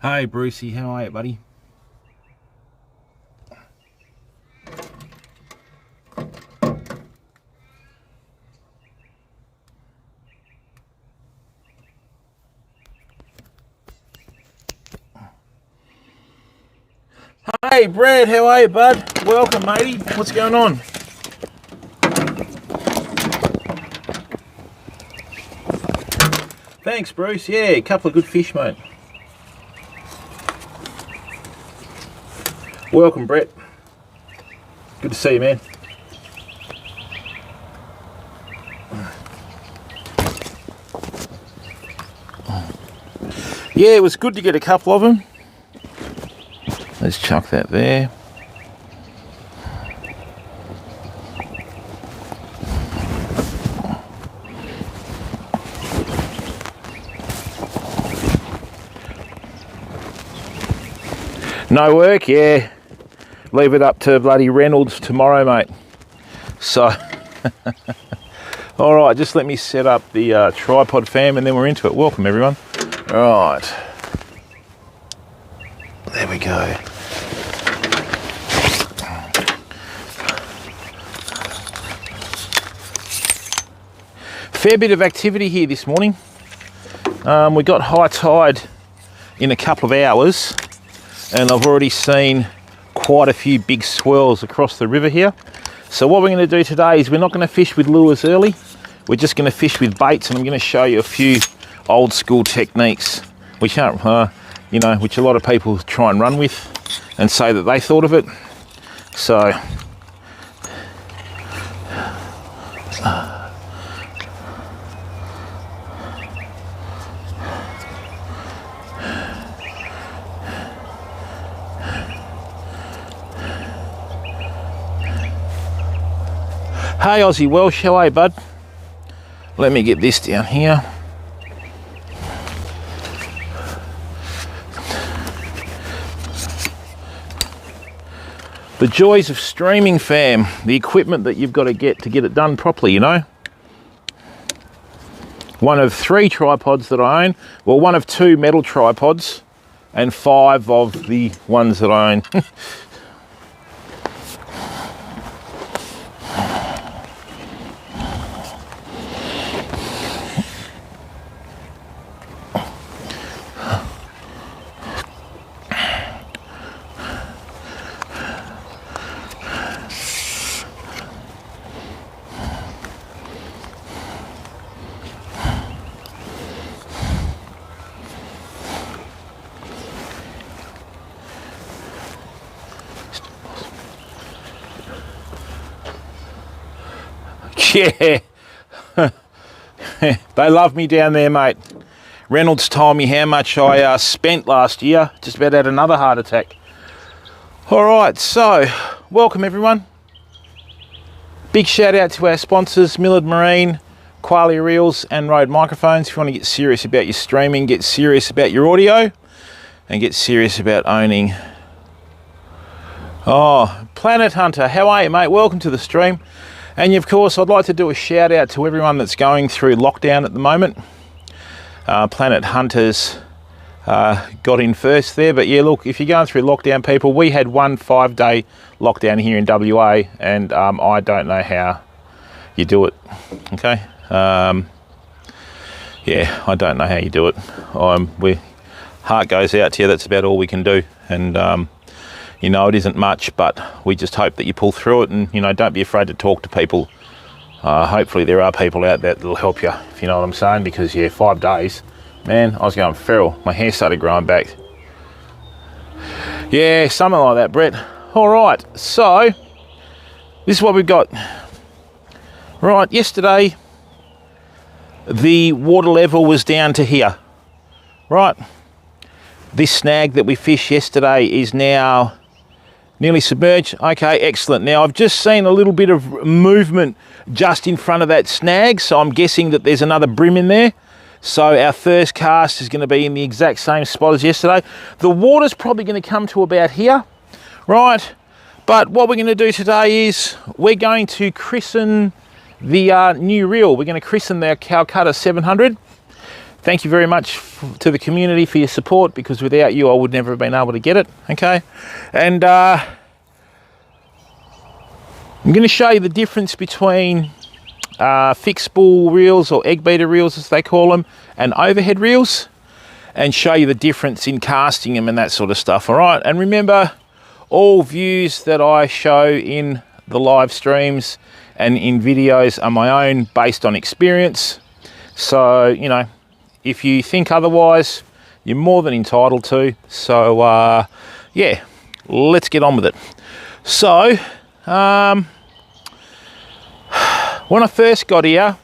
Hey Brucey, how are you, buddy? Hey Brad, how are you, bud? Welcome, matey. What's going on? Thanks, Bruce. Yeah, a couple of good fish, mate. Welcome, Brett. Good to see you, man. Yeah, it was good to get a couple of them. Let's chuck that there. No work, yeah. Leave it up to bloody Reynolds tomorrow, mate. So, all right, just let me set up the tripod fam and then we're into it. Welcome, everyone. Right. There we go. Fair bit of activity here this morning. We got high tide in a couple of hours and I've already seen quite a few big swirls across the river here. So what we're going to do today is we're not going to fish with lures early. We're just going to fish with baits, and I'm going to show you a few old school techniques which aren't, which a lot of people try and run with and say that they thought of it. So hey Aussie Welsh, how are you, bud? Let me get this down here. The joys of streaming, fam. The equipment that you've got to get it done properly, you know. One of 3 tripods that I own. Well, one of 2 metal tripods and 5 of the ones that I own. Yeah, they love me down there, mate. Reynolds told me how much I spent last year. Just about had another heart attack. All right, so welcome everyone. Big shout out to our sponsors, Millard Marine, Qualia Reels and Rode Microphones. If you want to get serious about your streaming, get serious about your audio, and get serious about owning. Oh, Planet Hunter, how are you, mate? Welcome to the stream. And of course, I'd like to do a shout out to everyone that's going through lockdown at the moment. Planet Hunters got in first there, but yeah, look, if you're going through lockdown, people, we had one 5-day lockdown here in WA, and I don't know how you do it. Okay, yeah, I don't know how you do it. Heart goes out to you. That's about all we can do, and you know, it isn't much, but we just hope that you pull through it, and, you know, don't be afraid to talk to people. Hopefully there are people out there that'll help you, if you know what I'm saying, because, yeah, 5 days, man, I was going feral. My hair started growing back. Yeah, something like that, Brett. All right, so this is what we've got. Right, yesterday, the water level was down to here, right? This snag that we fished yesterday is now nearly submerged. Okay, excellent. Now I've just seen a little bit of movement just in front of that snag, so I'm guessing that there's another bream in there. So our first cast is going to be in the exact same spot as yesterday. The water's probably going to come to about here, right? But what we're going to do today is we're going to christen the new reel. We're going to christen the Calcutta 700. thank you very much to the community for your support, because without you I would never have been able to get it. Okay, and I'm going to show you the difference between fixed spool reels, or egg beater reels as they call them, and overhead reels, and show you the difference in casting them and that sort of stuff. All right, and remember, all views that I show in the live streams and in videos are my own, based on experience. So, you know, if you think otherwise, you're more than entitled to. So yeah, let's get on with it. So when I first got here,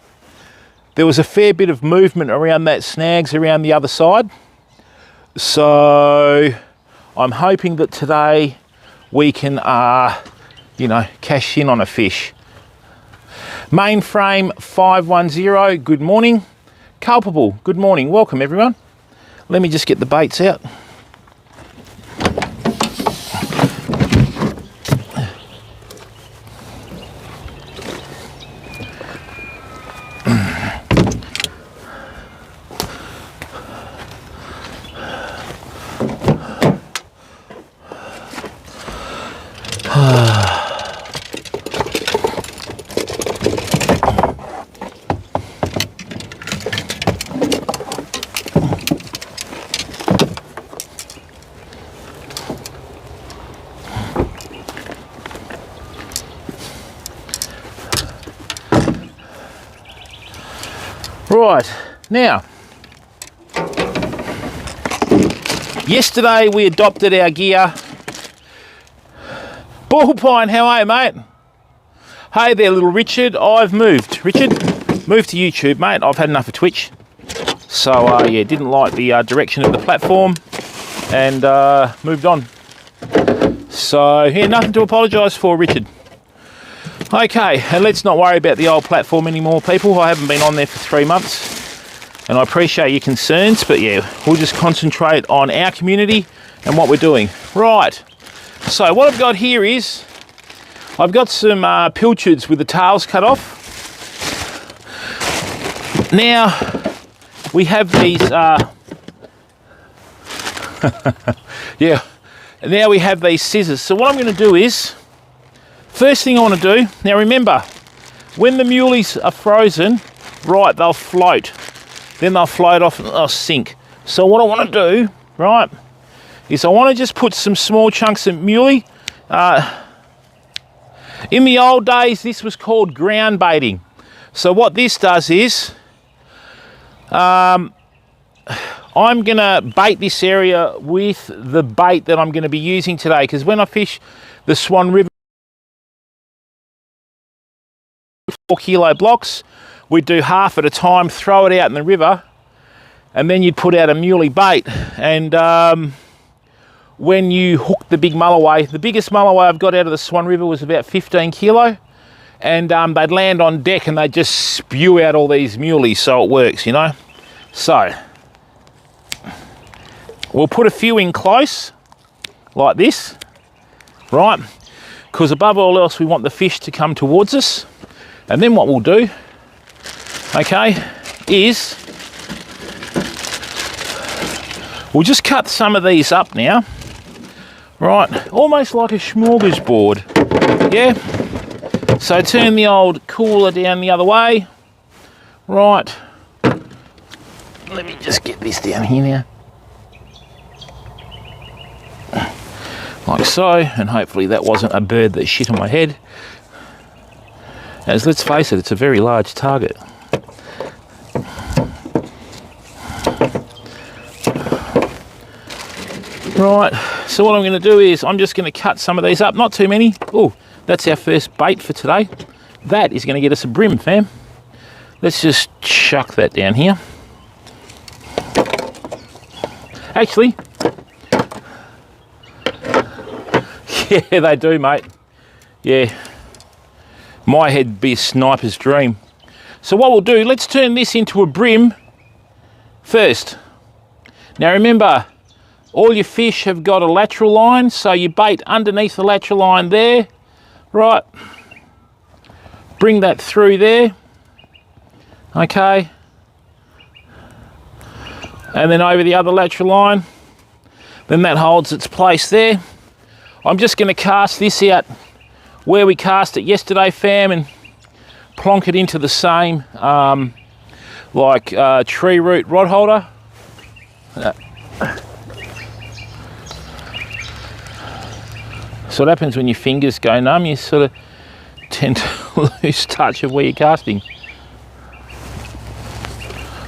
there was a fair bit of movement around that snags around the other side. So I'm hoping that today we can, you know, cash in on a fish. Mainframe 510, good morning. Culpable, good morning. Welcome everyone. Let me just get the baits out. Right, now, yesterday we adopted our gear. Bullpine, how are you, mate? Hey there, little Richard. I've moved. Richard, moved to YouTube, mate. I've had enough of Twitch. So, yeah, didn't like the direction of the platform, and moved on. So, yeah, nothing to apologise for, Richard. Okay, and let's not worry about the old platform anymore, people. I haven't been on there for 3 months, and I appreciate your concerns, but yeah, we'll just concentrate on our community and what we're doing. Right, so what I've got here is, I've got some pilchards with the tails cut off. Now, we have these, yeah, now we have these scissors. So what I'm going to do is, first thing I want to do, now remember, when the muleys are frozen, right, they'll float. Then they'll float off and they'll sink. So what I want to do, right, is I want to just put some small chunks of muley. In the old days, this was called ground baiting. So what this does is, I'm going to bait this area with the bait that I'm going to be using today, because when I fish the Swan River 4 kilo blocks, we'd do half at a time, throw it out in the river, and then you'd put out a muley bait. And when you hook the big mulloway, the biggest mulloway I've got out of the Swan River was about 15 kilo, and they'd land on deck and they'd just spew out all these muleys. So it works, you know. So we'll put a few in close like this, right, because above all else we want the fish to come towards us. And then what we'll do, okay, is we'll just cut some of these up now, right, almost like a smorgasbord, yeah. So turn the old cooler down the other way, right. Let me just get this down here now, like so, and hopefully that wasn't a bird that shit on my head. As let's face it, it's a very large target. Right, so what I'm going to do is I'm just going to cut some of these up, not too many. Oh, that's our first bait for today. That is going to get us a bream, fam. Let's just chuck that down here. Actually, yeah, they do, mate. Yeah. My head be a sniper's dream. So what we'll do, let's turn this into a bream first. Now remember, all your fish have got a lateral line, so you bait underneath the lateral line there, right? Bring that through there, okay? and then over the other lateral line. Then that holds its place there. I'm just going to cast this out where we cast it yesterday, fam, and plonk it into the same tree root rod holder. So what happens when your fingers go numb, you sort of tend to lose touch of where you're casting.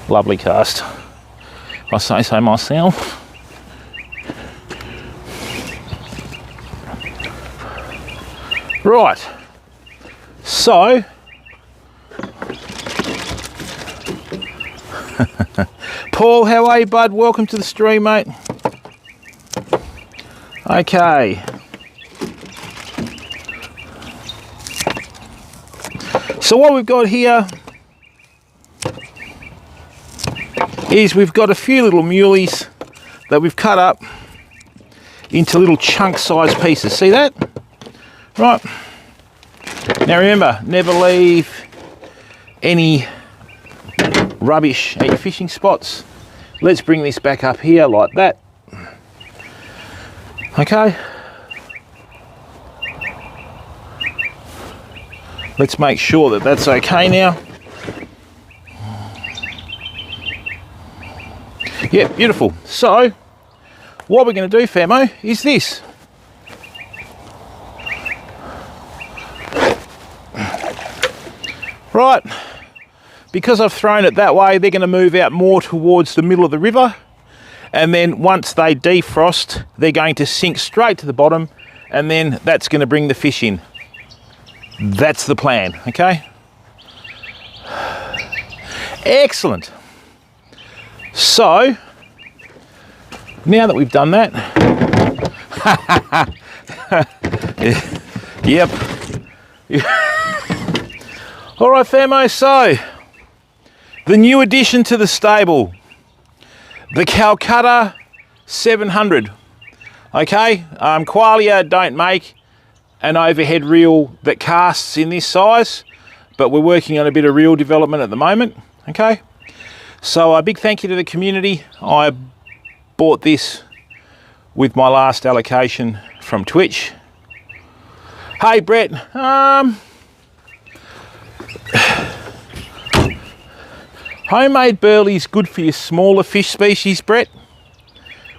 Lovely cast, if I say so myself. Right, so Paul, how are you, bud? Welcome to the stream, mate. Okay. So what we've got here is we've got a few little muleys that we've cut up into little chunk-sized pieces. See that? Right. Now remember, never leave any rubbish at your fishing spots. Let's bring this back up here like that. Okay. Let's make sure that that's okay now. Yeah, beautiful. So, what we're going to do, famo, is this. Right, because I've thrown it that way, they're going to move out more towards the middle of the river, and then once they defrost, they're going to sink straight to the bottom, and then that's going to bring the fish in. That's the plan, okay? Excellent. So, now that we've done that, yep. All right, famo, so the new addition to the stable, the Calcutta 700. Okay, Qualia don't make an overhead reel that casts in this size, but we're working on a bit of reel development at the moment. Okay, so a big thank you to the community. I bought this with my last allocation from Twitch. Hey Brett, homemade burley's good for your smaller fish species, Brett.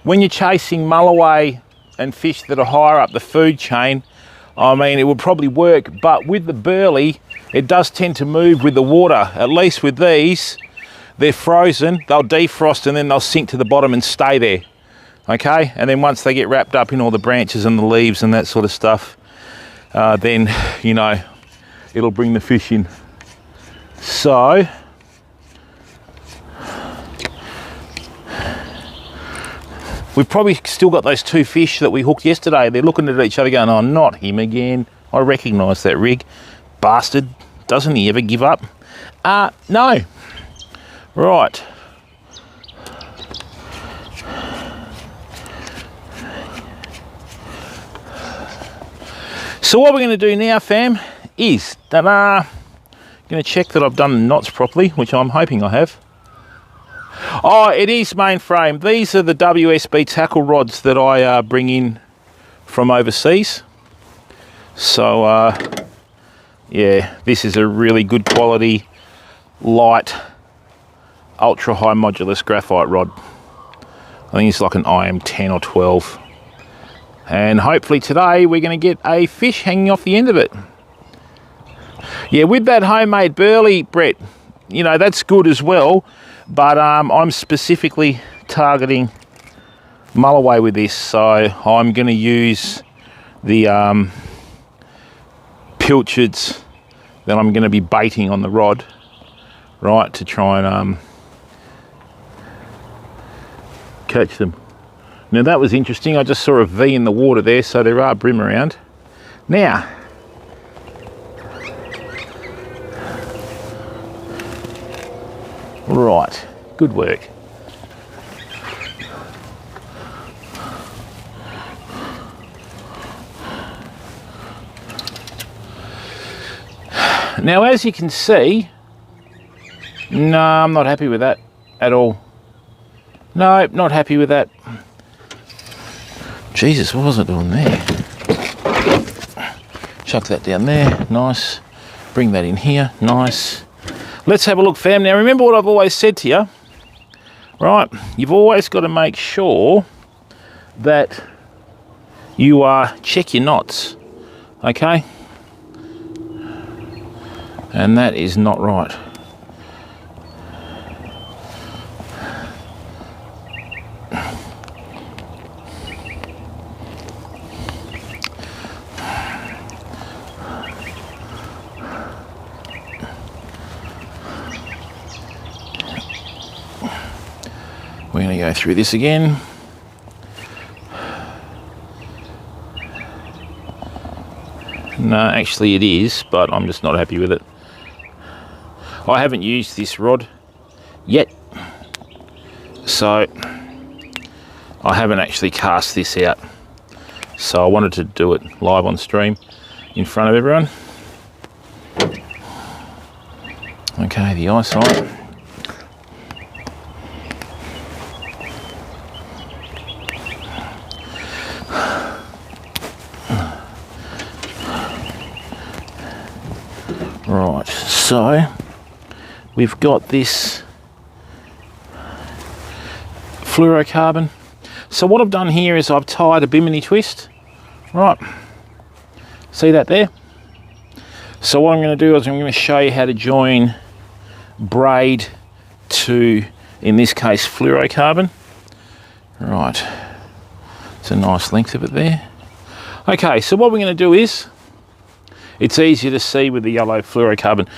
When you're chasing mulloway and fish that are higher up the food chain, I mean, it would probably work, but with the burley, it does tend to move with the water. At least with these, they're frozen, they'll defrost and then they'll sink to the bottom and stay there. Okay, and then once they get wrapped up in all the branches and the leaves and that sort of stuff, then, you know, it'll bring the fish in. So, we've probably still got those two fish that we hooked yesterday. They're looking at each other going, oh, not him again. I recognise that rig. Bastard. Doesn't he ever give up? No. Right. So what we're going to do now, fam, is, ta-da, going to check that I've done the knots properly, which I'm hoping I have. Oh, it is mainframe. These are the WSB tackle rods that I bring in from overseas. So, yeah, this is a really good quality, light, ultra high modulus graphite rod. I think it's like an IM 10 or 12. And hopefully today we're going to get a fish hanging off the end of it. Yeah, with that homemade burley, Brett, you know, that's good as well. But I'm specifically targeting mulloway with this, so I'm going to use the pilchards that I'm going to be baiting on the rod, right, to try and catch them. Now that was interesting. I just saw a V in the water there, so there are bream around. Now, right, good work. Now, as you can see, no, I'm not happy with that at all. No, not happy with that. Jesus, what was I doing there? Chuck that down there, nice. Bring that in here, nice. Let's have a look, fam. Now remember what I've always said to you, right? You've always got to make sure that you check your knots, okay? And that is not right. We're going to go through this again. No, actually it is, but I'm just not happy with it. I haven't used this rod yet, so I haven't actually cast this out. So I wanted to do it live on stream in front of everyone. Okay, the eyesight. Right, so we've got this fluorocarbon. So what I've done here is I've tied a bimini twist, right? See that there? So what I'm going to do is I'm going to show you how to join braid to, in this case, fluorocarbon. Right, it's a nice length of it there. Okay, so what we're going to do is, it's easier to see with the yellow fluorocarbon.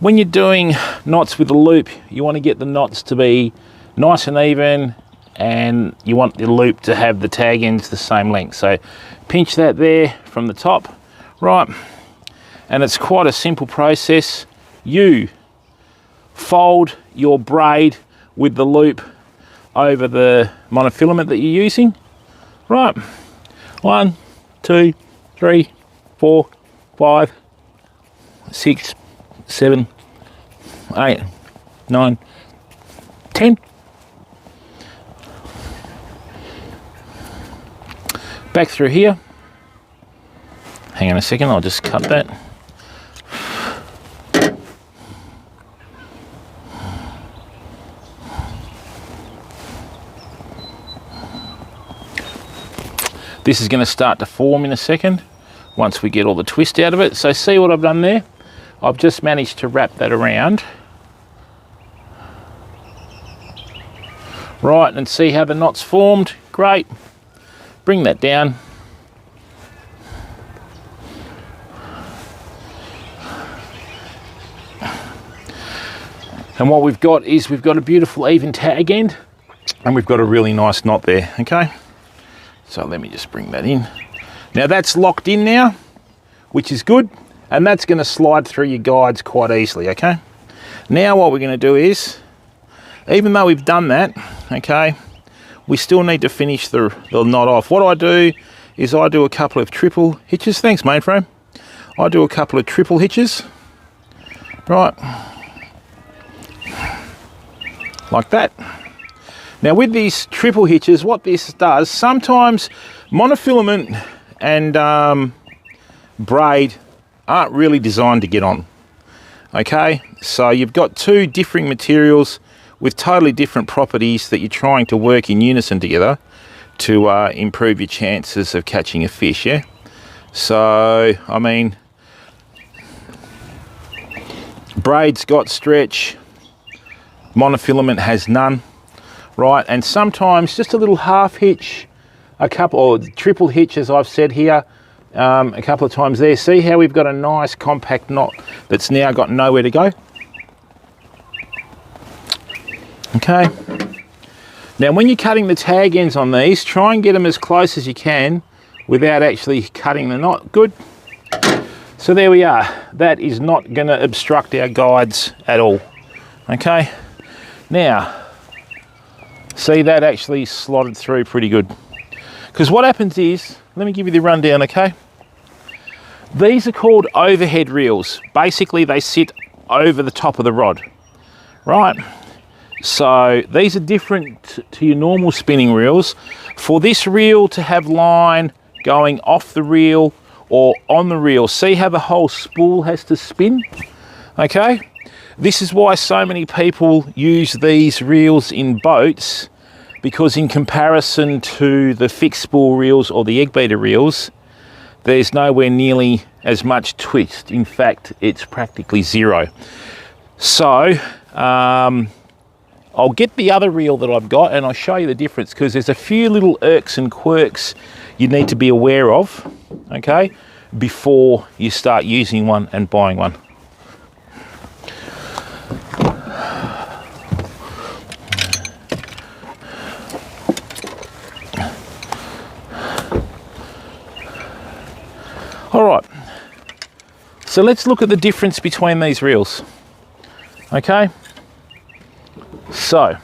When you're doing knots with a loop, you want to get the knots to be nice and even, and you want the loop to have the tag ends the same length. So pinch that there from the top, right? And it's quite a simple process. You fold your braid with the loop over the monofilament that you're using, right? 1, 2, 3, 4, 5, 6, 7, 8, 9, 10. Back through here. Hang on a second, I'll just cut that. This is going to start to form in a second once we get all the twist out of it. So see what I've done there? I've just managed to wrap that around. Right, and see how the knot's formed? Great. Bring that down. And what we've got is we've got a beautiful even tag end, and we've got a really nice knot there, okay? So let me just bring that in. Now that's locked in now, which is good, and that's going to slide through your guides quite easily, okay? Now what we're going to do is, even though we've done that, okay, we still need to finish the knot off. What I do is I do a couple of triple hitches. Thanks, mainframe. I do a couple of triple hitches, right, like that. Now with these triple hitches, what this does, sometimes monofilament and braid aren't really designed to get on, okay? So you've got two differing materials with totally different properties that you're trying to work in unison together to improve your chances of catching a fish, yeah? So, I mean, braid's got stretch, monofilament has none, right? And sometimes just a little half hitch, a couple, or triple hitch as I've said here, a couple of times there. See how we've got a nice compact knot that's now got nowhere to go? Okay. Now when you're cutting the tag ends on these, try and get them as close as you can without actually cutting the knot. Good. So there we are. That is not going to obstruct our guides at all. Okay. Now, see, that actually slotted through pretty good. Because what happens is, let me give you the rundown, okay? These are called overhead reels. Basically, they sit over the top of the rod, right? So these are different to your normal spinning reels. For this reel to have line going off the reel or on the reel, see how the whole spool has to spin? Okay, this is why so many people use these reels in boats, because in comparison to the fixed spool reels or the egg beater reels, there's nowhere nearly as much twist. In fact, it's practically zero. So I'll get the other reel that I've got and I'll show you the difference, because there's a few little irks and quirks you need to be aware of, okay, before you start using one and buying one. All right, so let's look at the difference between these reels, okay? So,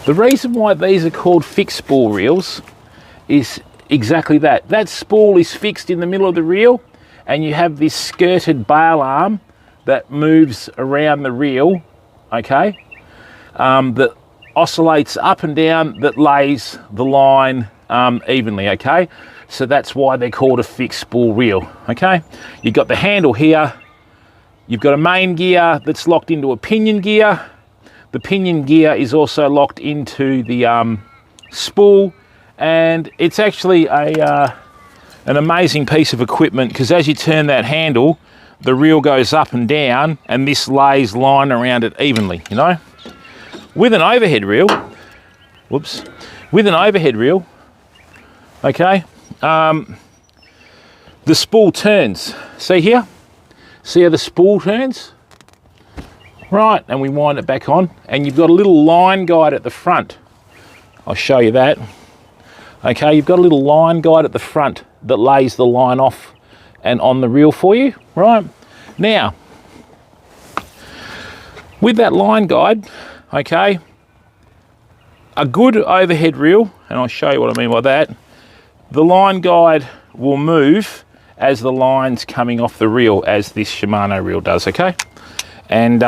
the reason why these are called fixed spool reels is exactly that. That spool is fixed in the middle of the reel, and you have this skirted bail arm that moves around the reel, okay, that oscillates up and down, that lays the line evenly, okay? So that's why they're called a fixed spool reel, okay? You've got the handle here. You've got a main gear that's locked into a pinion gear. The pinion gear is also locked into the spool, and it's actually an amazing piece of equipment, because as you turn that handle, the reel goes up and down, and this lays line around it evenly, you know? With an overhead reel, okay, the spool turns. See here? See how the spool turns? Right, and we wind it back on, and you've got a little line guide at the front. I'll show you that. Okay, you've got a little line guide at the front that lays the line off and on the reel for you, right? Now, with that line guide, okay, a good overhead reel, and I'll show you what I mean by that, the line guide will move as the line's coming off the reel, as this Shimano reel does, okay? And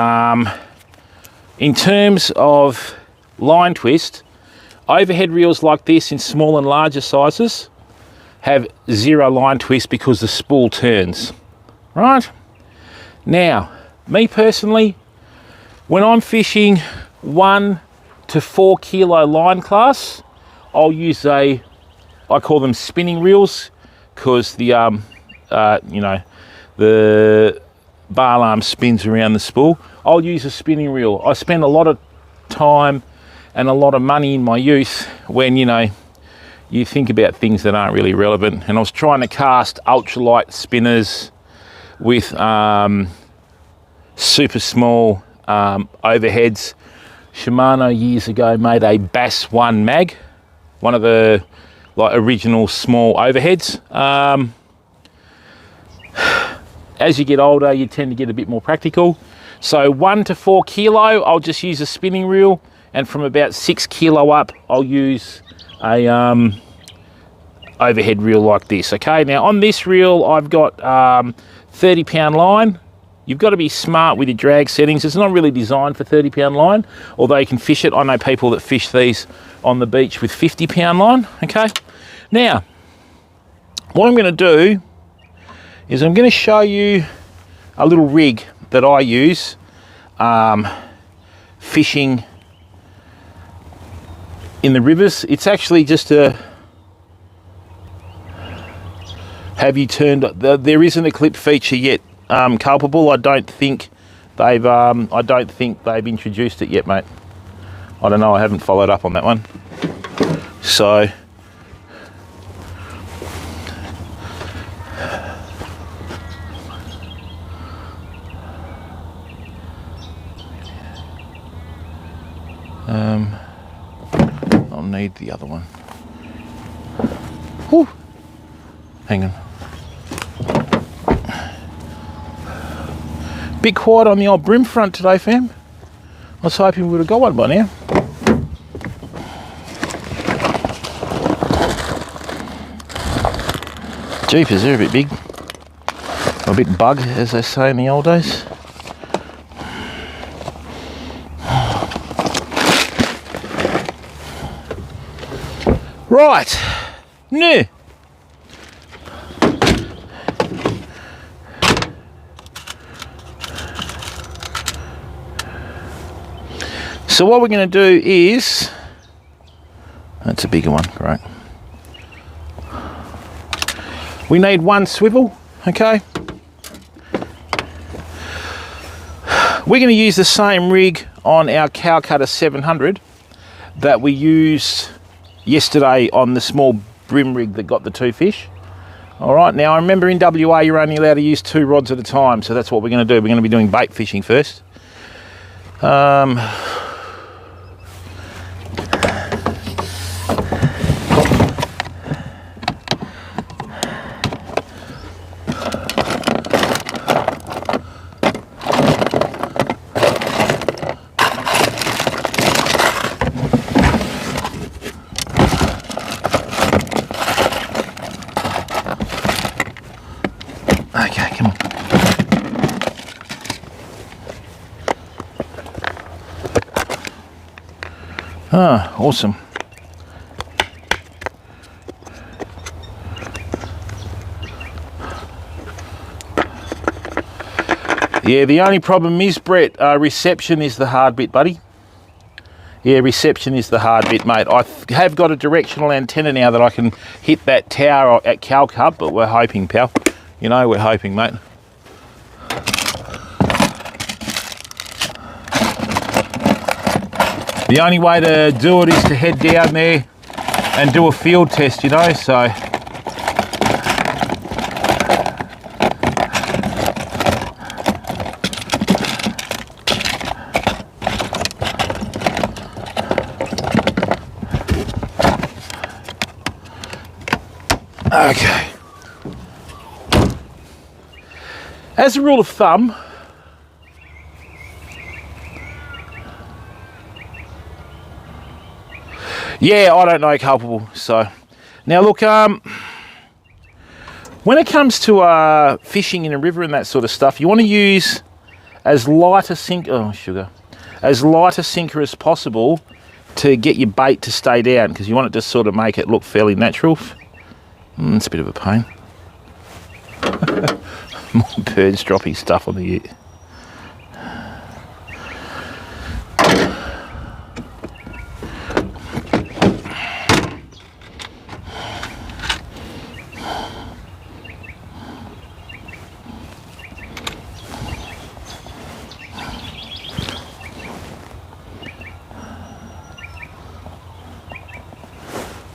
in terms of line twist, overhead reels like this in small and larger sizes have zero line twist because the spool turns, right? Now, me personally, when I'm fishing 1 to 4 kilo line class, I'll use I call them spinning reels, because the you know, the bar arm spins around the spool. I'll use a spinning reel. I spent a lot of time and a lot of money in my youth when, you know, you think about things that aren't really relevant, and I was trying to cast ultralight spinners with super small overheads. Shimano years ago made a Bass 1 mag, one of the like original small overheads. As you get older, you tend to get a bit more practical. So 1 to 4 kilo, I'll just use a spinning reel, and from about 6 kilo up, I'll use a overhead reel like this. Okay, now on this reel, I've got 30-pound line. You've got to be smart with your drag settings. It's not really designed for 30-pound line, although you can fish it. I know people that fish these on the beach with 50-pound line, okay? Now, what I'm going to do is I'm going to show you a little rig that I use fishing in the rivers. It's actually just a have you turned, there isn't a clip feature yet culpable. I don't think they've introduced it yet, mate. I don't know, I haven't followed up on that one. So I'll need the other one. Whew. Hang on. Bit quiet on the old Bream front today, fam. I was hoping we would have got one by now. Jeepers, they're a bit big. A bit bug, as they say in the old days. Right, new. So what we're going to do is, that's a bigger one, great. We need one swivel, okay? We're going to use the same rig on our cow cutter 700 that we used yesterday on the small Bream rig that got the 2 fish. All right, now I remember in WA you're only allowed to use 2 rods at a time, so that's what we're going to do. We're going to be doing bait fishing first. Okay, come on. Ah, awesome. Yeah, the only problem is, Brett, reception is the hard bit, buddy. Yeah, reception is the hard bit, mate. I have got a directional antenna now that I can hit that tower at Cow Cub, but we're hoping, pal. You know, we're hoping, mate. The only way to do it is to head down there and do a field test, you know, so. Okay. As a rule of thumb, yeah, I don't know culpable. So now look, when it comes to fishing in a river and that sort of stuff, you want to use as light a sinker, as light a sinker as possible to get your bait to stay down, because you want it to sort of make it look fairly natural. It's a bit of a pain. More birds dropping stuff on the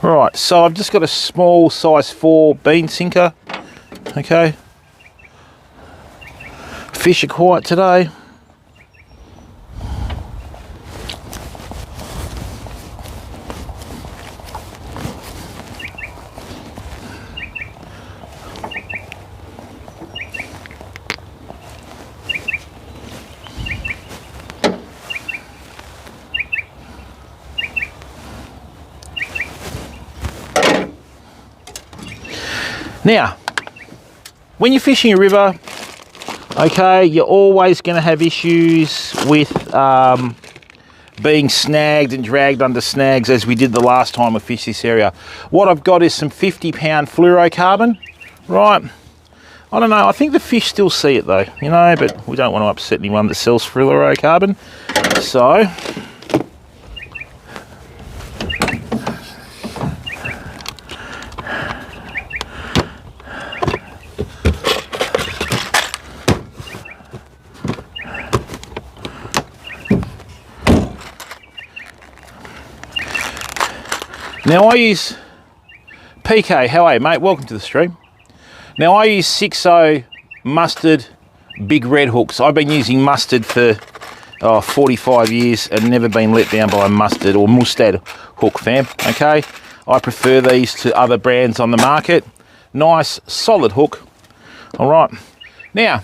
Right, so I've just got a small size 4 bean sinker, okay. Fish are quiet today. Now, when you're fishing a river, okay, you're always going to have issues with being snagged and dragged under snags, as we did the last time we fished this area. What I've got is some 50-pound fluorocarbon, right? I don't know, I think the fish still see it though, you know, but we don't want to upset anyone that sells fluorocarbon. So, now I use PK, how are you, mate? Welcome to the stream. Now I use 6.0 mustard big red hooks. I've been using mustard for 45 years and never been let down by a mustard or mustard hook, fam, okay? I prefer these to other brands on the market. Nice, solid hook, all right. Now,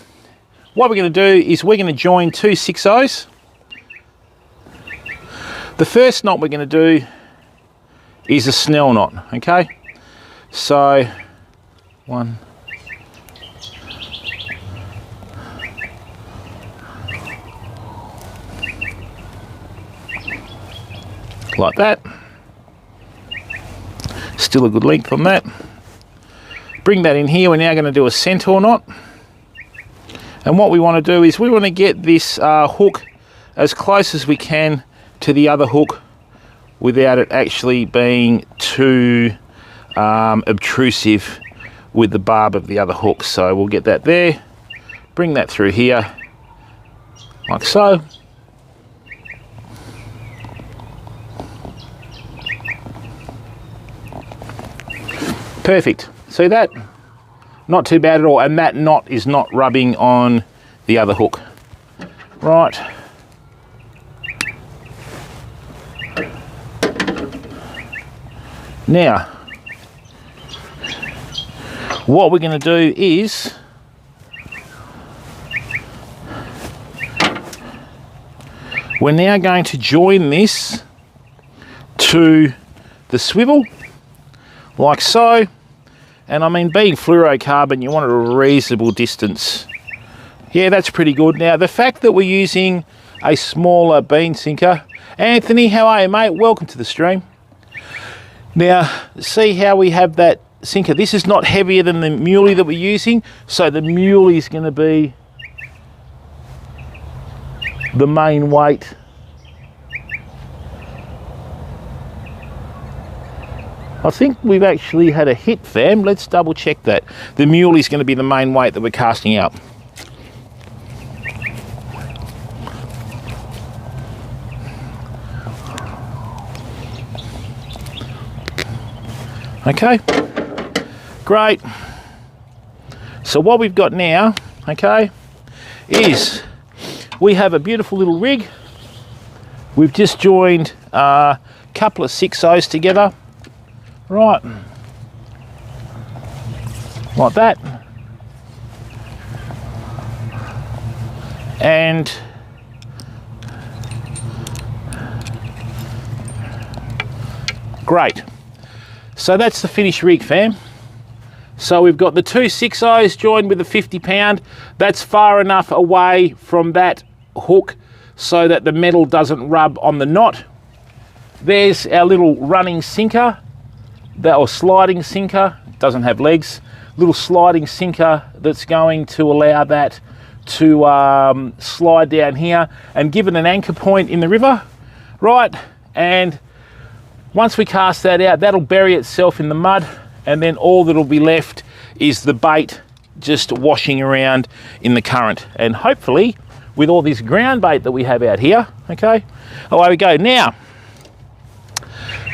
what we're gonna do is we're gonna join 2 6.0s. The first knot we're gonna do is a snell knot, okay? So, 1, like that. Still a good length on that. Bring that in here. We're now going to do a centaur knot. And what we want to do is we want to get this hook as close as we can to the other hook without it actually being too obtrusive with the barb of the other hook. So we'll get that there, bring that through here, like so. Perfect. See that? Not too bad at all, and that knot is not rubbing on the other hook. Right. Now, what we're going to do is we're now going to join this to the swivel, like so. And I mean, being fluorocarbon, you want it a reasonable distance. Yeah, that's pretty good. Now, the fact that we're using a smaller bean sinker. Anthony, how are you, mate? Welcome to the stream. Now, see how we have that sinker. This is not heavier than the muley that we're using, so the muley is going to be the main weight. I think we've actually had a hit, fam. Let's double check that. The muley is going to be the main weight that we're casting out. Okay, great. So what we've got now, okay, is we have a beautiful little rig. We've just joined a couple of 6/0s together, right, like that. And great. So that's the finished rig, fam. So we've got the two 6/0s joined with a 50-pound. That's far enough away from that hook so that the metal doesn't rub on the knot. There's our little running sinker, or sliding sinker, doesn't have legs. Little sliding sinker that's going to allow that to slide down here and give it an anchor point in the river, right? And once we cast that out, that'll bury itself in the mud, and then all that'll be left is the bait just washing around in the current. And hopefully, with all this ground bait that we have out here, okay, away we go. Now,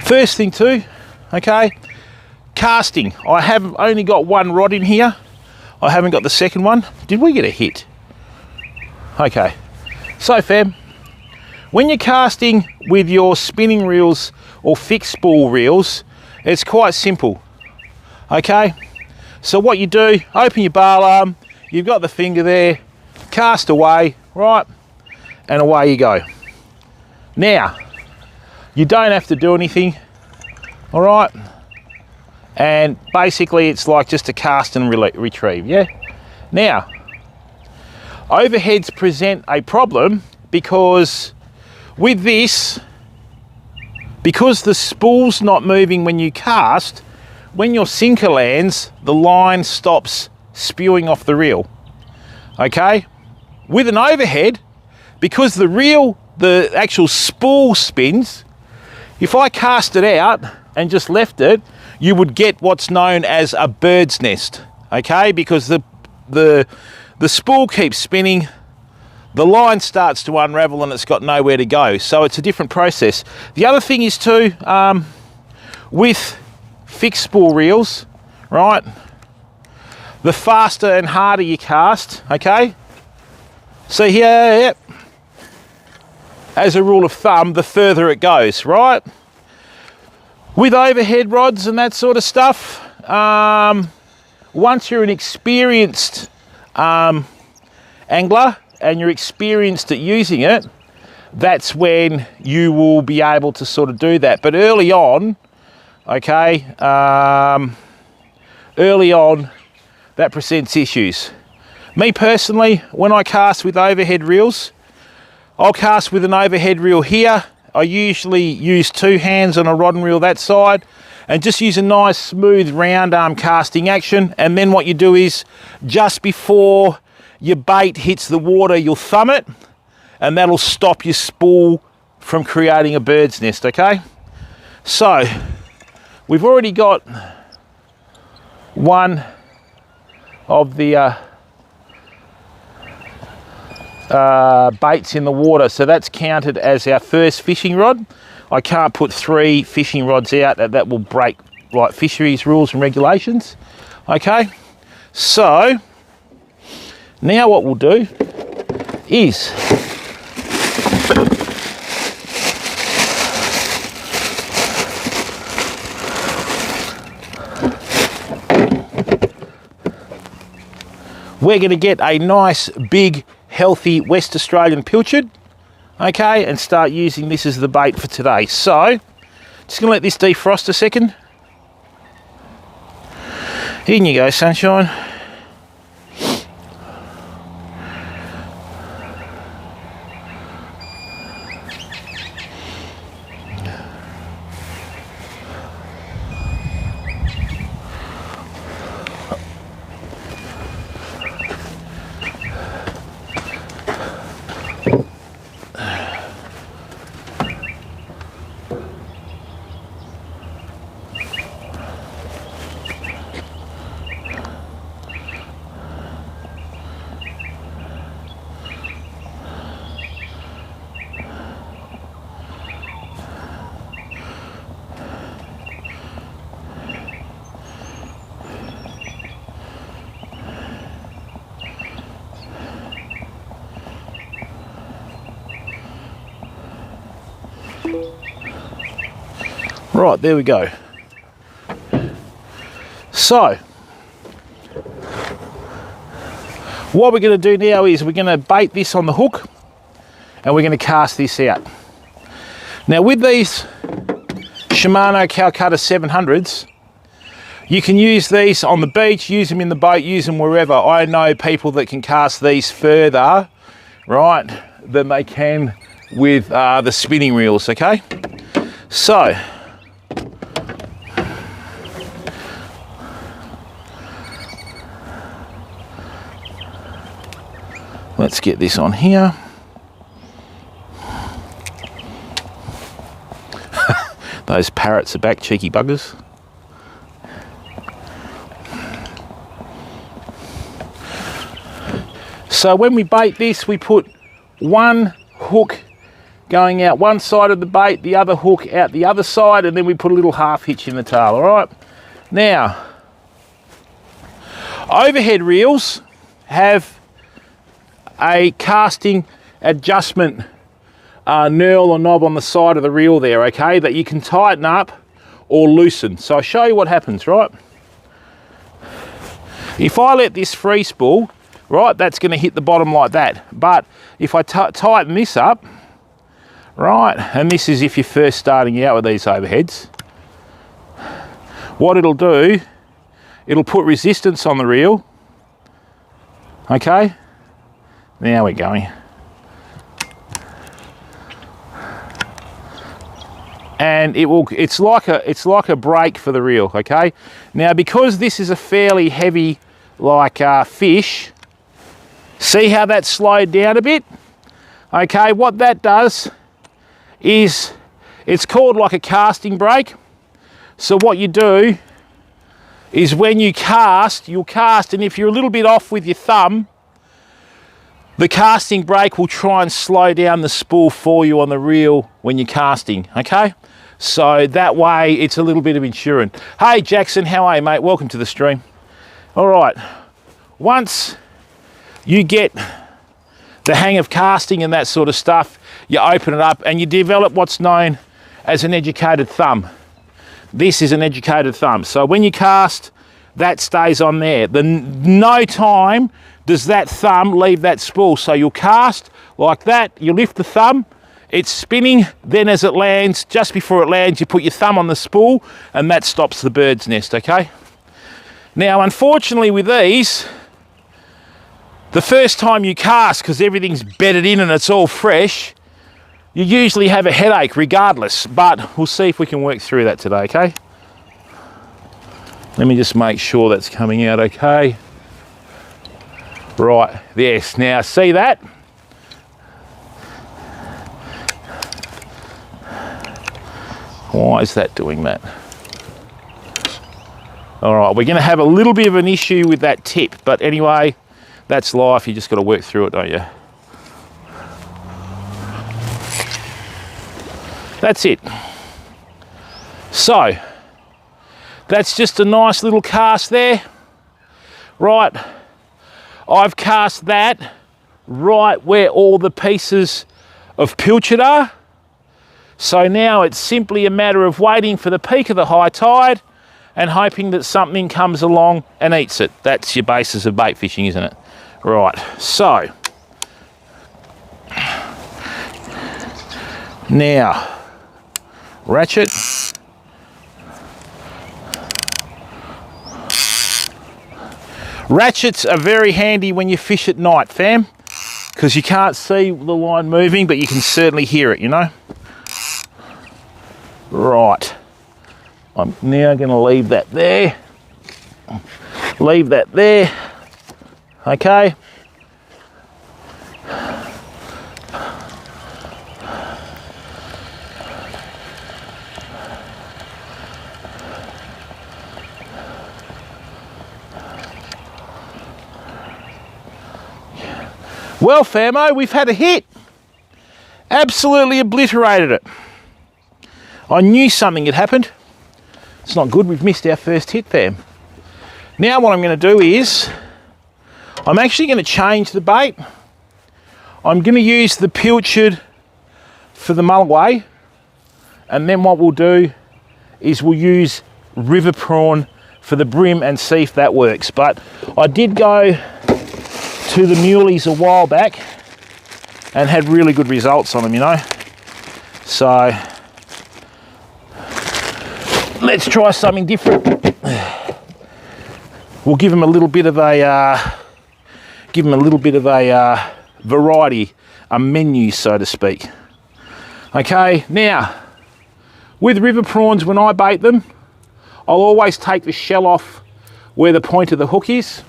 first thing too, okay, casting. I have only got one rod in here. I haven't got the second one. Did we get a hit? Okay, so fam, when you're casting with your spinning reels or fixed spool reels, it's quite simple, okay? So what you do, open your barrel arm, you've got the finger there, cast away, right? And away you go. Now, you don't have to do anything, all right? And basically it's like just a cast and retrieve, yeah? Now, overheads present a problem because with this, because the spool's not moving when you cast, when your sinker lands, the line stops spewing off the reel, okay? With an overhead, because the reel, the actual spool spins, if I cast it out and just left it, you would get what's known as a bird's nest, okay? Because the spool keeps spinning, the line starts to unravel and it's got nowhere to go. So it's a different process. The other thing is too, with fixed spool reels, right, the faster and harder you cast, okay? So here, yep, as a rule of thumb, the further it goes, right? With overhead rods and that sort of stuff, once you're an experienced angler and you're experienced at using it, that's when you will be able to sort of do that. But early on, okay, early on, that presents issues. Me personally, when I cast with overhead reels, I'll cast with an overhead reel here. I usually use two hands on a rod and reel that side, and just use a nice smooth round arm casting action. And then what you do is, just before your bait hits the water, you'll thumb it, and that'll stop your spool from creating a bird's nest, okay? So we've already got one of the baits in the water, so that's counted as our first fishing rod. I can't put 3 fishing rods out, that will break like fisheries rules and regulations. Okay, so now what we'll do is we're going to get a nice big healthy West Australian pilchard, okay, and start using this as the bait for today. So just gonna let this defrost a second. In you go, sunshine. Right, there we go. So what we're going to do now is we're going to bait this on the hook and we're going to cast this out. Now with these Shimano Calcutta 700s, you can use these on the beach, use them in the boat, use them wherever. I know people that can cast these further, right, than they can with the spinning reels, okay? So let's get this on here. Those parrots are back, cheeky buggers. So when we bait this, we put one hook going out one side of the bait, the other hook out the other side, and then we put a little half hitch in the tail, all right? Now, overhead reels have a casting adjustment knurl or knob on the side of the reel there, okay, that you can tighten up or loosen. So I'll show you what happens, right? If I let this free spool, right, that's going to hit the bottom like that. But if I tighten this up, right, and this is if you're first starting out with these overheads, what it'll do, it'll put resistance on the reel, okay? Now we're going. And it's like a brake for the reel, okay? Now because this is a fairly heavy fish, see how that's slowed down a bit? Okay, what that does is it's called like a casting brake. So what you do is when you cast, you'll cast, and if you're a little bit off with your thumb, the casting brake will try and slow down the spool for you on the reel when you're casting, okay? So that way it's a little bit of insurance. Hey Jackson, how are you, mate? Welcome to the stream. All right, once you get the hang of casting and that sort of stuff, you open it up and you develop what's known as an educated thumb. This is an educated thumb. So when you cast, that stays on there. No time does that thumb leave that spool. So you'll cast like that, you lift the thumb, it's spinning, then as it lands, just before it lands, you put your thumb on the spool and that stops the bird's nest, okay? Now, unfortunately with these, the first time you cast, because everything's bedded in and it's all fresh, you usually have a headache regardless, but we'll see if we can work through that today, okay? Let me just make sure that's coming out okay. Right, yes, now see that? Why is that doing that? All right, we're gonna have a little bit of an issue with that tip, but anyway, that's life, you just gotta work through it, don't you? That's it. So, that's just a nice little cast there. Right, I've cast that right where all the pieces of pilchard are. So now it's simply a matter of waiting for the peak of the high tide and hoping that something comes along and eats it. That's your basis of bait fishing, isn't it? Right, so now ratchet. Ratchets are very handy when you fish at night, fam, because you can't see the line moving, but you can certainly hear it, you know? Right, I'm now going to leave that there. Leave that there, okay? Well, famo, we've had a hit. Absolutely obliterated it. I knew something had happened. It's not good, we've missed our first hit, fam. Now what I'm going to do is, I'm actually going to change the bait. I'm going to use the pilchard for the mulloway, and then what we'll do is we'll use river prawn for the bream and see if that works. But I did go to the muleys a while back and had really good results on them, you know. So let's try something different. We'll give them a little bit of a variety, a menu, so to speak. Okay, now with river prawns, when I bait them, I'll always take the shell off where the point of the hook is.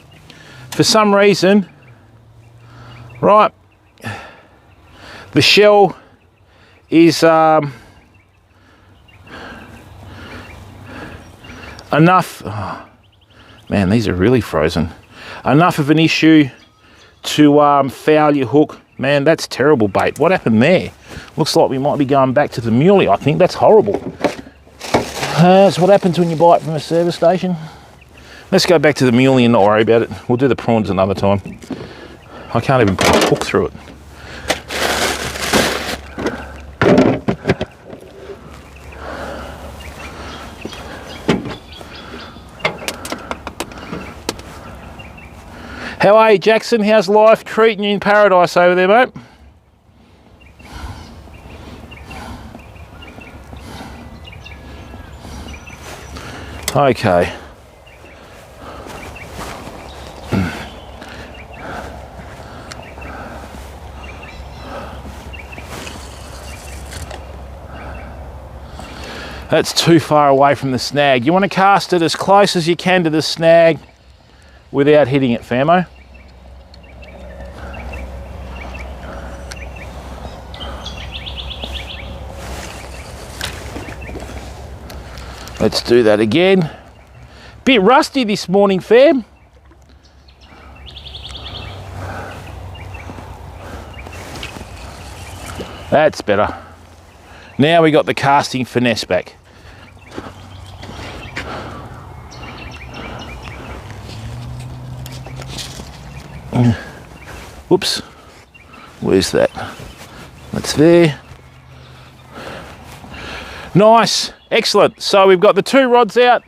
For some reason, right, the shell is enough, oh, man, these are really frozen, enough of an issue to foul your hook. Man, that's terrible bait. What happened there? Looks like we might be going back to the muley. I think that's horrible. That's what happens when you bite from a service station. Let's go back to the muley and not worry about it. We'll do the prawns another time. I can't even put a hook through it. How are you, Jackson? How's life treating you in paradise over there, mate? Okay. That's too far away from the snag. You want to cast it as close as you can to the snag without hitting it, famo. Let's do that again. Bit rusty this morning, fam. That's better. Now we got the casting finesse back. Whoops. Where's that? That's there. Nice. Excellent. So we've got the two rods out.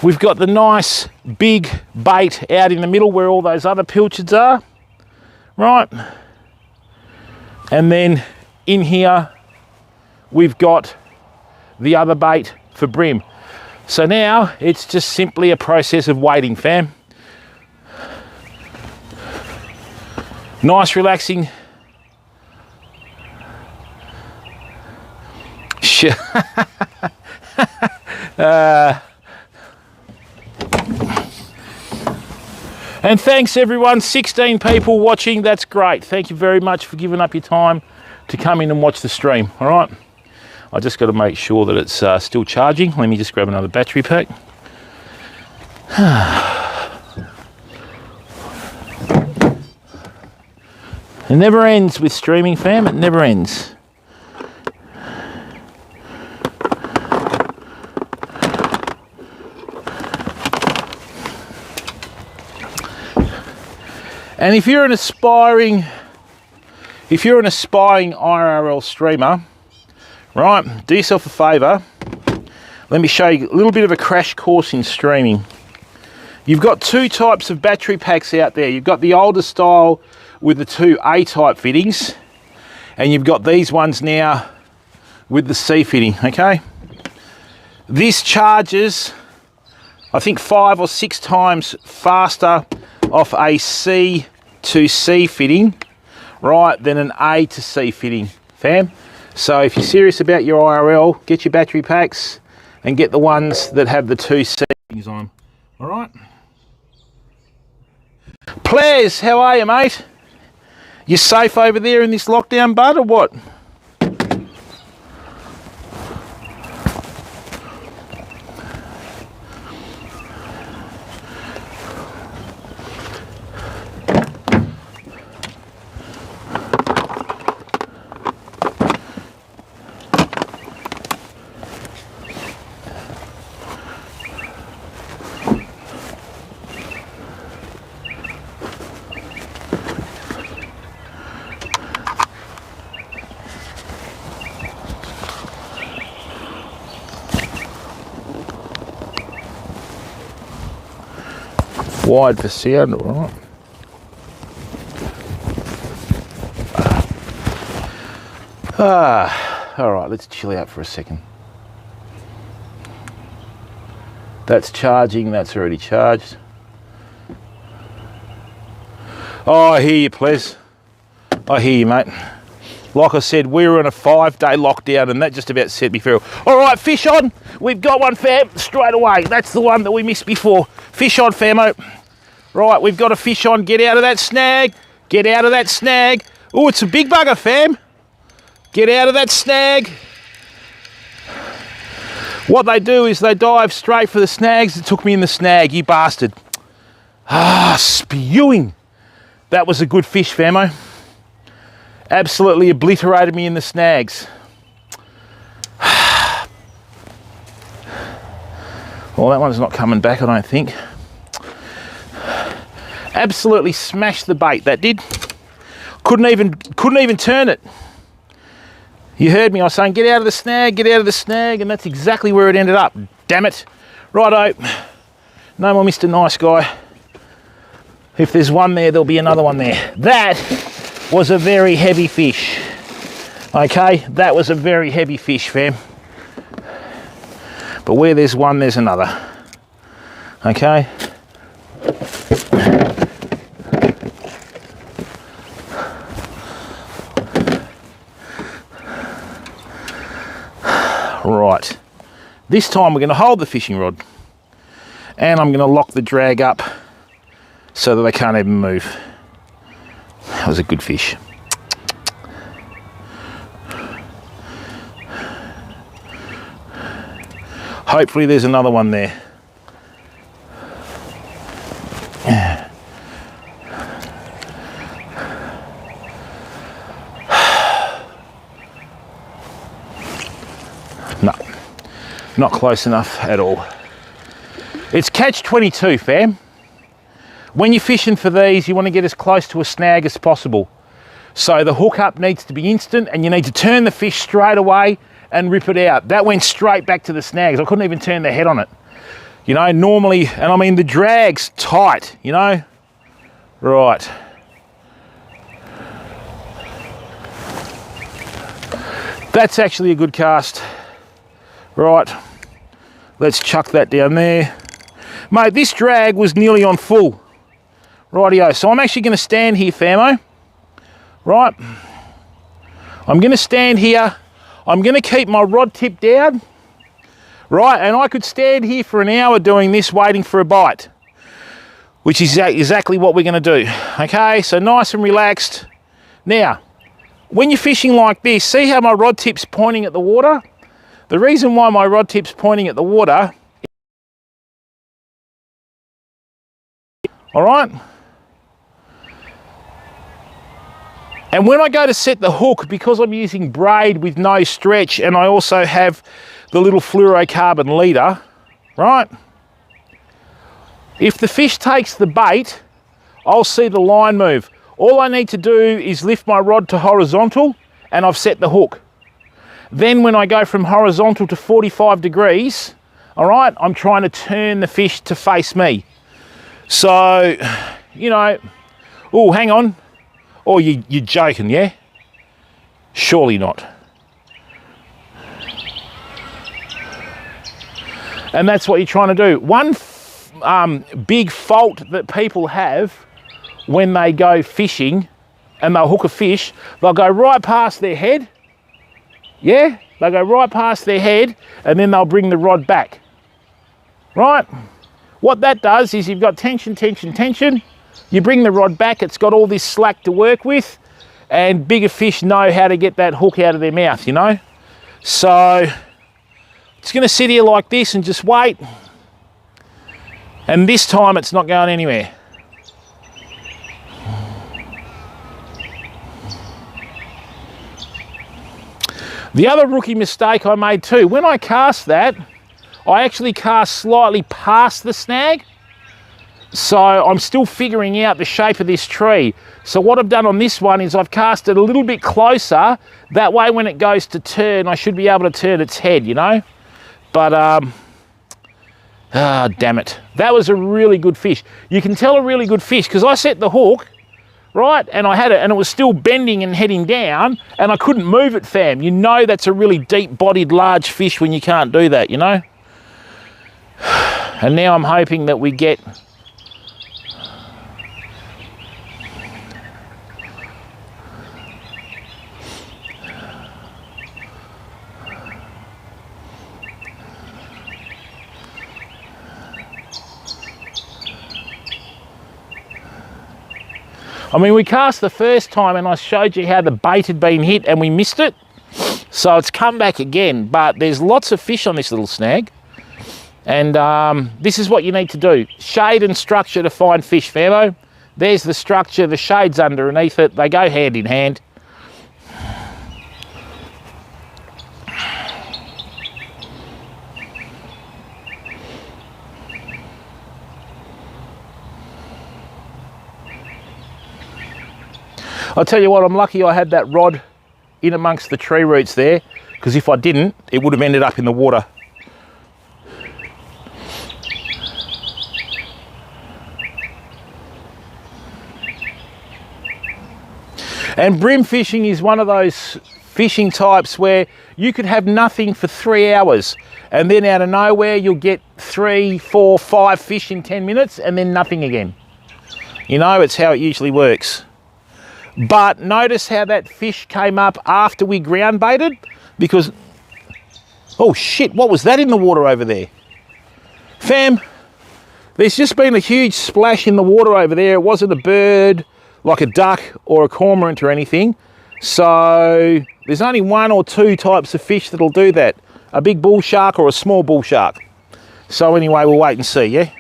We've got the nice big bait out in the middle where all those other pilchards are. Right. And then in here, we've got the other bait for bream. So now it's just simply a process of waiting, fam. Nice, relaxing. And thanks everyone, 16 people watching, that's great. Thank you very much for giving up your time to come in and watch the stream, all right? I just got to make sure that it's still charging. Let me just grab another battery pack. It never ends with streaming, fam, it never ends. And if you're an aspiring IRL streamer, right, do yourself a favour. Let me show you a little bit of a crash course in streaming. You've got two types of battery packs out there. You've got the older style with the two A-type fittings, and you've got these ones now with the C fitting, okay? This charges, I think 5 or 6 times faster off a C to C fitting, right, than an A to C fitting, fam. So if you're serious about your IRL, get your battery packs and get the ones that have the 2 C fittings on them, all right? Players, how are you, mate? You safe over there in this lockdown, bud, or what? Wide for sound, all right. All right, let's chill out for a second. That's charging, that's already charged. Oh, I hear you, Ples. I hear you, mate. Like I said, we were in a 5-day lockdown and that just about set me through. All right, fish on. We've got one, fam, straight away. That's the one that we missed before. Fish on, famo. Right, we've got a fish on. Get out of that snag. Get out of that snag. Oh, it's a big bugger, fam. Get out of that snag. What they do is they dive straight for the snags. It took me in the snag, you bastard. Ah, spewing. That was a good fish, famo. Absolutely obliterated me in the snags. Well, that one's not coming back, I don't think. Absolutely smashed the bait, that did. Couldn't even turn it. You heard me, I was saying, get out of the snag, get out of the snag, and that's exactly where it ended up. Damn it. Righto. No more Mr. Nice Guy. If there's one there, there'll be another one there. That was a very heavy fish. Okay, that was a very heavy fish, fam. But where there's one, there's another. Okay. Right, this time we're going to hold the fishing rod and I'm going to lock the drag up so that they can't even move. That was a good fish. Hopefully there's another one there. No, not close enough at all. It's catch-22, fam. When you're fishing for these, you want to get as close to a snag as possible. So the hookup needs to be instant and you need to turn the fish straight away and rip it out. That went straight back to the snags. I couldn't even turn the head on it. You know, normally, and I mean the drag's tight, you know. Right. That's actually a good cast. Right, let's chuck that down there. Mate, this drag was nearly on full. Rightio, so I'm actually going to stand here, famo. Right, I'm going to stand here. I'm going to keep my rod tip down. Right, and I could stand here for an hour doing this, waiting for a bite. which is exactly what we're going to do. Okay, so nice and relaxed. Now, when you're fishing like this, see how my rod tip's pointing at the water? The reason why my rod tip's pointing at the water, all right? And when I go to set the hook, because I'm using braid with no stretch, and I also have the little fluorocarbon leader, right? If the fish takes the bait, I'll see the line move. All I need to do is lift my rod to horizontal and I've set the hook. Then when I go from horizontal to 45 degrees, all right, I'm trying to turn the fish to face me. So, you know, oh, hang on. Oh, you're joking, yeah? Surely not. And that's what you're trying to do. One big fault that people have when they go fishing and they'll hook a fish, they'll go right past their head. Yeah, they'll go right past their head and then they'll bring the rod back. Right? What that does is you've got tension, tension, tension. You bring the rod back, it's got all this slack to work with, and bigger fish know how to get that hook out of their mouth, you know? So, it's gonna sit here like this and just wait. And this time it's not going anywhere. The other rookie mistake I made too, when I cast that, I actually cast slightly past the snag. So I'm still figuring out the shape of this tree. So what I've done on this one is I've cast it a little bit closer. That way when it goes to turn, I should be able to turn its head, you know? But, damn it. That was a really good fish. You can tell a really good fish because I set the hook, right? And I had it and it was still bending and heading down and I couldn't move it, fam. You know that's a really deep-bodied large fish when you can't do that, you know? And now I'm hoping that we get... I mean, we cast the first time and I showed you how the bait had been hit and we missed it. So it's come back again, but there's lots of fish on this little snag. And this is what you need to do. Shade and structure to find fish, famo. There's the structure, the shade's underneath it. They go hand in hand. I'll tell you what, I'm lucky I had that rod in amongst the tree roots there, because if I didn't, it would have ended up in the water. And brim fishing is one of those fishing types where you could have nothing for 3 hours and then out of nowhere you'll get 3, 4, 5 fish in 10 minutes and then nothing again. You know, it's how it usually works. But notice how that fish came up after we ground baited, because, oh shit, what was that in the water over there? Fam, there's just been a huge splash in the water over there. It wasn't a bird, like a duck or a cormorant or anything. So there's only 1 or 2 types of fish that'll do that. A big bull shark or a small bull shark. So anyway, we'll wait and see, yeah?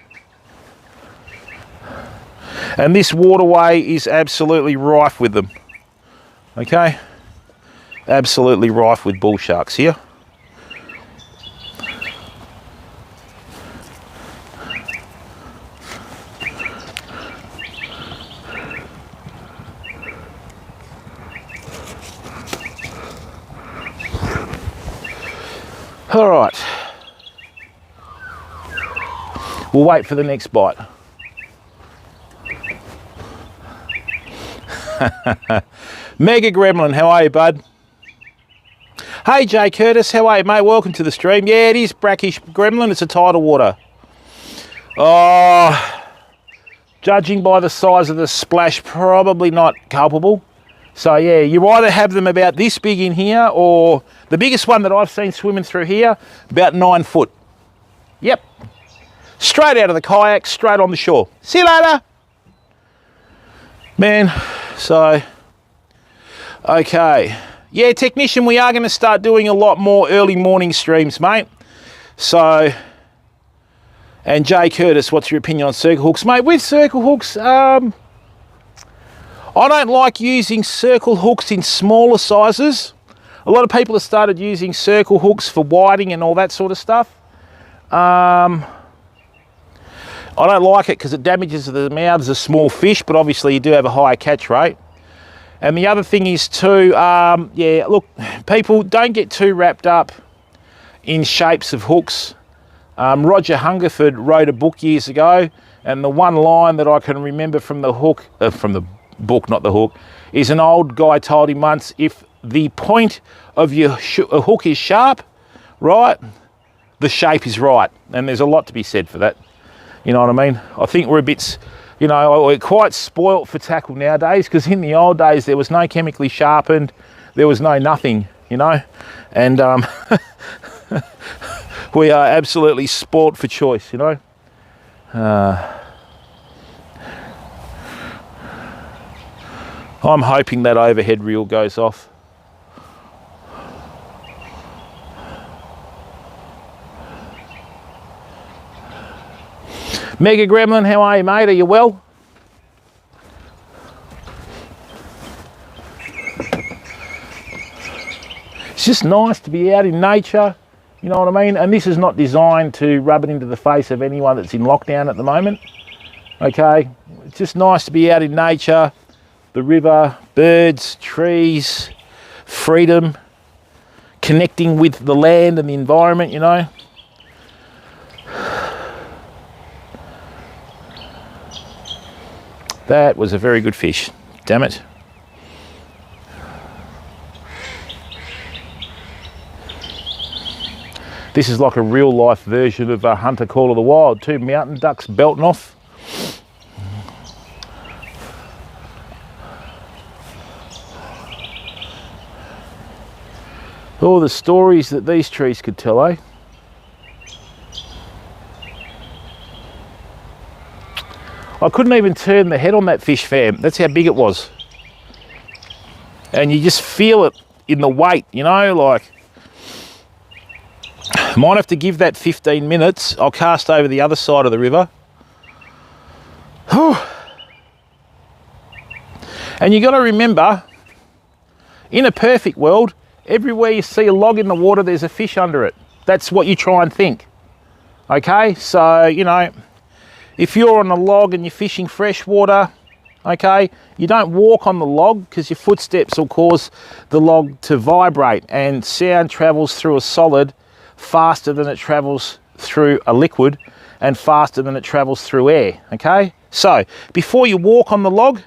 And this waterway is absolutely rife with them. Okay? Absolutely rife with bull sharks here. All right. We'll wait for the next bite. Mega Gremlin, how are you, bud? Hey, Jay Curtis, how are you, mate? Welcome to the stream. Yeah, it is brackish Gremlin. It's a tidal water. Oh, judging by the size of the splash, probably not culpable. So, yeah, you either have them about this big in here, or the biggest one that I've seen swimming through here, about 9 foot. Yep. Straight out of the kayak, straight on the shore. See you later. Man, so, okay. Yeah, technician, we are going to start doing a lot more early morning streams, mate. So, and Jay Curtis, what's your opinion on circle hooks? Mate, with circle hooks, I don't like using circle hooks in smaller sizes. A lot of people have started using circle hooks for whiting and all that sort of stuff. I don't like it because it damages the mouths of small fish, but obviously you do have a higher catch rate. And the other thing is too, yeah, look, people don't get too wrapped up in shapes of hooks. Roger Hungerford wrote a book years ago, and the one line that I can remember from the hook, from the book, not the hook, is an old guy told him once, if the point of your hook is sharp, right, the shape is right. And there's a lot to be said for that. You know what I mean? I think we're a bit, you know, we're quite spoilt for tackle nowadays, because in the old days there was no chemically sharpened, there was no nothing, you know, and we are absolutely sport for choice, you know. I'm hoping that overhead reel goes off. Mega Gremlin, how are you, mate? Are you well? It's just nice to be out in nature, you know what I mean? And this is not designed to rub it into the face of anyone that's in lockdown at the moment, okay? It's just nice to be out in nature, the river, birds, trees, freedom, connecting with the land and the environment, you know? That was a very good fish, damn it. This is like a real life version of a Hunter Call of the Wild. 2 mountain ducks belting off. All the stories that these trees could tell, eh? I couldn't even turn the head on that fish, fam. That's how big it was. And you just feel it in the weight, you know, like. Might have to give that 15 minutes. I'll cast over the other side of the river. And you got to remember, in a perfect world, everywhere you see a log in the water, there's a fish under it. That's what you try and think. Okay, so, you know, if you're on a log and you're fishing freshwater, okay, you don't walk on the log because your footsteps will cause the log to vibrate, and sound travels through a solid faster than it travels through a liquid and faster than it travels through air, okay? So, before you walk on the log,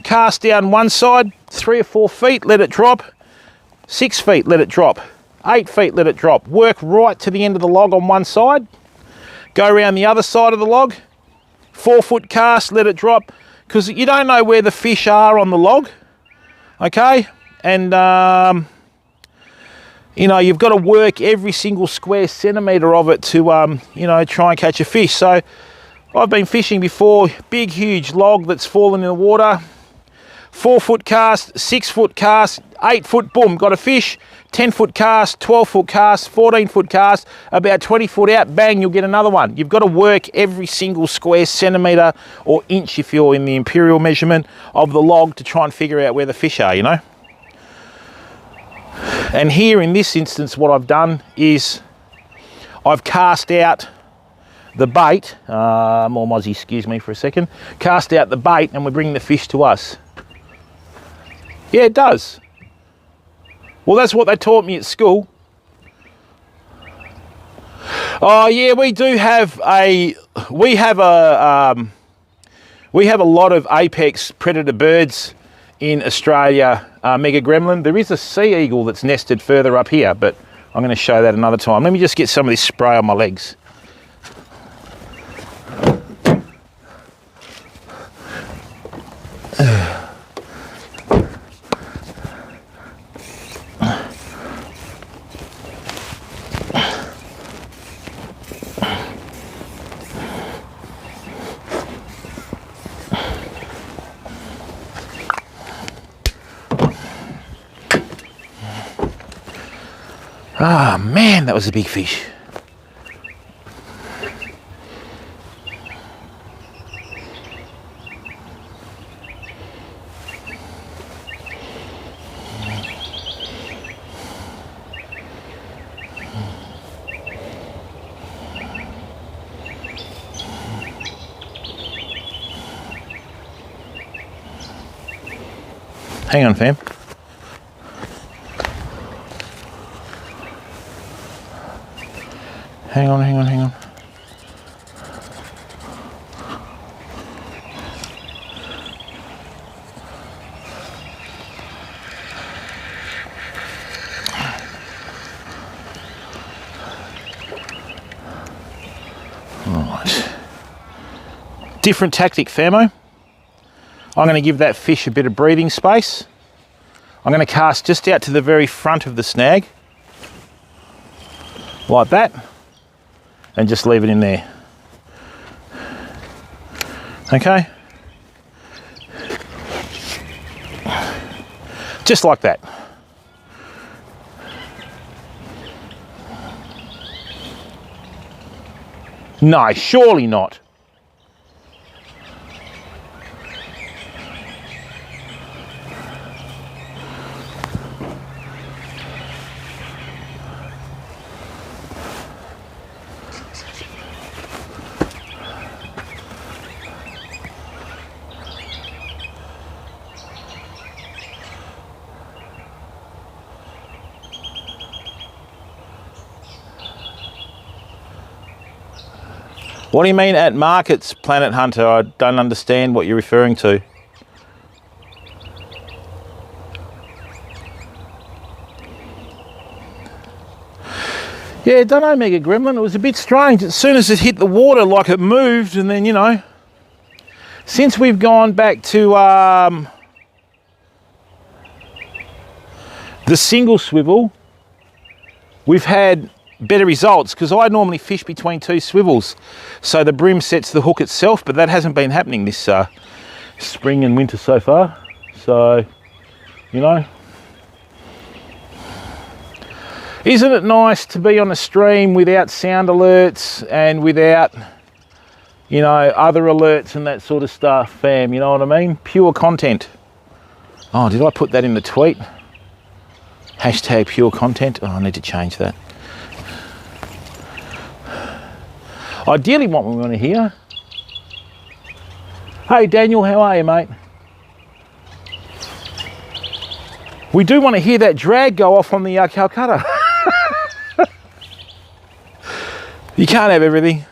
cast down one side, 3 or 4 feet, let it drop, 6 feet, let it drop, 8 feet, let it drop. Work right to the end of the log on one side, go around the other side of the log, 4 foot cast, let it drop, because you don't know where the fish are on the log, okay? And, you know, you've got to work every single square centimetre of it to, you know, try and catch a fish. So I've been fishing before, big, huge log that's fallen in the water, 4 foot cast, 6 foot cast, 8 foot, boom, got a fish, 10 foot cast, 12 foot cast, 14 foot cast, about 20 foot out, bang, you'll get another one. You've got to work every single square centimetre or inch, if you're in the imperial measurement, of the log to try and figure out where the fish are, you know. And here in this instance, what I've done is I've cast out the bait, more mozzie, excuse me for a second, cast out the bait and we're bringing the fish to us. Yeah, it does. Well, that's what they taught me at school. Oh yeah, we do have a, we have a lot of apex predator birds in Australia, Mega Gremlin. There is a sea eagle that's nested further up here, but I'm going to show that another time. Let me just get some of this spray on my legs. Ah, man, that was a big fish. Hang on, fam. Hang on, hang on, hang on. Right. Different tactic, famo. I'm going to give that fish a bit of breathing space. I'm going to cast just out to the very front of the snag, like that, and just leave it in there. Okay? Just like that. No, surely not. What do you mean at markets, Planet Hunter? I don't understand what you're referring to. Yeah, don't know, Mega Gremlin. It was a bit strange. As soon as it hit the water, like it moved, and then, you know, since we've gone back to the single swivel, we've had better results, because I normally fish between two swivels, so the brim sets the hook itself, but that hasn't been happening this spring and winter so far. So, you know, isn't it nice to be on a stream without sound alerts and without, you know, other alerts and that sort of stuff, fam? You know what I mean? Pure content. Oh, did I put that in the tweet? Hashtag pure content. Oh, I need to change that. Ideally, what we want to hear. Hey, Daniel, how are you, mate? We do want to hear that drag go off on the Calcutta. You can't have everything.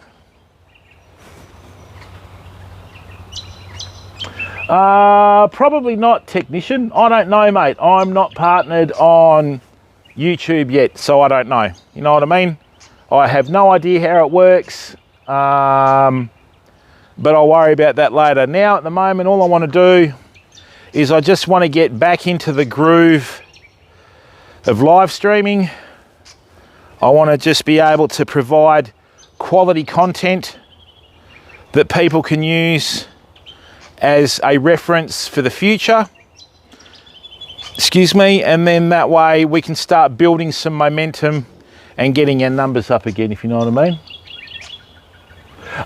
Probably not, technician. I don't know, mate. I'm not partnered on YouTube yet, so I don't know. You know what I mean? I have no idea how it works, but I'll worry about that later. Now, at the moment, all I want to do is I just want to get back into the groove of live streaming. I want to just be able to provide quality content that people can use as a reference for the future. Excuse me, and then that way we can start building some momentum and getting our numbers up again, if you know what I mean.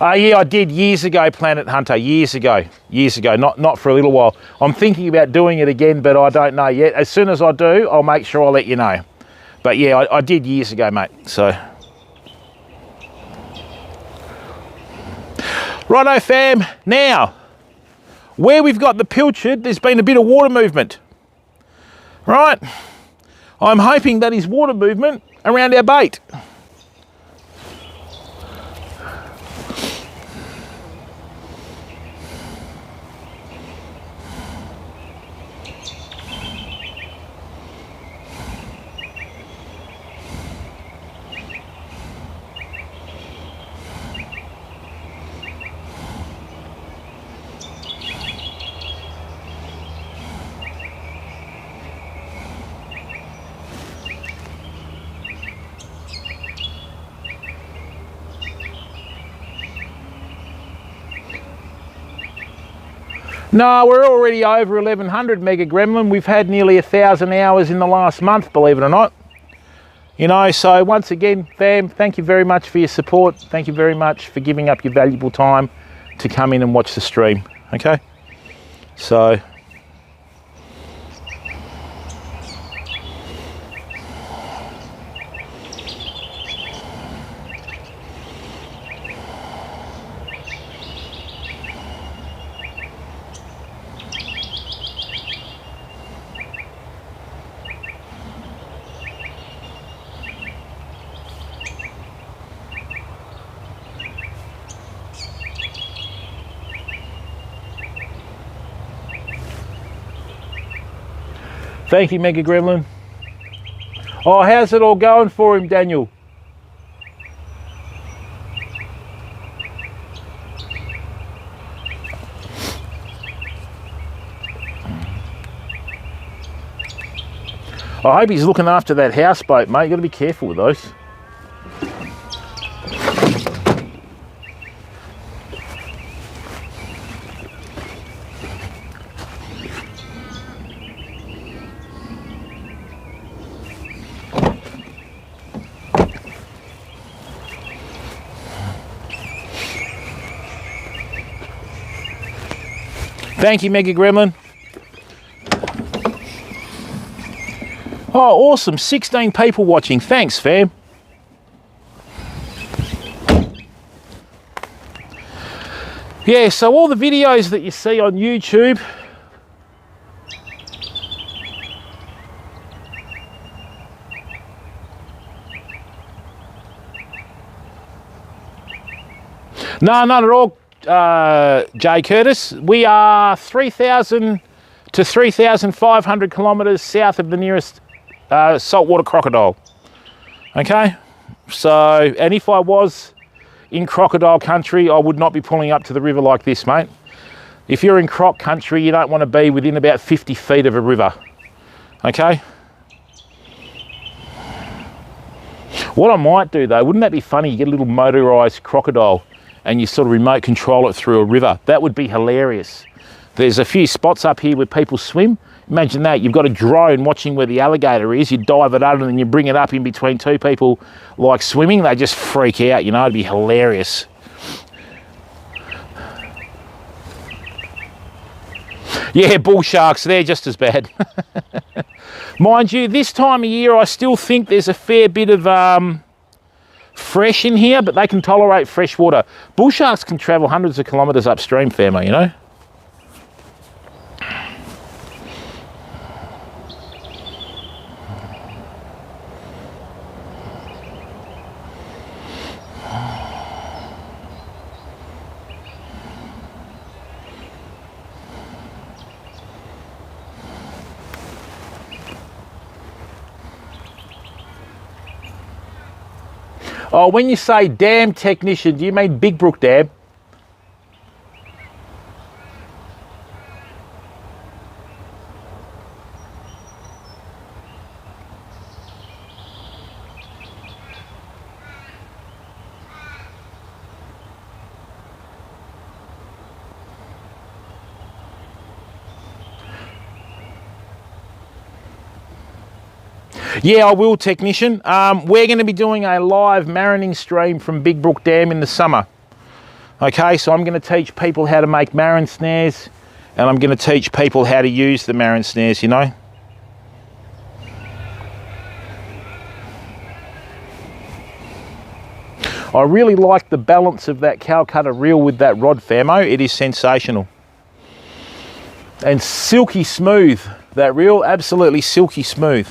Yeah, I did years ago, Planet Hunter, years ago, not for a little while. I'm thinking about doing it again, but I don't know yet. As soon as I do, I'll make sure I'll let you know. But yeah, I did years ago, mate, so. Righto, fam. Now, where we've got the pilchard, there's been a bit of water movement, right? I'm hoping that is water movement around our bait. No, we're already over 1100 Mega Gremlin. We've had nearly 1,000 hours in the last month, believe it or not. You know, so once again, fam, thank you very much for your support. Thank you very much for giving up your valuable time to come in and watch the stream, okay? So, thank you, Mega Gremlin. Oh, how's it all going for him, Daniel? I hope he's looking after that houseboat, mate. You've got to be careful with those. Thank you, Mega Gremlin. Oh, awesome. 16 people watching. Thanks, fam. Yeah, so all the videos that you see on YouTube, no, not at all, Jay Curtis. We are 3,000 to 3,500 kilometres south of the nearest saltwater crocodile. Okay, so, and if I was in crocodile country, I would not be pulling up to the river like this, mate. If you're in croc country, you don't want to be within about 50 feet of a river. Okay. What I might do though, wouldn't that be funny? You get a little motorised crocodile and you sort of remote control it through a river. That would be hilarious. There's a few spots up here where people swim. Imagine that, you've got a drone watching where the alligator is, you dive it under and you bring it up in between two people like swimming, they just freak out, you know, it'd be hilarious. Yeah, bull sharks, they're just as bad. Mind you, this time of year I still think there's a fair bit of fresh in here, but they can tolerate fresh water. Bull sharks can travel hundreds of kilometres upstream, famo, you know. Oh, when you say dam technician, do you mean Big Brook Dam? Yeah, I will, technician. We're going to be doing a live marining stream from Big Brook Dam in the summer. Okay, so I'm going to teach people how to make marine snares, and I'm going to teach people how to use the marine snares, you know. I really like the balance of that Calcutta reel with that rod, famo. It is sensational. And silky smooth, that reel, absolutely silky smooth.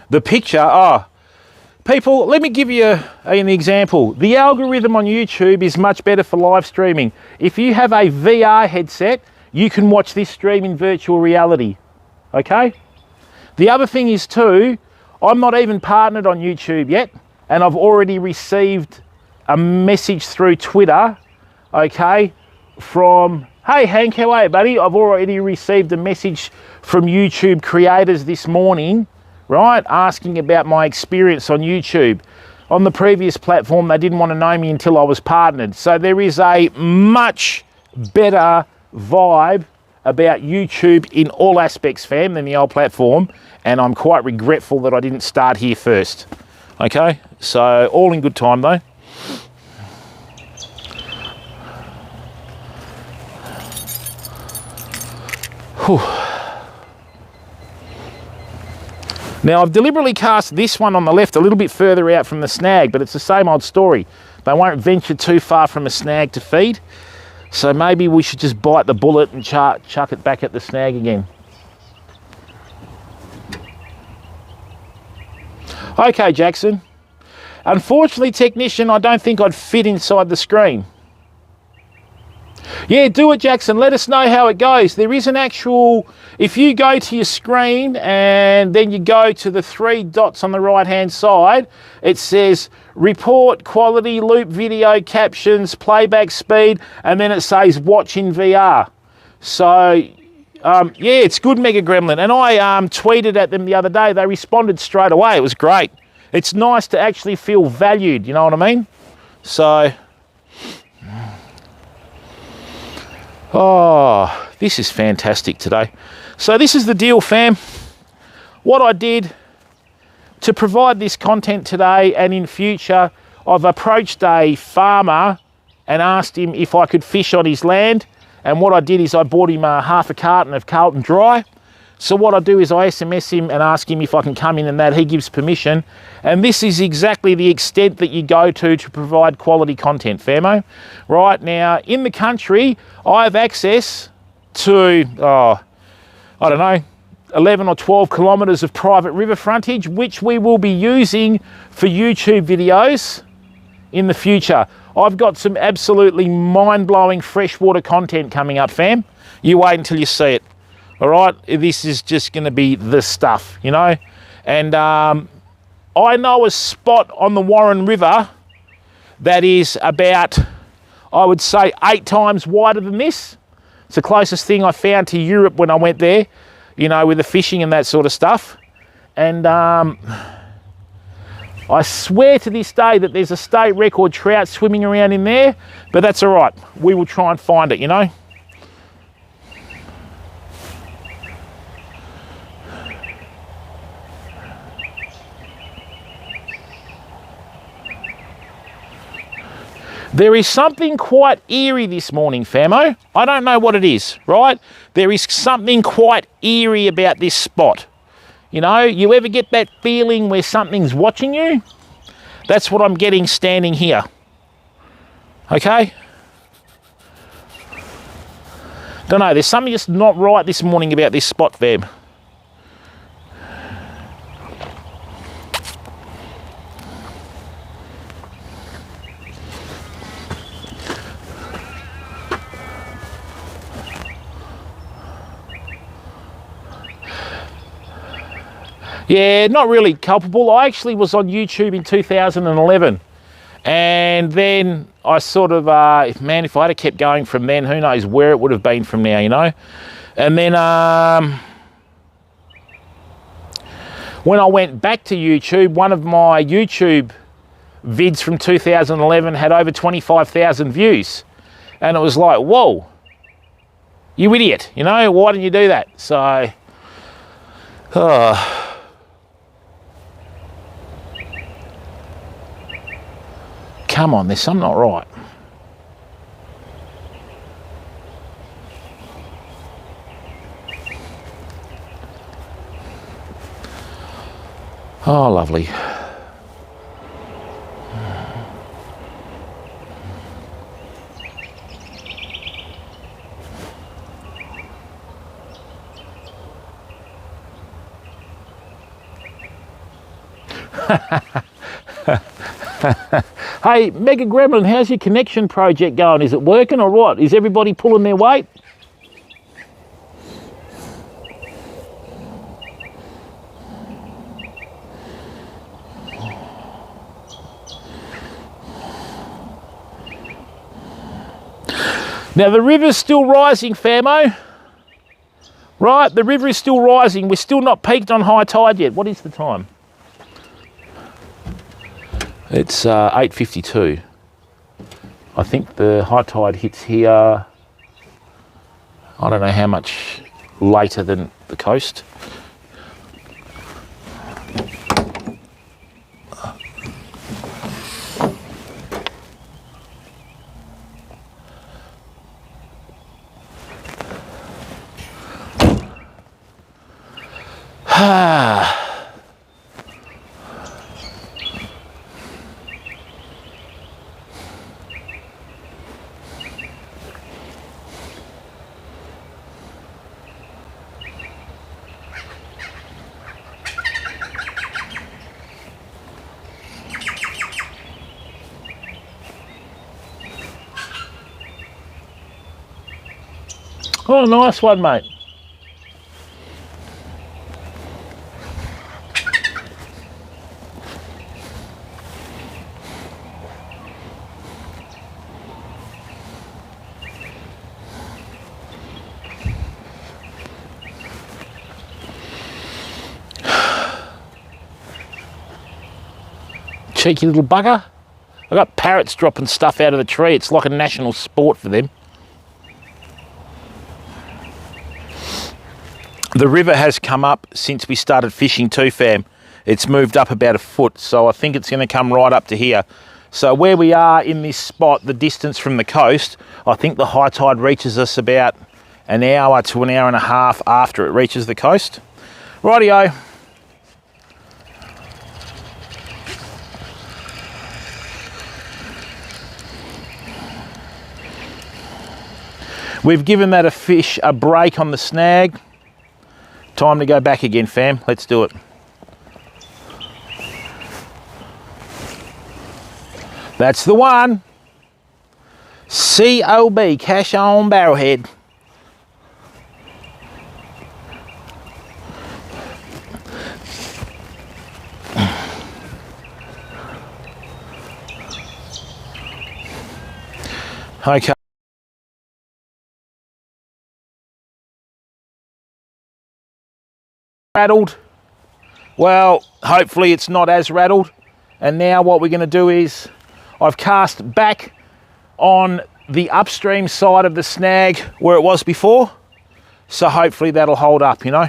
the picture. People, let me give you an example. The algorithm on YouTube is much better for live streaming. If you have a VR headset, you can watch this stream in virtual reality, okay? The other thing is too, I'm not even partnered on YouTube yet, and I've already received a message through Twitter, okay, from, hey Hank, how are you, buddy? I've already received a message from YouTube creators this morning, right, asking about my experience on YouTube. On the previous platform, they didn't want to know me until I was partnered. So there is a much better vibe about YouTube in all aspects, fam, than the old platform, and I'm quite regretful that I didn't start here first. Okay, so all in good time though. Whew. Now I've deliberately cast this one on the left a little bit further out from the snag, but it's the same old story. They won't venture too far from a snag to feed. So maybe we should just bite the bullet and chuck it back at the snag again. Okay, Jackson. Unfortunately, technician, I don't think I'd fit inside the screen. Yeah, do it, Jackson. Let us know how it goes. There is an actual, if you go to your screen and then you go to the 3 dots on the right-hand side, it says report, quality, loop video, captions, playback speed, and then it says watch in VR. So, yeah, it's good, Mega Gremlin. And I tweeted at them the other day. They responded straight away. It was great. It's nice to actually feel valued, you know what I mean? So, oh, this is fantastic today. So this is the deal, fam. What I did to provide this content today and in future, I've approached a farmer and asked him if I could fish on his land. And what I did is I bought him half a carton of Carlton Dry. So what I do is I SMS him and ask him if I can come in and that. He gives permission. And this is exactly the extent that you go to provide quality content, famo. Right now, in the country, I have access to, I don't know, 11 or 12 kilometres of private river frontage, which we will be using for YouTube videos in the future. I've got some absolutely mind-blowing freshwater content coming up, fam. You wait until you see it. All right, this is just going to be the stuff, you know. And I know a spot on the Warren River that is about, I would say, 8 times wider than this. It's the closest thing I found to Europe when I went there, you know, with the fishing and that sort of stuff. And I swear to this day that there's a state record trout swimming around in there, but that's all right. We will try and find it, you know. There is something quite eerie this morning, famo. I don't know what it is, right? There is something quite eerie about this spot. You know, you ever get that feeling where something's watching you? That's what I'm getting standing here. Okay? Don't know, there's something just not right this morning about this spot, fam. Yeah, not really culpable. I actually was on YouTube in 2011. And then I sort of, man, if I'd have kept going from then, who knows where it would have been from now, you know? And then when I went back to YouTube, one of my YouTube vids from 2011 had over 25,000 views. And it was like, whoa, you idiot, you know? Why didn't you do that? So, come on, there's something not right. Oh, lovely. Hey, Mega Gremlin, how's your connection project going? Is it working or what? Is everybody pulling their weight? Now the river's still rising, famo. Right, the river is still rising. We're still not peaked on high tide yet. What is the time? It's 8:52. I think the high tide hits here, I don't know how much later than the coast. Oh, nice one, mate. Cheeky little bugger. I got parrots dropping stuff out of the tree. It's like a national sport for them. The river has come up since we started fishing too, fam. It's moved up about a foot, so I think it's going to come right up to here. So where we are in this spot, the distance from the coast, I think the high tide reaches us about an hour to an hour and a half after it reaches the coast. Rightio. We've given that a fish a break on the snag. Time to go back again, fam. Let's do it. That's the one. COB, cash on barrelhead. Okay. Rattled. Well, hopefully it's not as rattled. And now what we're going to do is I've cast back on the upstream side of the snag where it was before. So hopefully that'll hold up, you know.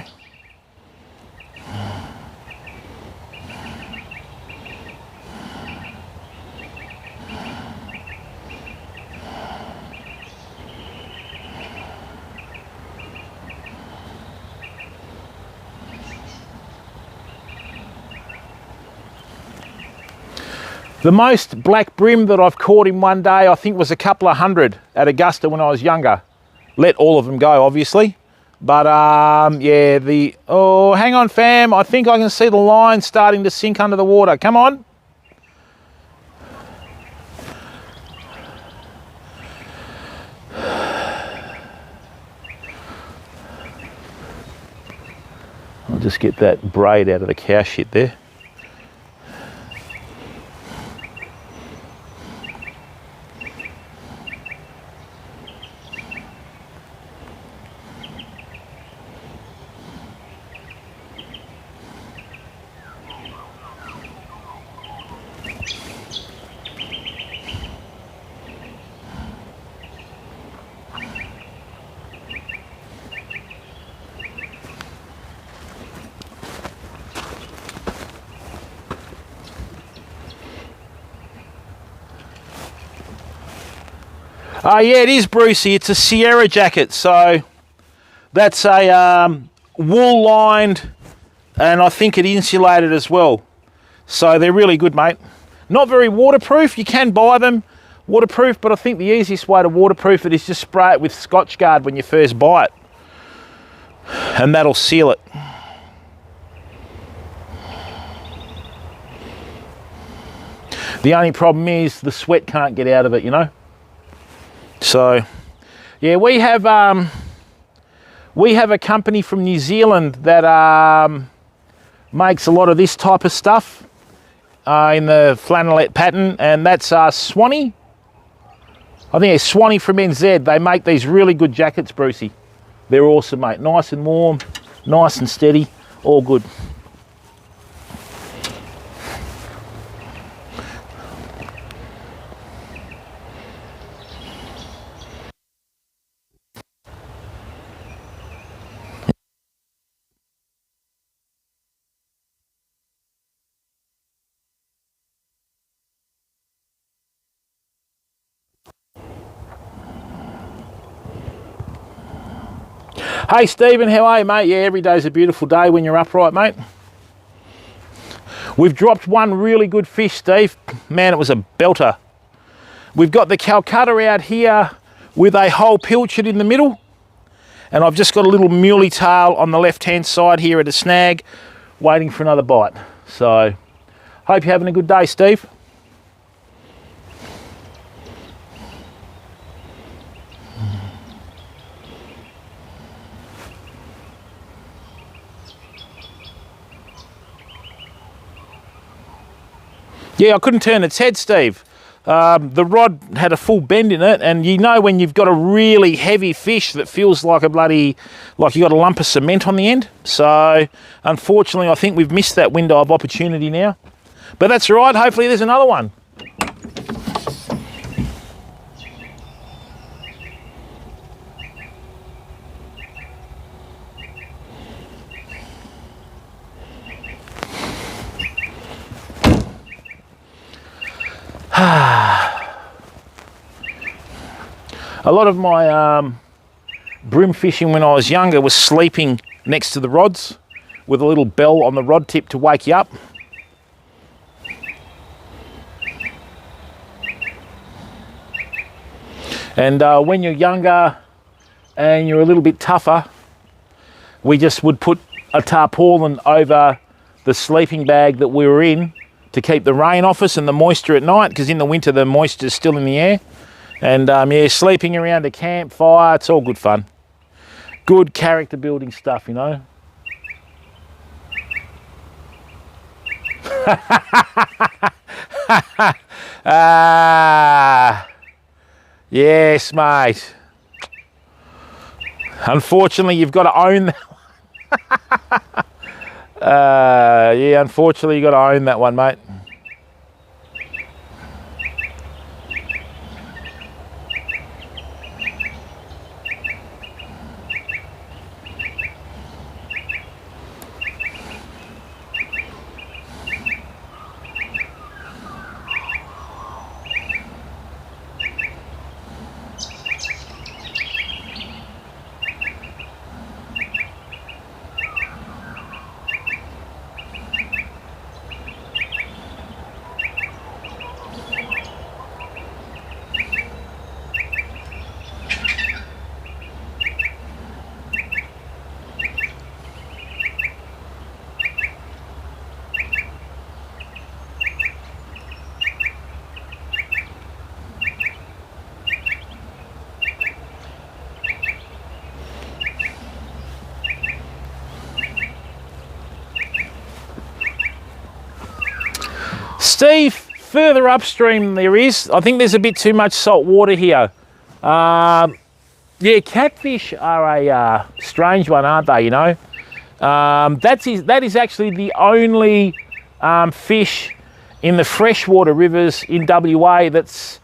The most black bream that I've caught in one day, I think, was a couple of hundred at Augusta when I was younger. Let all of them go, obviously. But yeah, oh, hang on, fam. I think I can see the line starting to sink under the water. Come on. I'll just get that braid out of the cow shit there. Yeah, it is, Brucey. It's a Sierra jacket, so that's a wool lined, and I think it insulated as well. So they're really good, mate. Not very waterproof. You can buy them waterproof, but I think the easiest way to waterproof it is just spray it with Scotch Guard when you first buy it, and that'll seal it. The only problem is the sweat can't get out of it, you know. So, yeah, we have a company from New Zealand that makes a lot of this type of stuff in the flannelette pattern, and that's Swanee. I think it's Swanee from NZ. They make these really good jackets, Brucey. They're awesome, mate. Nice and warm, nice and steady, all good. Hey Stephen, how are you, mate? Yeah, every day's a beautiful day when you're upright, mate. We've dropped one really good fish, Steve. Man, it was a belter. We've got the Calcutta out here with a whole pilchard in the middle, and I've just got a little muley tail on the left-hand side here at a snag, waiting for another bite. So, hope you're having a good day, Steve. Yeah, I couldn't turn its head, Steve. The rod had a full bend in it, and you know when you've got a really heavy fish that feels like a bloody, like you got a lump of cement on the end. So, unfortunately, I think we've missed that window of opportunity now. But that's all right, hopefully there's another one. A lot of my bream fishing when I was younger was sleeping next to the rods with a little bell on the rod tip to wake you up. And when you're younger and you're a little bit tougher, we just would put a tarpaulin over the sleeping bag that we were in to keep the rain off us and the moisture at night, because in the winter the moisture's still in the air. And yeah, sleeping around a campfire, it's all good fun. Good character building stuff, you know. Yes, mate. Unfortunately, you've got to own that one. Yeah, unfortunately, you've got to own that one, mate. Steve, further upstream there is, I think there's a bit too much salt water here. Yeah, catfish are a strange one, aren't they, you know? That is actually the only fish in the freshwater rivers in WA that's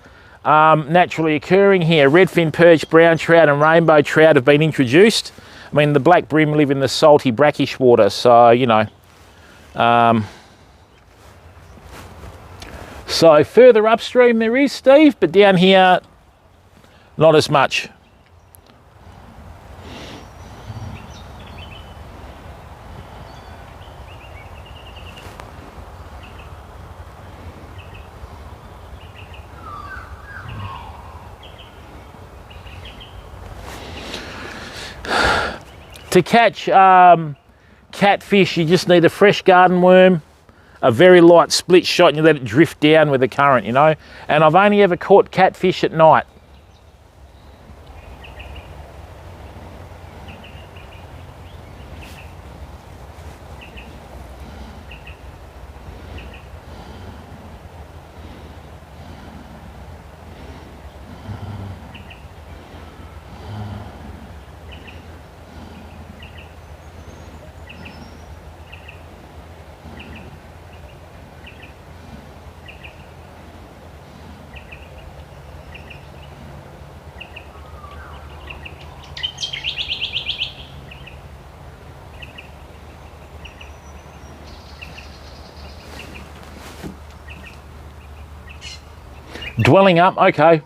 naturally occurring here. Redfin perch, brown trout and rainbow trout have been introduced. I mean, the black bream live in the salty brackish water, so, you know. So further upstream there is, Steve, but down here, not as much. To catch catfish, you just need a fresh garden worm, a very light split shot and you let it drift down with the current, you know. And I've only ever caught catfish at night. Dwelling up, okay.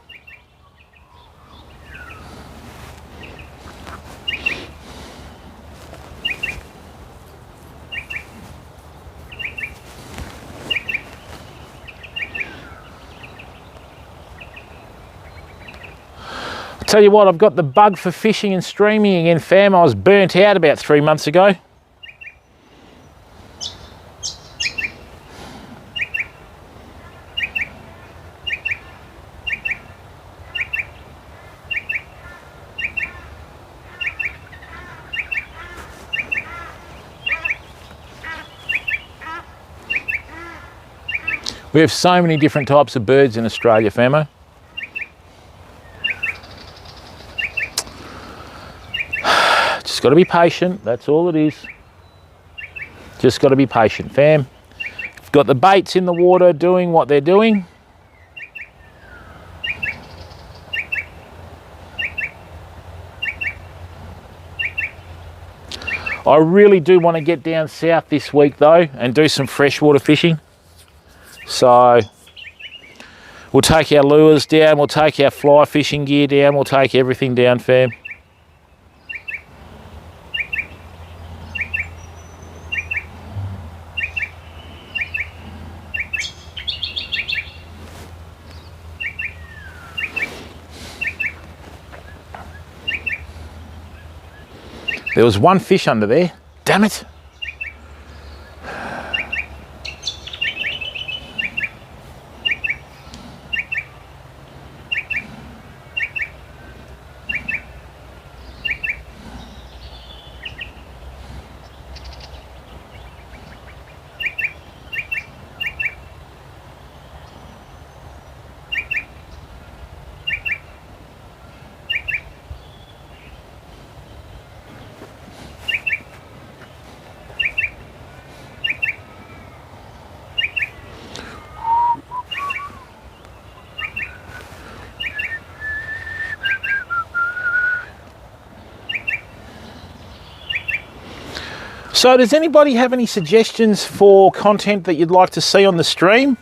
Tell you what, I've got the bug for fishing and streaming again, fam. I was burnt out about 3 months ago. We have so many different types of birds in Australia, famo. Just got to be patient, that's all it is. Just got to be patient, fam. You've got the baits in the water doing what they're doing. I really do want to get down south this week though and do some freshwater fishing. So we'll take our lures down, we'll take our fly fishing gear down, we'll take everything down, fam. There was one fish under there, damn it. So does anybody have any suggestions for content that you'd like to see on the stream?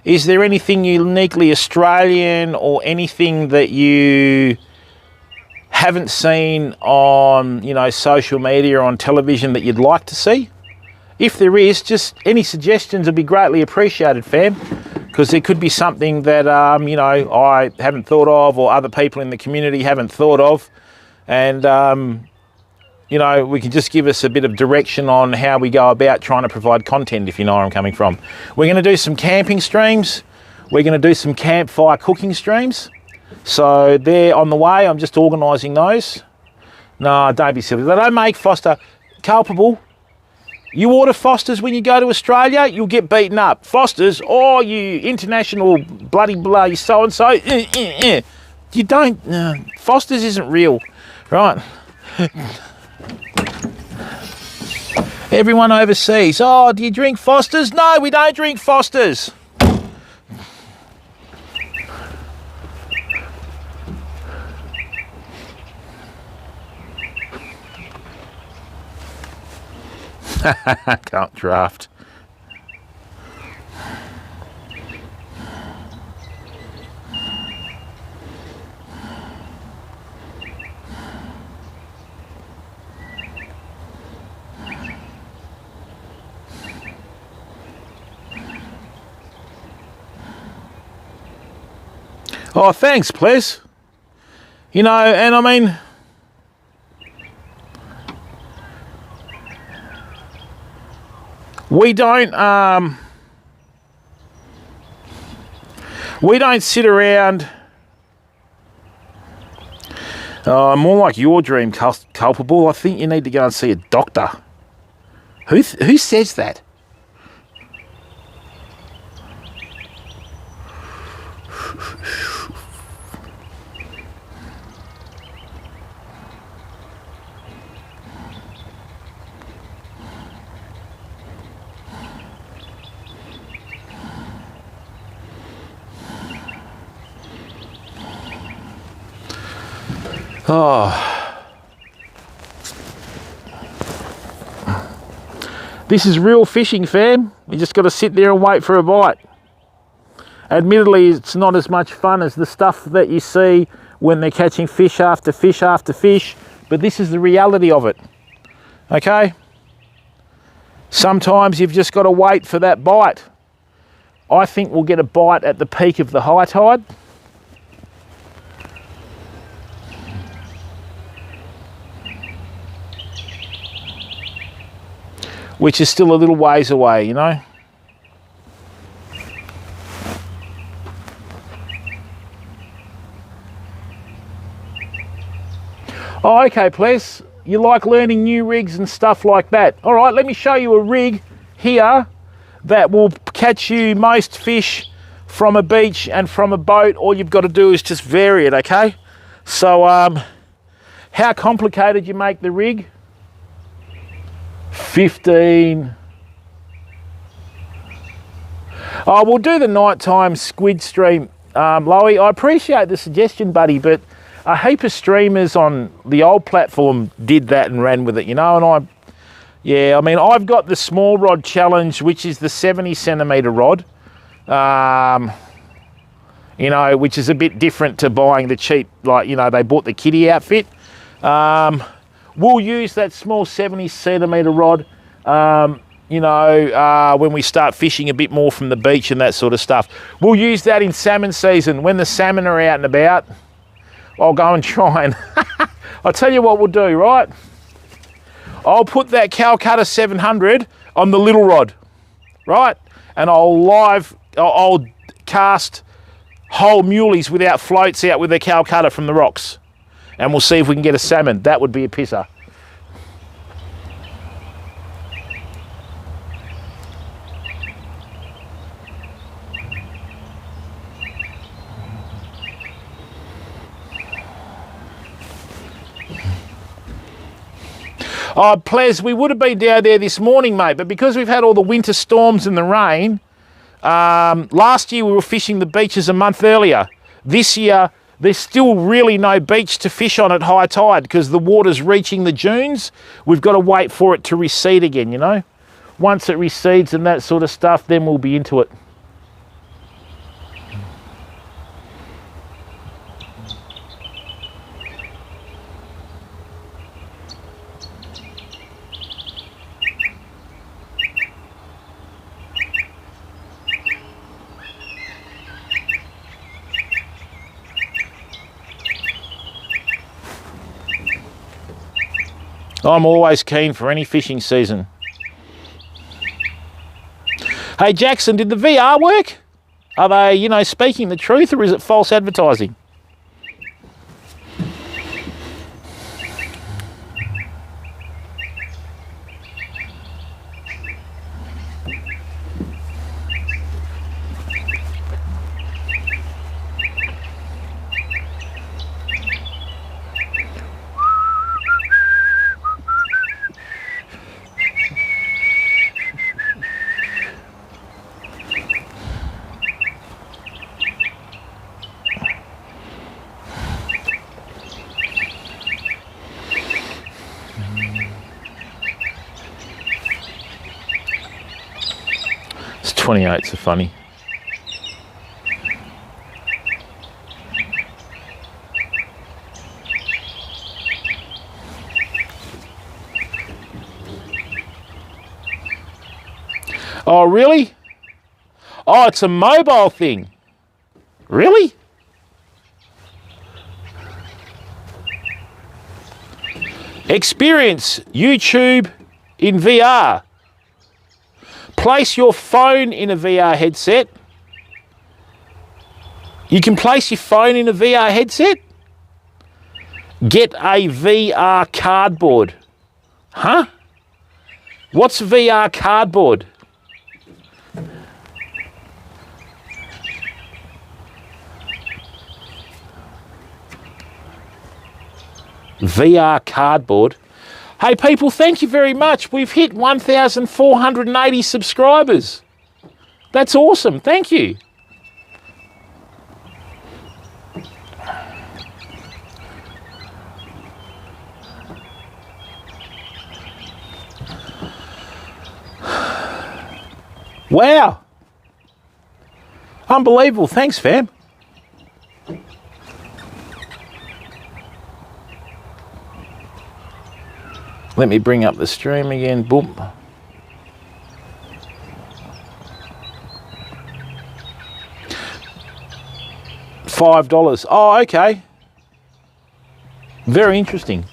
Is there anything uniquely Australian or anything that you haven't seen on, you know, social media or on television that you'd like to see? If there is, just any suggestions would be greatly appreciated, fam, because there could be something that, you know, I haven't thought of or other people in the community haven't thought of. And, you know, we can just give us a bit of direction on how we go about trying to provide content, if you know where I'm coming from. We're going to do some camping streams. We're going to do some campfire cooking streams. So they're on the way. I'm just organising those. No, don't be silly. They don't make Foster culpable. You order Fosters when you go to Australia, you'll get beaten up. Fosters, oh, you international bloody blah, you so-and-so. You don't, Fosters isn't real, right? Everyone overseas, oh, do you drink Fosters? No, we don't drink Fosters. Can't draft. Oh, thanks, Ples. You know, and I mean, we don't, We don't sit around. More like your dream culpable. I think you need to go and see a doctor. Who says that? Oh, this is real fishing, fam. You just got to sit there and wait for a bite. Admittedly, it's not as much fun as the stuff that you see when they're catching fish after fish after fish, but this is the reality of it, okay? Sometimes you've just got to wait for that bite. I think we'll get a bite at the peak of the high tide. Which is still a little ways away, you know. Oh, okay, Pless. You like learning new rigs and stuff like that. All right, let me show you a rig here that will catch you most fish from a beach and from a boat. All you've got to do is just vary it, okay? So, how complicated you make the rig? 15. Oh, we'll do the nighttime squid stream, Lowy. I appreciate the suggestion, buddy, but a heap of streamers on the old platform did that and ran with it, you know, and I mean, I've got the small rod challenge, which is the 70 centimetre rod, you know, which is a bit different to buying the cheap, like, you know, they bought the kiddie outfit. We'll use that small 70 centimetre rod, you know, when we start fishing a bit more from the beach and that sort of stuff. We'll use that in salmon season. When the salmon are out and about, I'll go and try and... I'll tell you what we'll do, right? I'll put that Calcutta 700 on the little rod, right? And I'll cast whole muleys without floats out with the Calcutta from the rocks. And we'll see if we can get a salmon. That would be a pisser. Oh, Plez, we would have been down there this morning, mate, but because we've had all the winter storms and the rain, last year we were fishing the beaches a month earlier. This year, there's still really no beach to fish on at high tide because the water's reaching the dunes. We've got to wait for it to recede again, you know. Once it recedes and that sort of stuff, then we'll be into it. I'm always keen for any fishing season. Hey Jackson, did the VR work? Are they, you know, speaking the truth, or is it false advertising? It's 28's are funny. Oh, really? Oh, it's a mobile thing. Really? Experience YouTube in VR. Place your phone in a VR headset You can place your phone in a VR headset. Get a VR cardboard. Huh? What's VR cardboard? VR cardboard. Hey people, thank you very much. We've hit 1,480 subscribers. That's awesome. Thank you. Wow. Unbelievable. Thanks, fam. Let me bring up the stream again. Boom. $5. Oh, okay. Very interesting.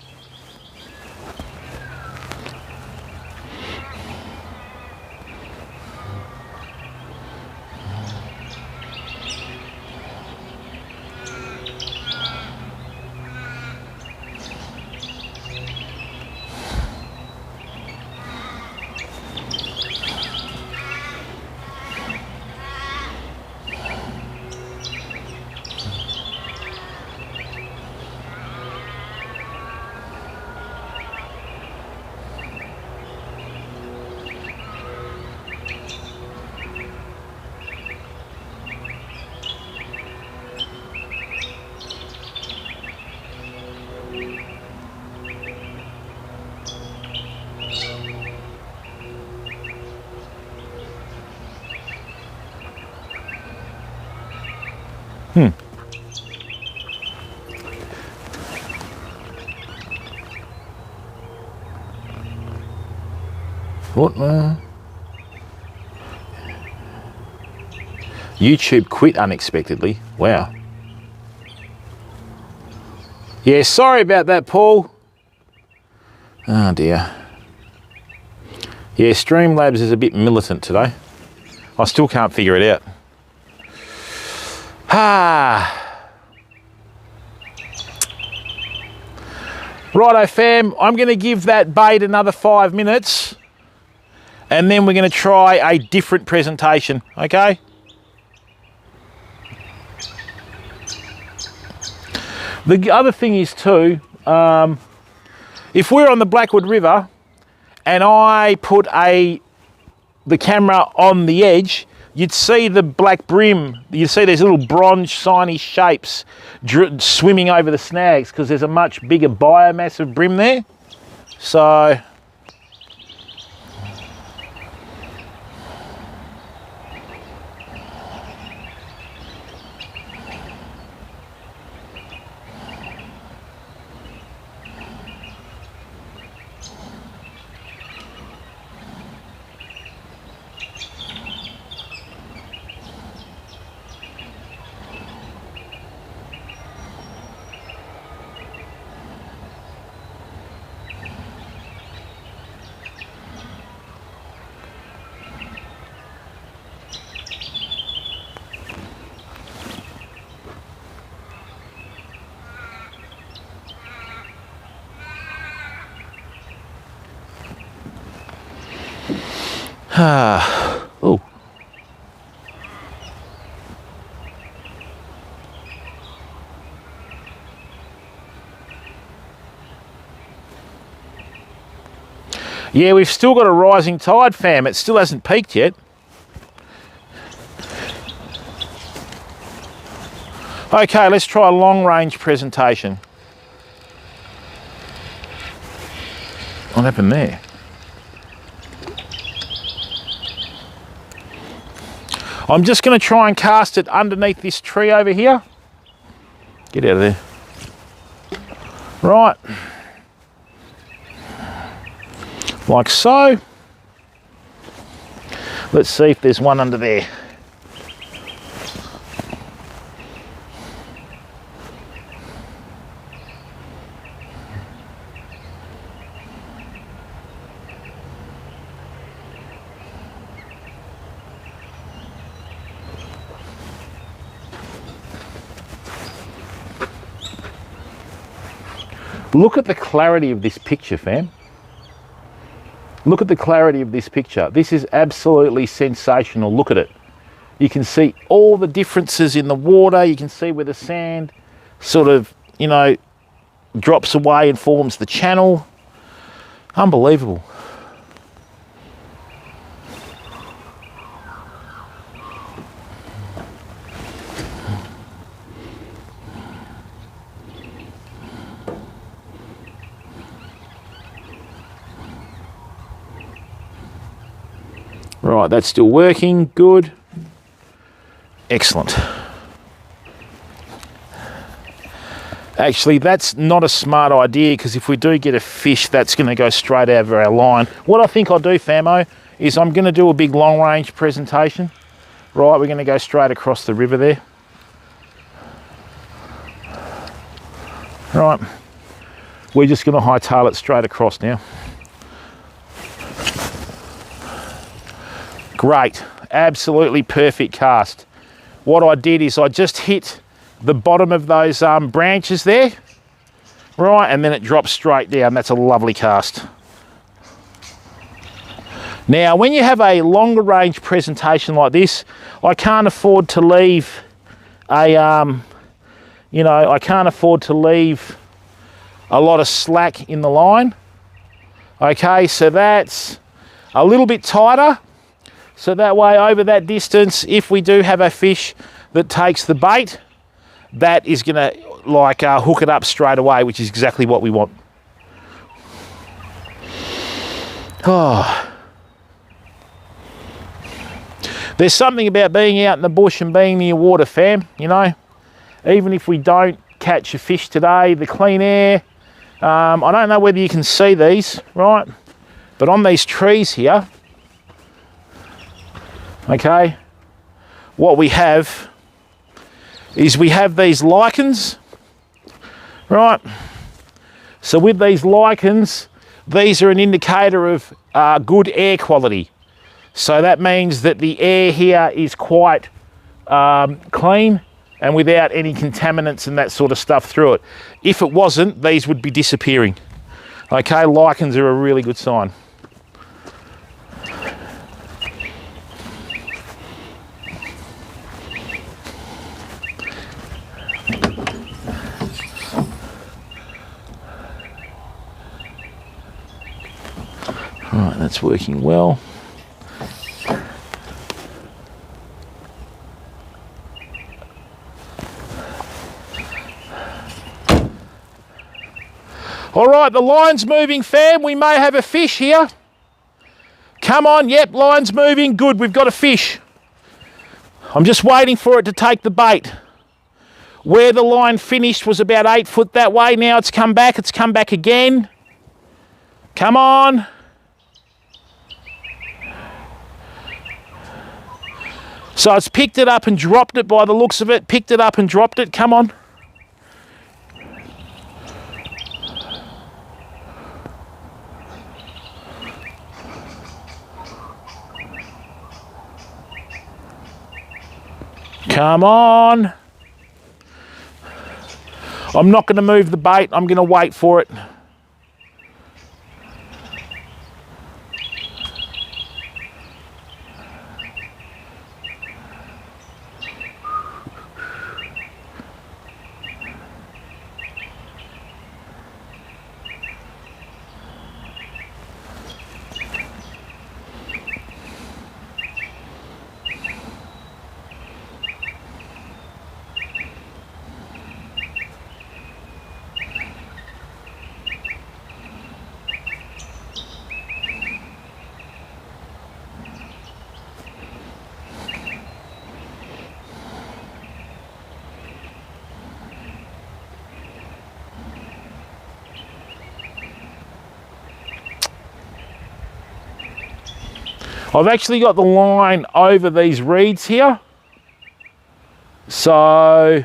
What? YouTube quit unexpectedly. Wow. Yeah, sorry about that, Paul. Oh dear. Yeah, Streamlabs is a bit militant today. I still can't figure it out. Righto fam, I'm going to give that bait another 5 minutes and then we're going to try a different presentation, okay? The other thing is too, if we're on the Blackwood River and I put the camera on the edge, you'd see the black bream. You'd see these little bronze shiny shapes swimming over the snags because there's a much bigger biomass of bream there. So oh. Yeah, we've still got a rising tide, fam. It still hasn't peaked yet. Okay, let's try a long range presentation. What happened there? I'm just going to try and cast it underneath this tree over here. Get out of there. Right. Like so. Let's see if there's one under there. Look at the clarity of this picture, fam. Look at the clarity of this picture. This is absolutely sensational. Look at it. You can see all the differences in the water. You can see where the sand sort of, you know, drops away and forms the channel. Unbelievable. Right, that's still working. Good. Excellent. Actually, that's not a smart idea, because if we do get a fish, that's going to go straight over our line. What I think I'll do, famo, is I'm going to do a big long range presentation. Right, we're going to go straight across the river there. Right, we're just going to hightail it straight across now. Great, absolutely perfect cast. What I did is I just hit the bottom of those branches there, right, and then it drops straight down. That's a lovely cast. Now, when you have a longer range presentation like this, I can't afford to leave a, you know, I can't afford to leave a lot of slack in the line. Okay, so that's a little bit tighter. So that way, over that distance, if we do have a fish that takes the bait, that is going to like hook it up straight away, which is exactly what we want. Oh. There's something about being out in the bush and being near water, fam, you know. Even if we don't catch a fish today, the clean air, I don't know whether you can see these, right? But on these trees here, okay, what we have is we have these lichens, right? So with these lichens, these are an indicator of good air quality. So that means that the air here is quite clean and without any contaminants and that sort of stuff through it. If it wasn't, these would be disappearing. Okay, lichens are a really good sign. Right, that's working well. All right, the line's moving, fam. We may have a fish here. Come on, yep, line's moving. Good, we've got a fish. I'm just waiting for it to take the bait. Where the line finished was about 8 foot that way. Now it's come back again. Come on. So it's picked it up and dropped it by the looks of it. Picked it up and dropped it. Come on. Come on. I'm not going to move the bait. I'm going to wait for it. I've actually got the line over these reeds here. So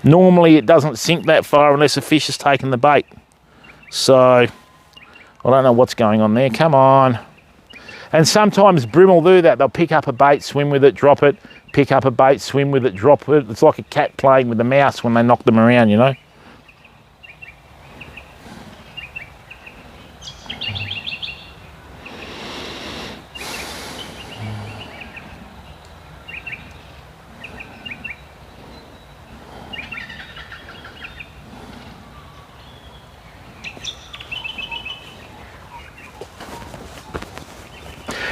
normally it doesn't sink that far unless a fish has taken the bait. So I don't know what's going on there. Come on. And sometimes Bream will do that. They'll pick up a bait, swim with it, drop it, pick up a bait, swim with it, drop it. It's like a cat playing with a mouse when they knock them around, you know.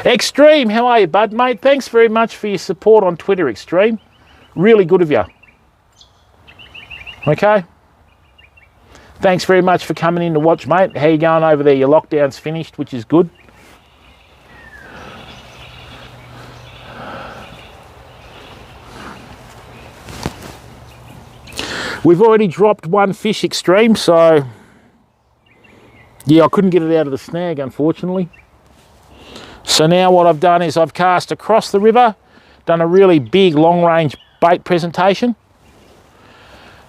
Extreme, how are you, bud, mate? Thanks very much for your support on Twitter, Extreme. Really good of you. Okay. Thanks very much for coming in to watch, mate. How you going over there? Your lockdown's finished, which is good. We've already dropped one fish, Extreme, so yeah, I couldn't get it out of the snag, unfortunately. So now what I've done is I've cast across the river, done a really big long-range bait presentation,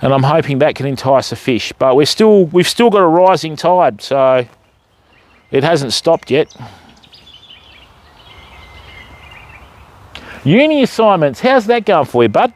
and I'm hoping that can entice a fish. But we've still got a rising tide, so it hasn't stopped yet. Uni assignments, how's that going for you, bud?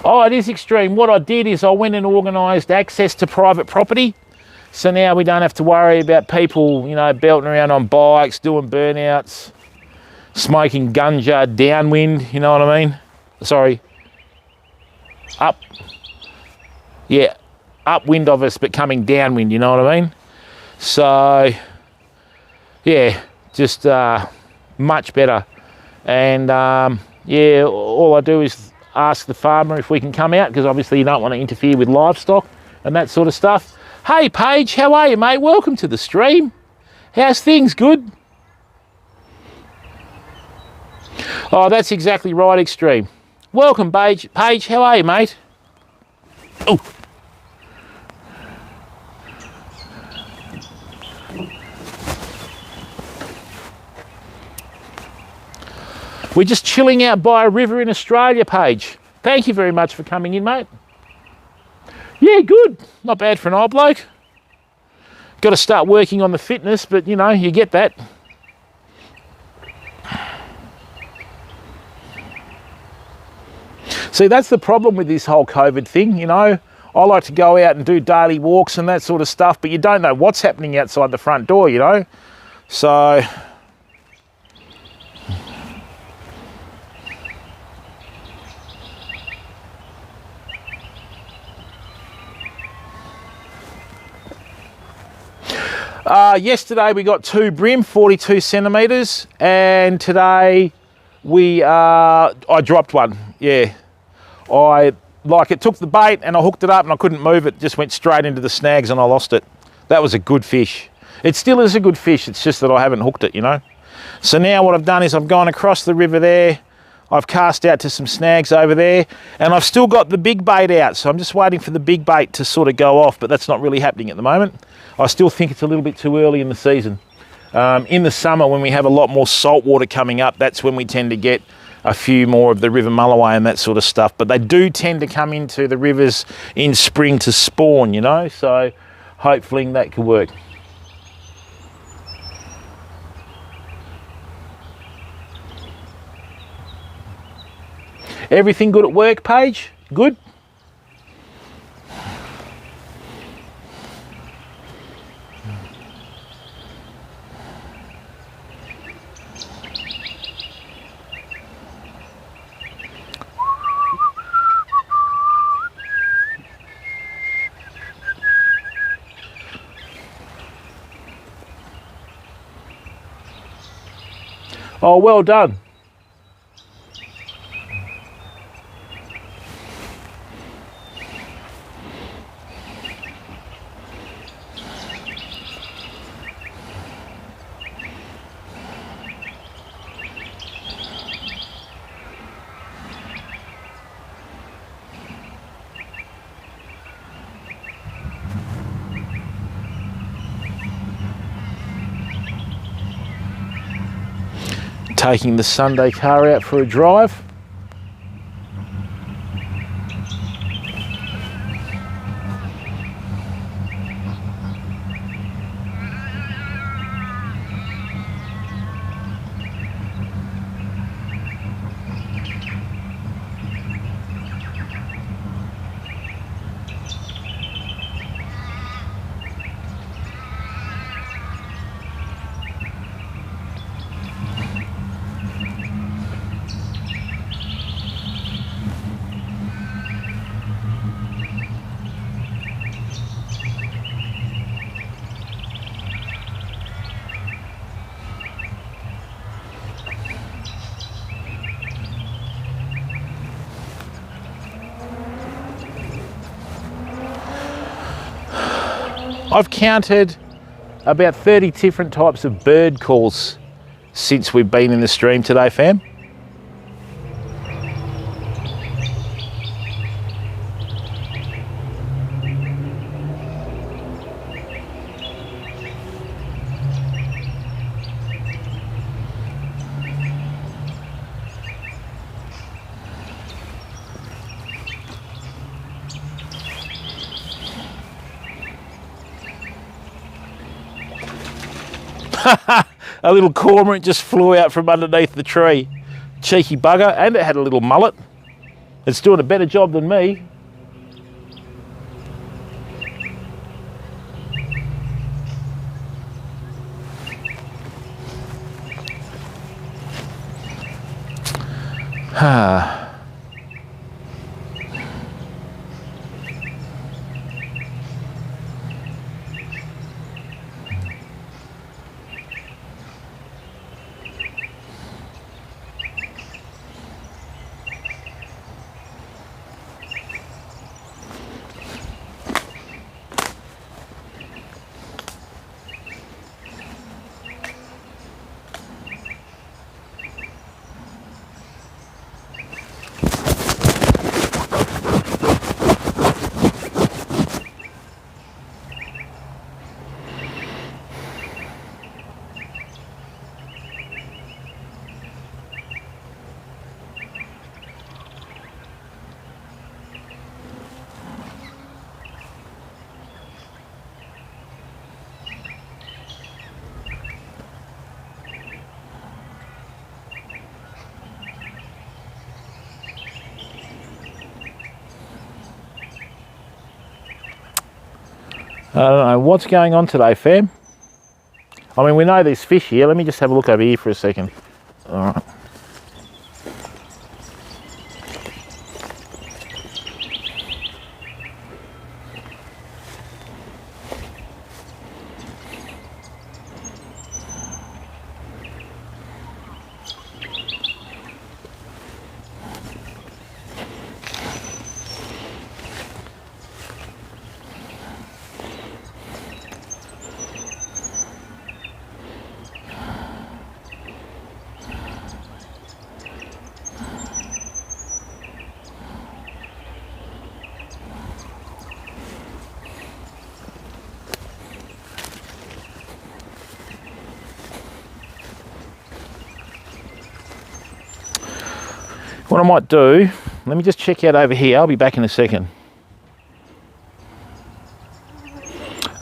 Oh, it is extreme. What I did is I went and organised access to private property. So now we don't have to worry about people, you know, belting around on bikes, doing burnouts, smoking gunja downwind, you know what I mean? Sorry, upwind of us, but coming downwind, you know what I mean? So, yeah, just much better. And yeah, all I do is ask the farmer if we can come out, because obviously you don't want to interfere with livestock and that sort of stuff. Hey Paige, how are you, mate? Welcome to the stream. How's things? Good? Oh, that's exactly right, Extreme. Welcome, Paige. Paige, how are you, mate? Oh. We're just chilling out by a river in Australia, Paige. Thank you very much for coming in, mate. Yeah, good. Not bad for an old bloke. Got to start working on the fitness, but you know, you get that. See, that's the problem with this whole COVID thing, you know. I like to go out and do daily walks and that sort of stuff, but you don't know what's happening outside the front door, you know. So yesterday we got 2 bream, 42 centimetres, and today I dropped one. Yeah, it took the bait and I hooked it up and I couldn't move it. Just went straight into the snags and I lost it. That was a good fish. It still is a good fish. It's just that I haven't hooked it, you know. So now what I've done is I've gone across the river there. I've cast out to some snags over there, and I've still got the big bait out. So I'm just waiting for the big bait to sort of go off, but that's not really happening at the moment. I still think it's a little bit too early in the season. In the summer, when we have a lot more salt water coming up, that's when we tend to get a few more of the river mulloway and that sort of stuff. But they do tend to come into the rivers in spring to spawn, you know, so hopefully that could work. Everything good at work, Paige? Good? Oh, well done. Taking the Sunday car out for a drive. I've counted about 30 different types of bird calls since we've been in the stream today, fam. A little cormorant just flew out from underneath the tree. Cheeky bugger, and it had a little mullet. It's doing a better job than me. I don't know what's going on today, fam. I mean, we know there's fish here. Let me just have a look over here for a second. All right. What I might do, let me just check out over here. I'll be back in a second.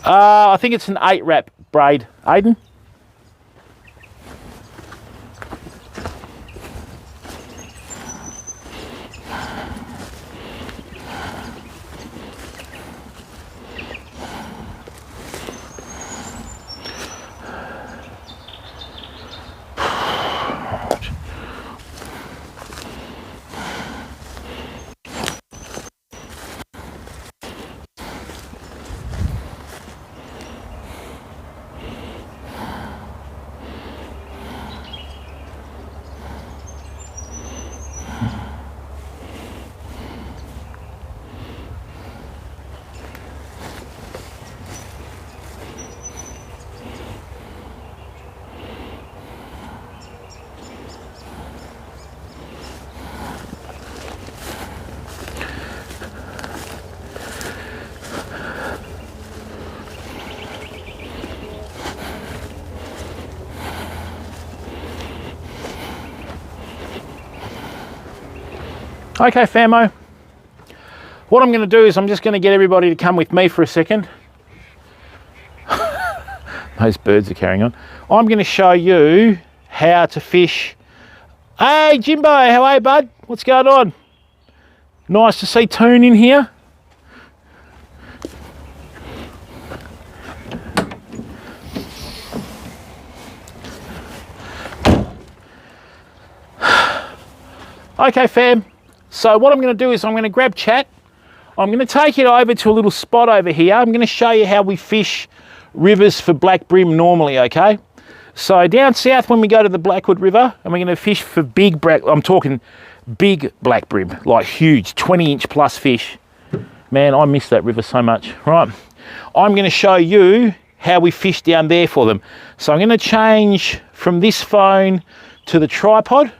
I think it's an 8-wrap braid, Aiden. Okay, famo. What I'm going to do is I'm just going to get everybody to come with me for a second. Those birds are carrying on. I'm going to show you how to fish. Hey, Jimbo, how are you, bud? What's going on? Nice to see Toon in here. Okay, fam. So what I'm going to do is I'm going to grab chat. I'm going to take it over to a little spot over here. I'm going to show you how we fish rivers for black bream normally, okay? So down south when we go to the Blackwood River and we're going to fish for big black, I'm talking big black bream, like huge, 20-inch plus fish. Man, I miss that river so much. Right, I'm going to show you how we fish down there for them. So I'm going to change from this phone to the tripod.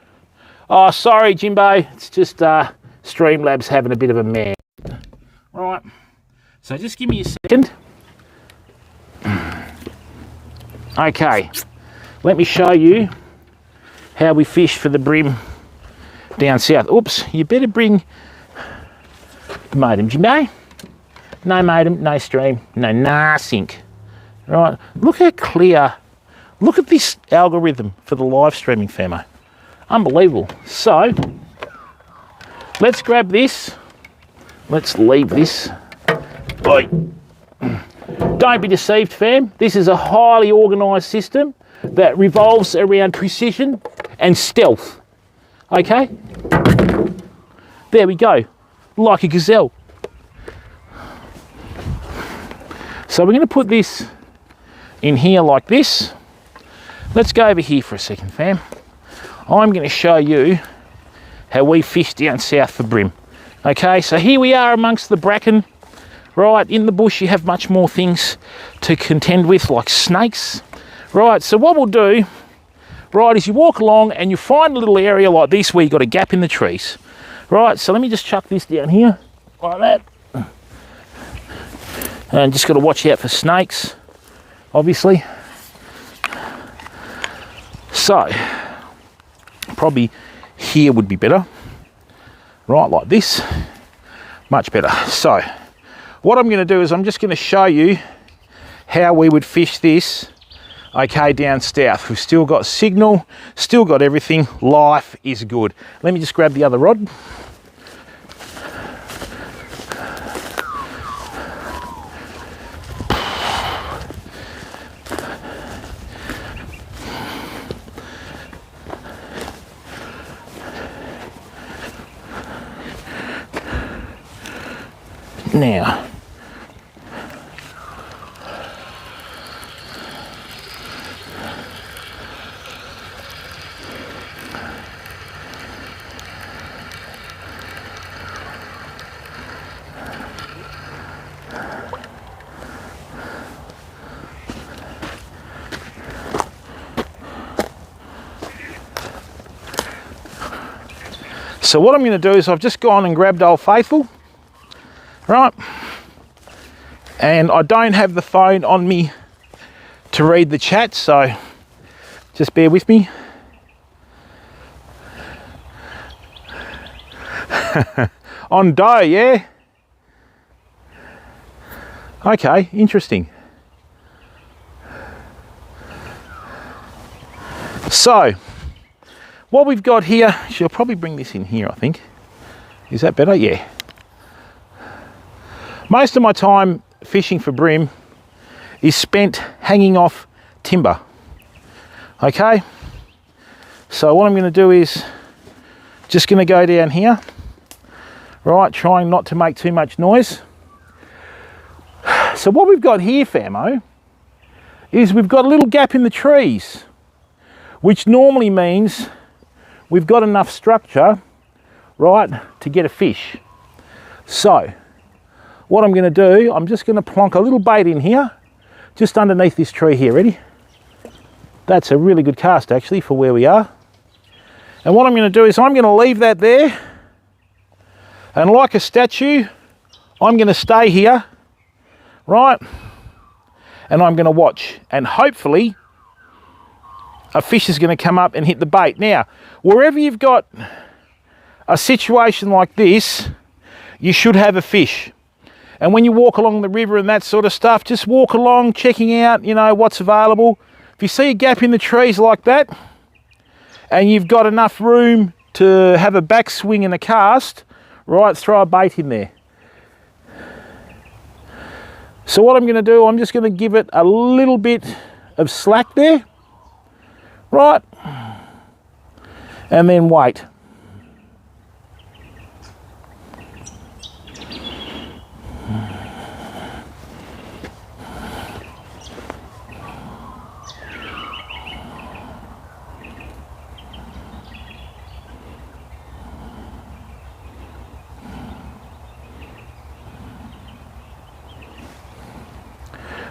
Oh, sorry, Jimbo. It's just Streamlabs having a bit of a mare. Right. So just give me a second. Okay. Let me show you how we fish for the bream down south. Oops. You better bring the modem, Jimbo. No modem, no stream, no nothing. Right. Look how clear. Look at this algorithm for the live streaming, famo. Unbelievable. So, let's grab this. Let's leave this. Oi. Don't be deceived, fam. This is a highly organised system that revolves around precision and stealth. Okay? There we go. Like a gazelle. So we're going to put this in here like this. Let's go over here for a second, fam. I'm going to show you how we fish down south for bream. Okay, so here we are amongst the bracken. Right, in the bush you have much more things to contend with, like snakes. Right, so what we'll do, right, is you walk along and you find a little area like this where you've got a gap in the trees. Right, so let me just chuck this down here, like that. And just got to watch out for snakes, obviously. So, probably here would be better. Right, like this. Much better. So, what I'm going to do is I'm just going to show you how we would fish this, okay, down south. We've still got signal, still got everything. Life is good. Let me just grab the other rod. Now, so what I'm going to do is I've just gone and grabbed Old Faithful. Right, and I don't have the phone on me to read the chat, so just bear with me. On dough, yeah? Okay, interesting. So, what we've got here, she'll probably bring this in here, I think. Is that better? Yeah. Most of my time fishing for bream is spent hanging off timber. Okay, so what I'm going to do is just going to go down here, right, trying not to make too much noise. So what we've got here, famo, is we've got a little gap in the trees, which normally means we've got enough structure, right, to get a fish. So what I'm going to do, I'm just going to plonk a little bait in here, just underneath this tree here. Ready? That's a really good cast actually for where we are. And what I'm going to do is I'm going to leave that there, and like a statue, I'm going to stay here, right? And I'm going to watch, and hopefully a fish is going to come up and hit the bait. Now, wherever you've got a situation like this, you should have a fish. And when you walk along the river and that sort of stuff, just walk along, checking out, you know, what's available. If you see a gap in the trees like that, and you've got enough room to have a backswing and a cast, right, throw a bait in there. So what I'm going to do, I'm just going to give it a little bit of slack there, right, and then wait.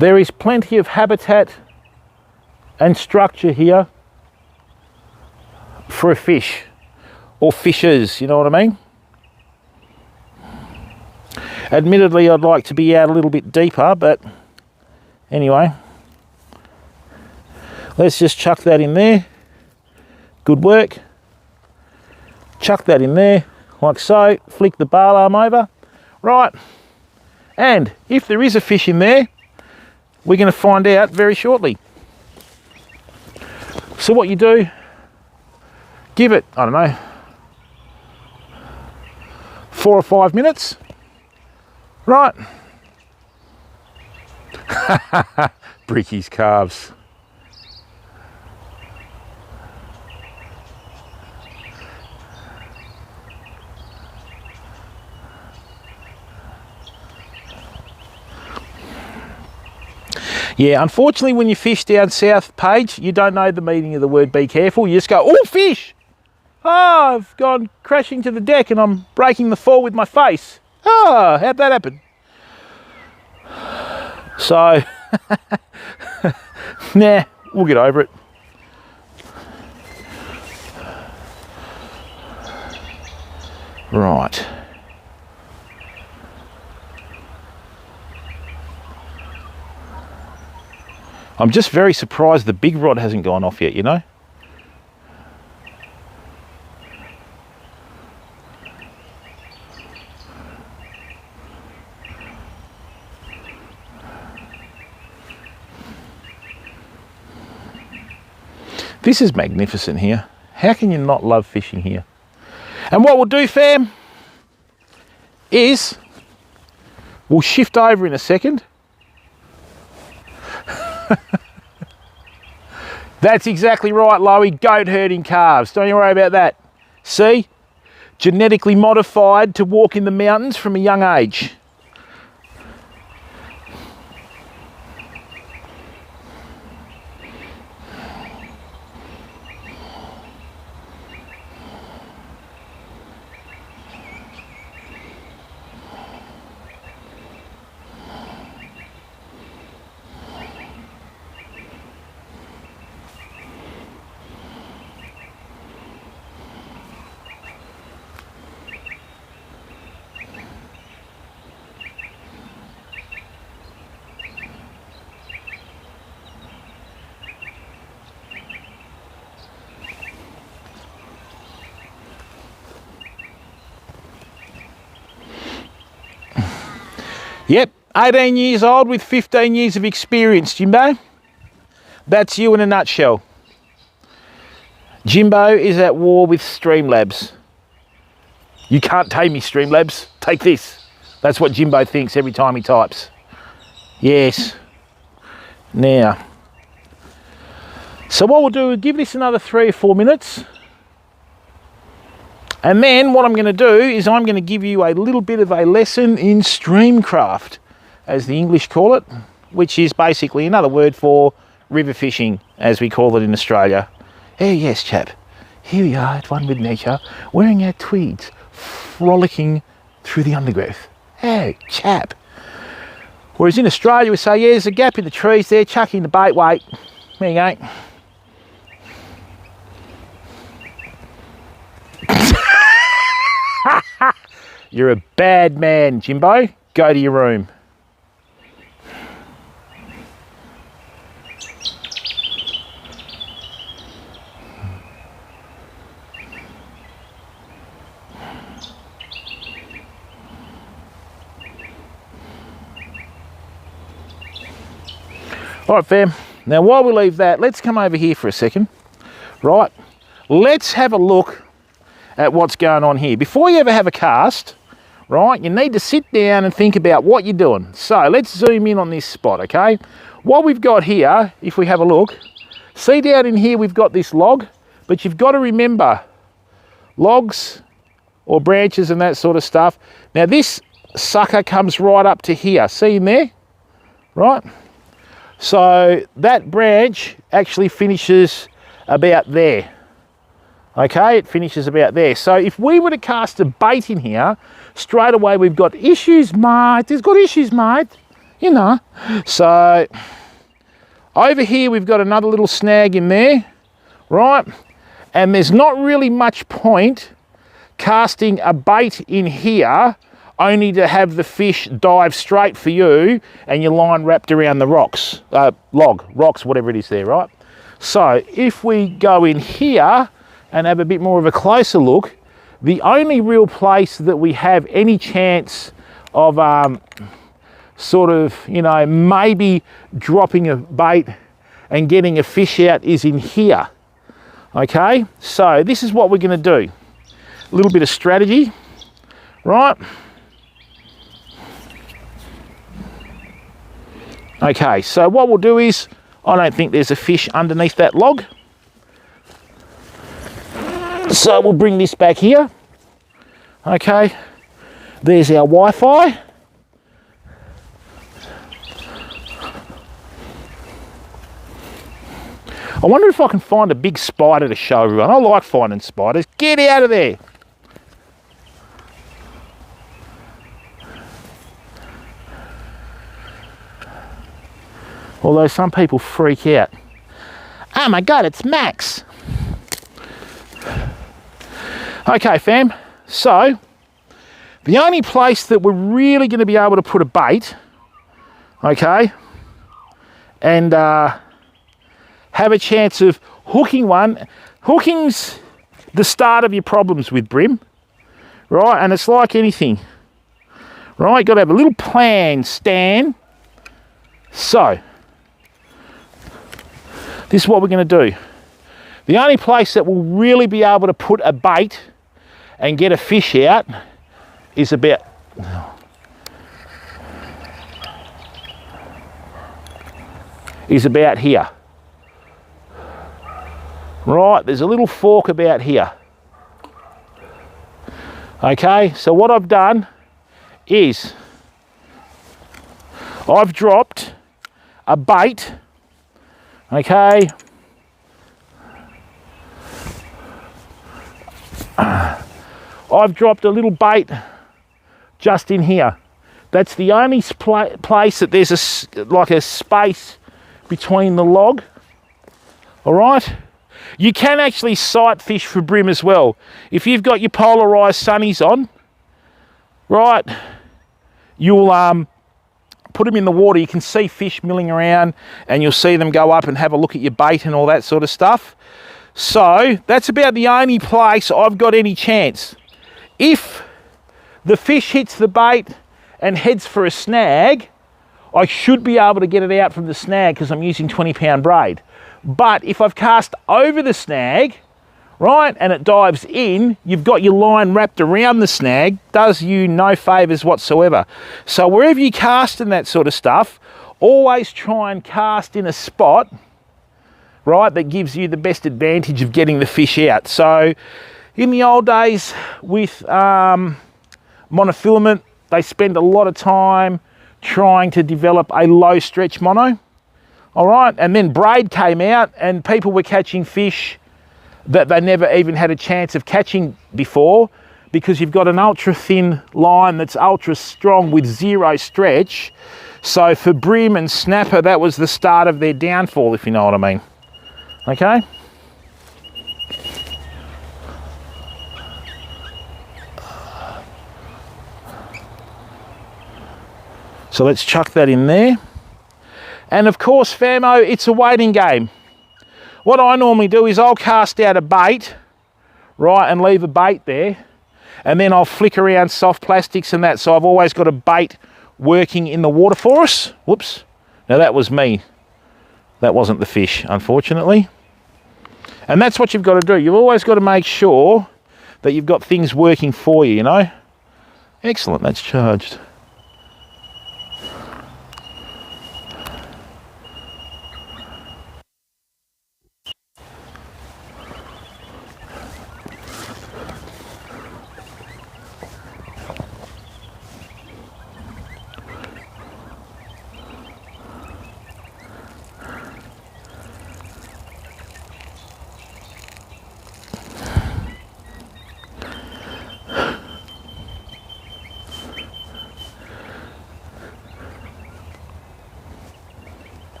There is plenty of habitat and structure here for a fish or fishes, you know what I mean? Admittedly, I'd like to be out a little bit deeper, but anyway, let's just chuck that in there. Good work. Chuck that in there like so, flick the bar arm over, right, and if there is a fish in there, we're going to find out very shortly. So what you do, give it, I don't know, 4 or 5 minutes, right? Bricky's calves. Yeah, unfortunately when you fish down south, Paige, you don't know the meaning of the word be careful. You just go, oh, fish! Oh, I've gone crashing to the deck and I'm breaking the fall with my face. Oh, how'd that happen? So, nah, we'll get over it. Right. I'm just very surprised the big rod hasn't gone off yet, you know? This is magnificent here. How can you not love fishing here? And what we'll do, fam, is we'll shift over in a second. That's exactly right, Loey. Goat herding calves. Don't you worry about that. See? Genetically modified to walk in the mountains from a young age. Yep, 18 years old with 15 years of experience, Jimbo. That's you in a nutshell. Jimbo is at war with Streamlabs. You can't tame me, Streamlabs. Take this. That's what Jimbo thinks every time he types. Yes. Now. So what we'll do is give this another 3 or 4 minutes. And then what I'm going to do is I'm going to give you a little bit of a lesson in streamcraft, as the English call it, which is basically another word for river fishing, as we call it in Australia. Oh yes, chap. Here we are at one with nature, wearing our tweeds, frolicking through the undergrowth. Oh, chap. Whereas in Australia we say, yeah, there's a gap in the trees there, chuck in the bait weight. There you go. You're a bad man, Jimbo. Go to your room. All right, fam. Now, while we leave that, let's come over here for a second. Right, let's have a look at what's going on here. Before you ever have a cast, right, you need to sit down and think about what you're doing. So let's zoom in on this spot, okay? What we've got here, if we have a look, see down in here we've got this log, but you've got to remember logs or branches and that sort of stuff. Now this sucker comes right up to here, see in there, right? So that branch actually finishes about there. Okay, it finishes about there. So if we were to cast a bait in here, straight away we've got issues, mate. There's got issues, mate. You know. So over here we've got another little snag in there, right? And there's not really much point casting a bait in here only to have the fish dive straight for you and your line wrapped around the rocks, rocks, whatever it is there, right? So if we go in here and have a bit more of a closer look, the only real place that we have any chance of sort of, you know, maybe dropping a bait and getting a fish out is in here. Okay, so this is what we're going to do. A little bit of strategy, right? Okay, so what we'll do is, I don't think there's a fish underneath that log. So we'll bring this back here. Okay, there's our Wi-Fi. I wonder if I can find a big spider to show everyone. I like finding spiders. Get out of there. Although some people freak out. Oh my God, it's Max. Okay, fam. So, the only place that we're really going to be able to put a bait, okay, and have a chance of hooking one. Hooking's the start of your problems with bream, right? And it's like anything, right? You've got to have a little plan, Stan. So, this is what we're going to do. The only place that we'll really be able to put a bait and get a fish out is about here. Right, there's a little fork about here. Okay, so what I've done is I've dropped a bait, okay, I've dropped a little bait just in here. That's the only place that there's like a space between the log. All right. You can actually sight fish for bream as well. If you've got your polarized sunnies on, right, you'll put them in the water. You can see fish milling around and you'll see them go up and have a look at your bait and all that sort of stuff. So that's about the only place I've got any chance. If the fish hits the bait and heads for a snag, I should be able to get it out from the snag because I'm using 20-pound braid. But if I've cast over the snag, right, and it dives in, you've got your line wrapped around the snag, does you no favours whatsoever. So wherever you cast and that sort of stuff, always try and cast in a spot, right, that gives you the best advantage of getting the fish out. So in the old days with monofilament, they spend a lot of time trying to develop a low stretch mono. All right, and then braid came out and people were catching fish that they never even had a chance of catching before because you've got an ultra thin line that's ultra strong with zero stretch. So for bream and snapper, that was the start of their downfall, if you know what I mean. Okay. So let's chuck that in there. And of course, famo, it's a waiting game. What I normally do is I'll cast out a bait, right, and leave a bait there. And then I'll flick around soft plastics and that. So I've always got a bait working in the water for us. Whoops. Now that was me That wasn't the fish, unfortunately. And that's what you've got to do. You've always got to make sure that you've got things working for you, you know. Excellent, that's charged.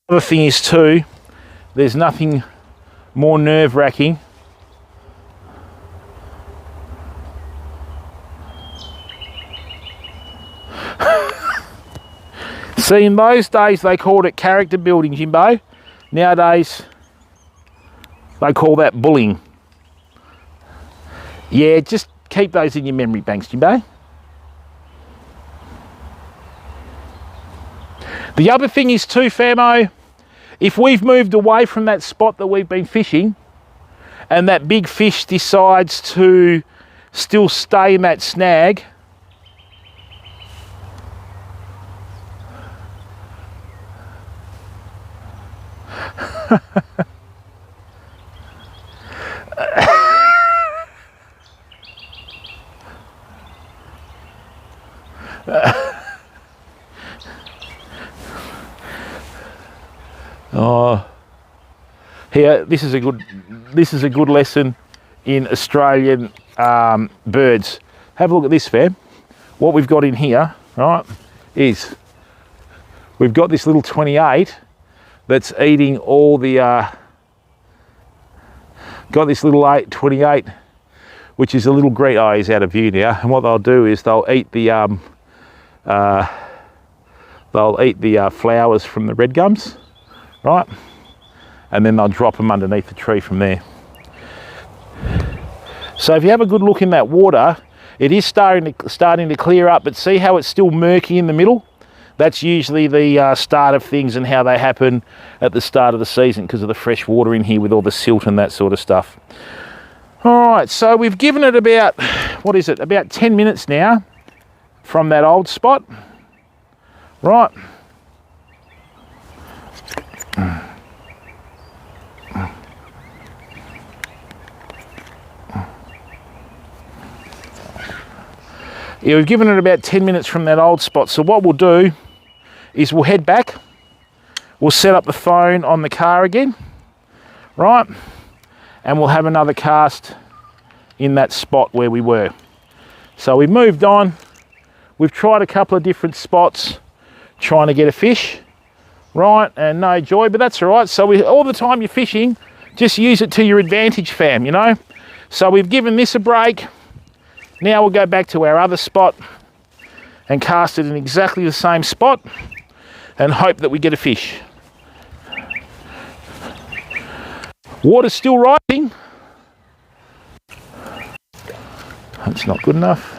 The other thing is too, there's nothing more nerve-wracking see, in those days they called it character building, Jimbo. Nowadays they call that bullying. Yeah, just keep those in your memory banks, Jimbo. The other thing is too, Famo, if we've moved away from that spot that we've been fishing and that big fish decides to still stay in that snag, oh, here, this is a good lesson in Australian birds. Have a look at this, fam. What we've got in here, right, is we've got this little 28 that's eating all the, got this little 28, which is a little green, oh, he's out of view now. And what they'll do is they'll eat the flowers from the red gums, right? And then they'll drop them underneath the tree from there. So if you have a good look in that water, it is starting to clear up, but see how it's still murky in the middle? That's usually the start of things and how they happen at the start of the season because of the fresh water in here with all the silt and that sort of stuff. All right, so we've given it about, what is it, about 10 minutes now from that old spot, right? Yeah, we've given it about 10 minutes from that old spot. So what we'll do is we'll head back. We'll set up the phone on the car again, right? And we'll have another cast in that spot where we were. So we've moved on. We've tried a couple of different spots trying to get a fish, right? And no joy, but that's all right. So all the time you're fishing, just use it to your advantage, fam, you know? So we've given this a break. Now we'll go back to our other spot and cast it in exactly the same spot and hope that we get a fish. Water's still rising. That's not good enough.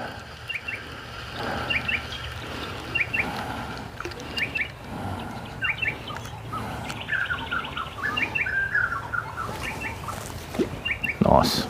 Nice.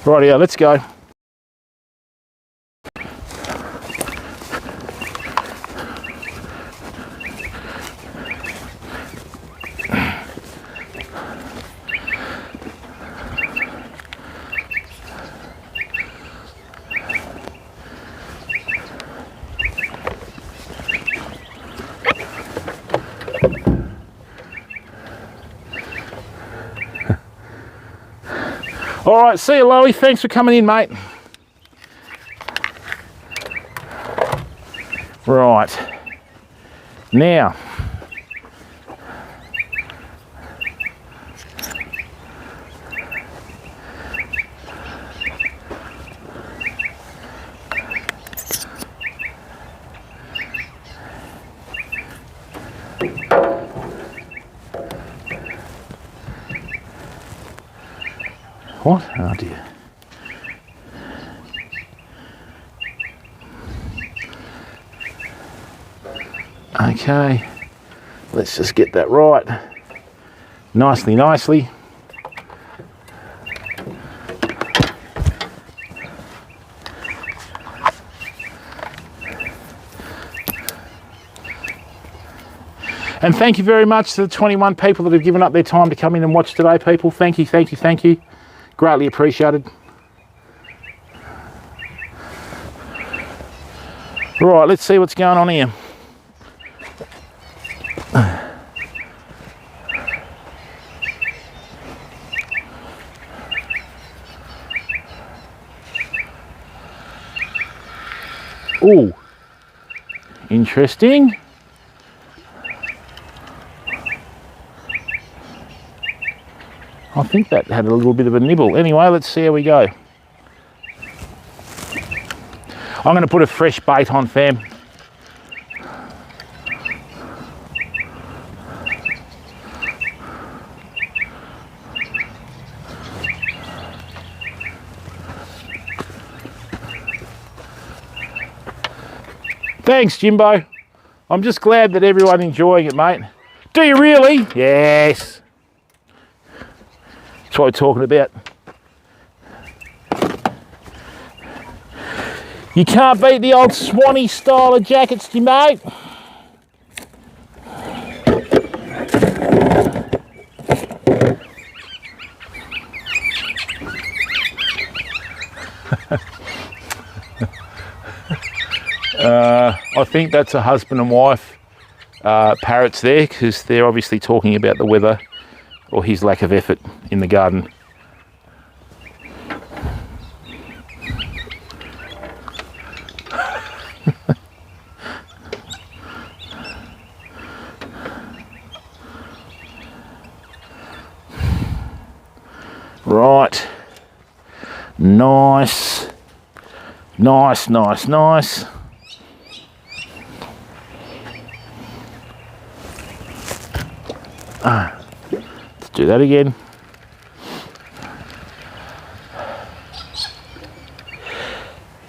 Rightio, let's go. All right, see you, Loey. Thanks for coming in, mate. Right. Now, what? Oh dear. Okay, let's just get that right. Nicely, nicely. And thank you very much to the 21 people that have given up their time to come in and watch today, people. Thank you, thank you, thank you. Greatly appreciated. Right, let's see what's going on here. Ooh, interesting. I think that had a little bit of a nibble. Anyway, let's see how we go. I'm going to put a fresh bait on, fam. Thanks, Jimbo. I'm just glad that everyone's enjoying it, mate. Do you really? Yes. That's what we're talking about. You can't beat the old Swanee style of jackets, Jimbo. I think that's a husband and wife parrots there, because they're obviously talking about the weather or his lack of effort in the garden. Right. Nice. Nice, nice, nice. Let's do that again.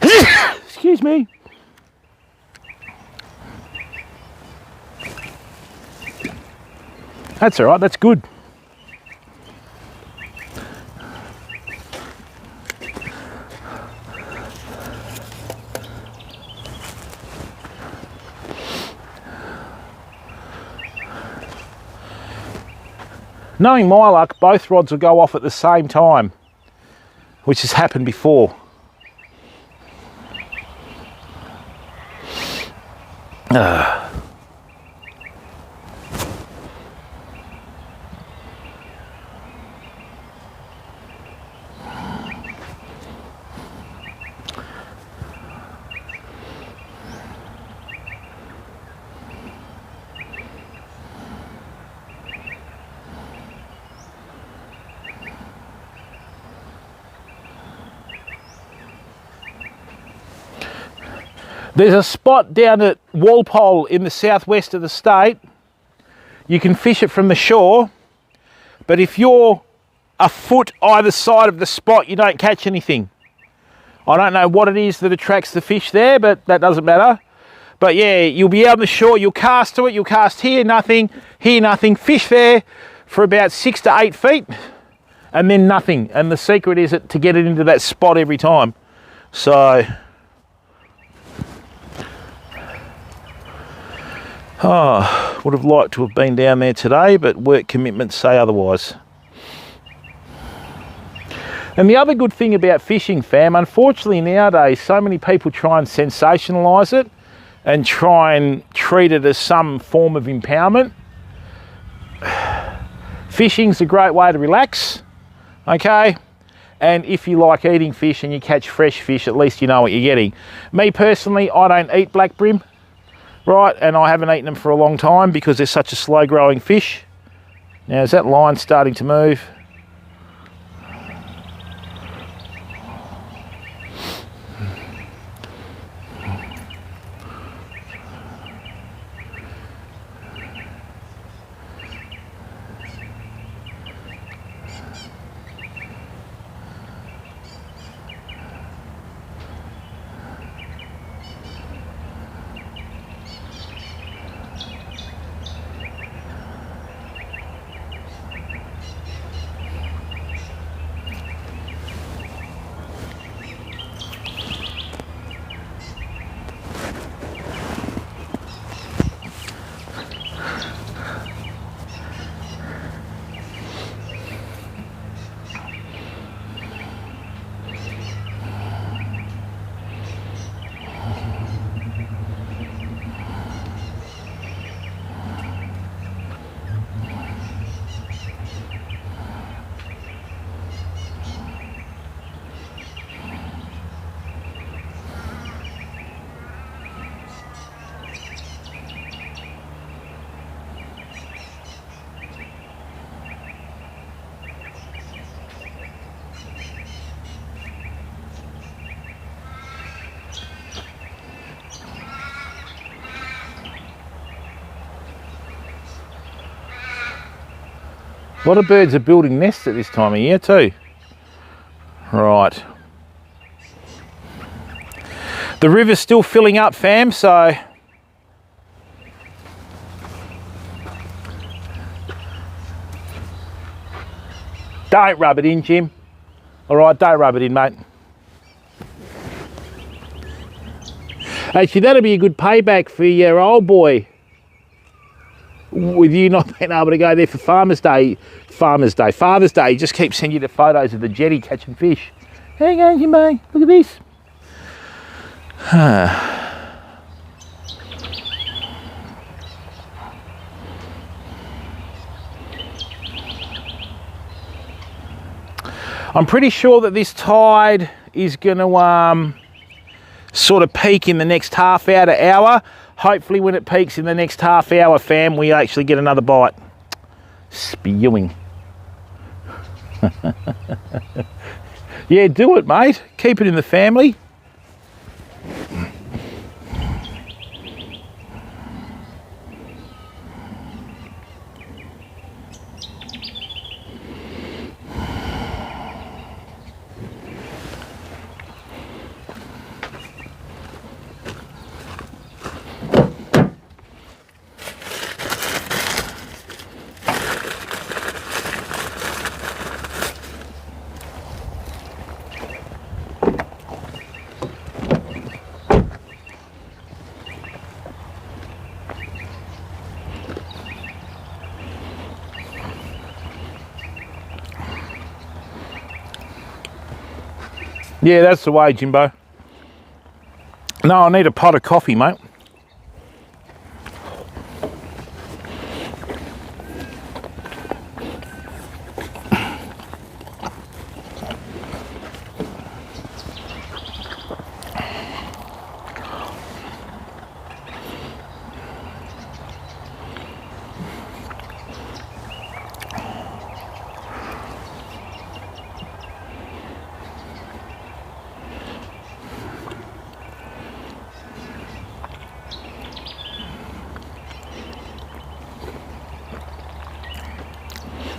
Excuse me. That's all right, that's good. Knowing my luck, both rods will go off at the same time, which has happened before. There's a spot down at Walpole in the southwest of the state. You can fish it from the shore, but if you're a foot either side of the spot, you don't catch anything. I don't know what it is that attracts the fish there, but that doesn't matter. But yeah, you'll be out on the shore, you'll cast to it, you'll cast here, nothing, fish there for about 6 to 8 feet, and then nothing. And the secret is to get it into that spot every time. So, would have liked to have been down there today, but work commitments say otherwise. And the other good thing about fishing, fam, unfortunately nowadays so many people try and sensationalise it and try and treat it as some form of empowerment. Fishing's a great way to relax, okay? And if you like eating fish and you catch fresh fish, at least you know what you're getting. Me personally, I don't eat black brim, right? And I haven't eaten them for a long time because they're such a slow growing fish. Now, is that line starting to move? A lot of birds are building nests at this time of year too. Right. The river's still filling up, fam, so don't rub it in, Jim. All right, don't rub it in, mate. Actually, that'll be a good payback for your old boy, with you not being able to go there for Father's Day, he just keeps sending you the photos of the jetty catching fish. There you go, Jimbo, look at this. I'm pretty sure that this tide is going to sort of peak in the next half hour. Hopefully when it peaks in the next half hour, fam, we actually get another bite. Spewing. Yeah, do it, mate. Keep it in the family. Yeah, that's the way, Jimbo. No, I need a pot of coffee, mate.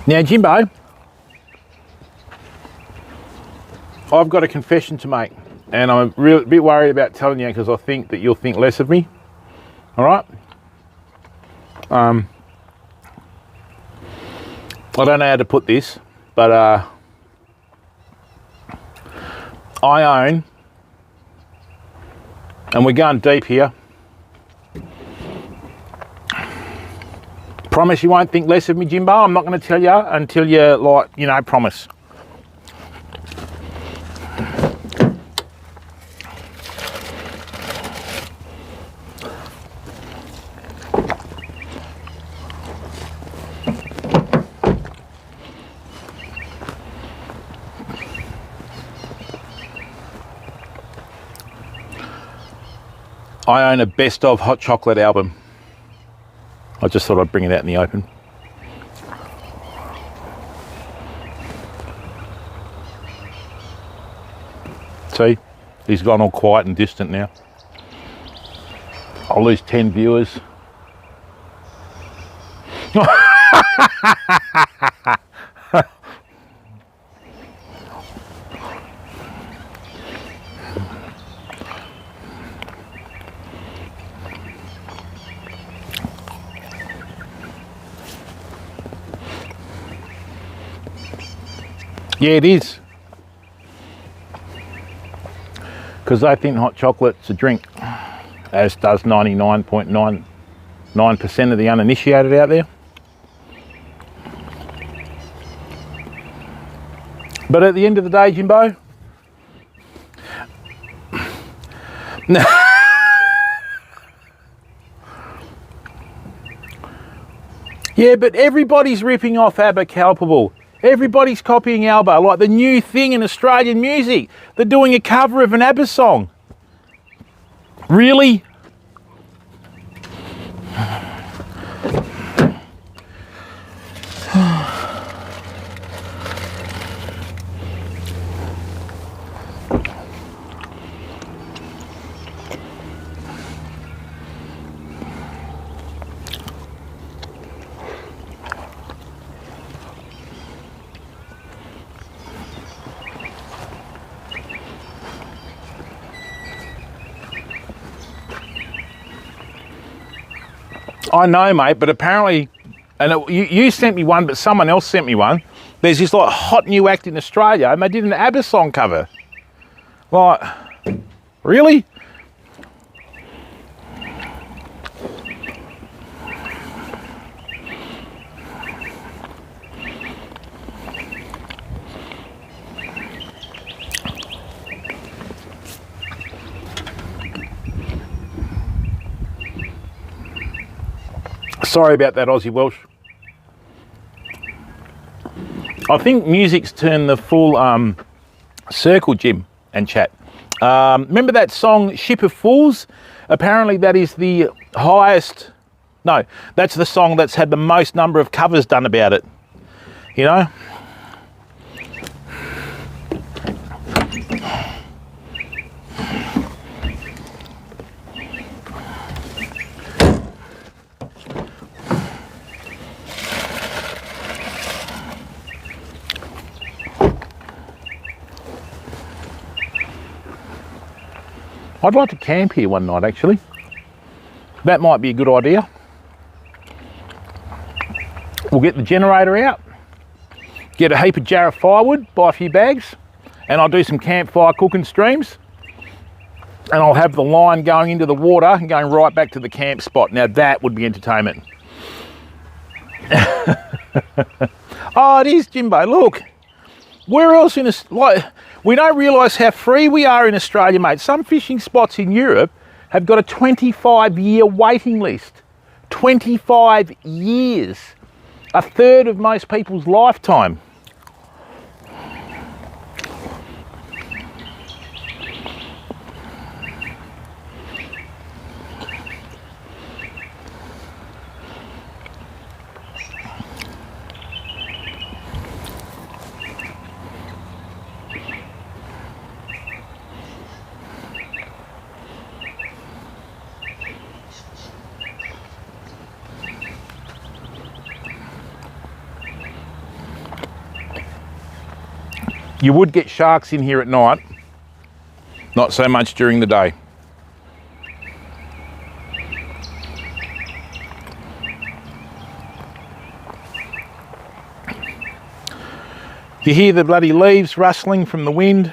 Now, Jimbo, I've got a confession to make, and I'm a bit worried about telling you because I think that you'll think less of me. All right? I don't know how to put this, but I own, and we're going deep here. Promise you won't think less of me, Jimbo. I'm not going to tell you until you, like, you know, promise. I own a best of hot chocolate album. I just thought I'd bring it out in the open. See, he's gone all quiet and distant now. I'll lose 10 viewers. Yeah, it is. Because they think hot chocolate's a drink, as does 99.99% of the uninitiated out there. But at the end of the day, Jimbo, yeah, but everybody's ripping off ABBA Palpable. Everybody's copying ABBA, like the new thing in Australian music. They're doing a cover of an ABBA song. Really? I know, mate, but apparently, and you sent me one, but someone else sent me one. There's this like hot new act in Australia, and they did an ABBA song cover. Like, really? Sorry about that, Aussie Welsh. I think music's turned the full circle, Jim and chat. Remember that song, Ship of Fools? Apparently that is the highest, no, that's the song that's had the most number of covers done about it. You know? I'd like to camp here one night, actually. That might be a good idea. We'll get the generator out, get a heap of jar of firewood, buy a few bags, and I'll do some campfire cooking streams. And I'll have the line going into the water and going right back to the camp spot. Now that would be entertainment. Oh, it is, Jimbo. Look, where else in this, like, we don't realise how free we are in Australia, mate. Some fishing spots in Europe have got a 25-year waiting list. 25 years. A third of most people's lifetime. You would get sharks in here at night, not so much during the day. You hear the bloody leaves rustling from the wind.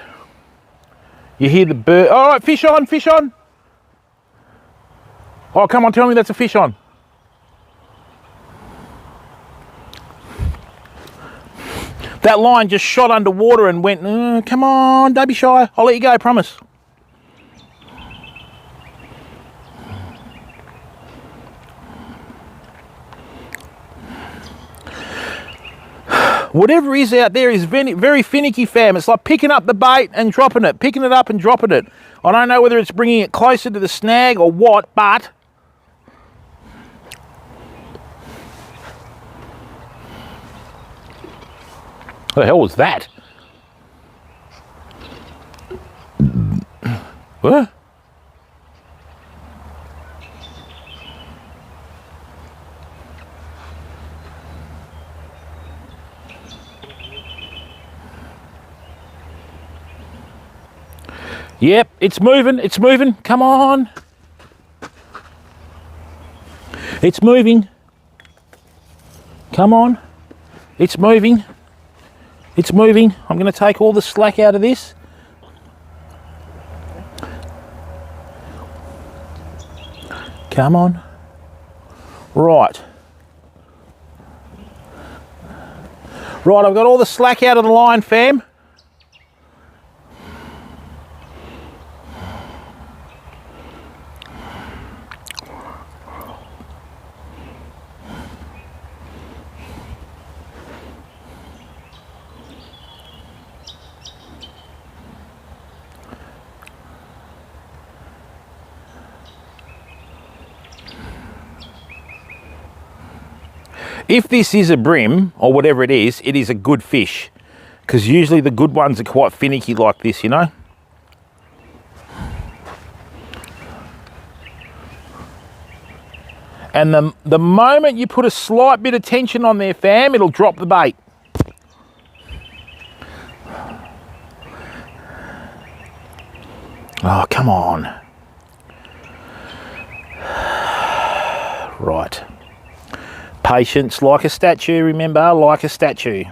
You hear the bird. All right, fish on, fish on. Oh, come on, tell me that's a fish on. That line just shot underwater and went, come on, don't be shy. I'll let you go, promise. Whatever is out there is very, very finicky, fam. It's like picking up the bait and dropping it, picking it up and dropping it. I don't know whether it's bringing it closer to the snag or what, but what the hell was that? What? Yep, it's moving, come on. It's moving. Come on, it's moving. It's moving. I'm gonna take all the slack out of this. Come on. Right. Right, I've got all the slack out of the line, fam. If this is a bream, or whatever it is a good fish. Because usually the good ones are quite finicky like this, you know. And the moment you put a slight bit of tension on there, fam, it'll drop the bait. Oh, come on. Right. Patience, like a statue, remember, like a statue.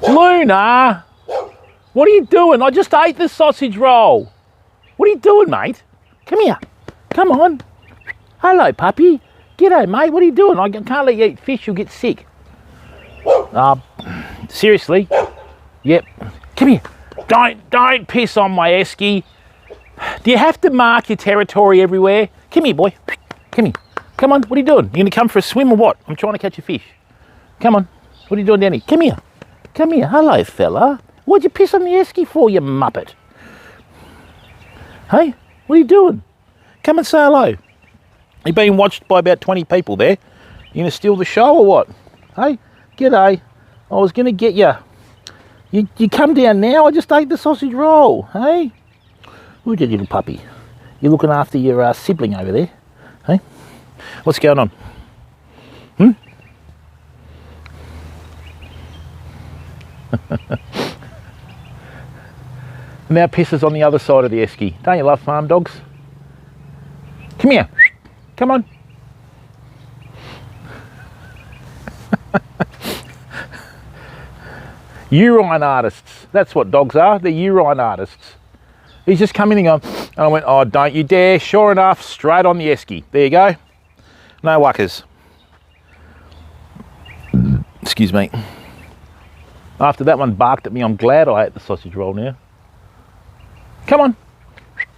Luna, what are you doing? I just ate the sausage roll. What are you doing, mate? Come here. Come on. Hello, puppy. G'day, mate. What are you doing? I can't let you eat fish. You'll get sick. Seriously? Yep. Come here. Don't piss on my esky. Do you have to mark your territory everywhere? Come here, boy. Come here. Come on. What are you doing? You going to come for a swim or what? I'm trying to catch a fish. Come on. What are you doing down here? Come here. Come here. Hello, fella. What'd you piss on the esky for, you muppet? Hey, what are you doing? Come and say hello. You're being watched by about 20 people there. You gonna steal the show or what? Hey, g'day. I was gonna get you. You come down now. I just ate the sausage roll. Hey, who's your little puppy? You're looking after your sibling over there. Hey, what's going on? Now pisses on the other side of the esky. Don't you love farm dogs? Come here. Come on. Urine artists. That's what dogs are. They're urine artists. He's just come in and gone, and I went, oh, don't you dare. Sure enough, straight on the esky. There you go. No wuckers. Excuse me. After that one barked at me, I'm glad I ate the sausage roll now. Come on.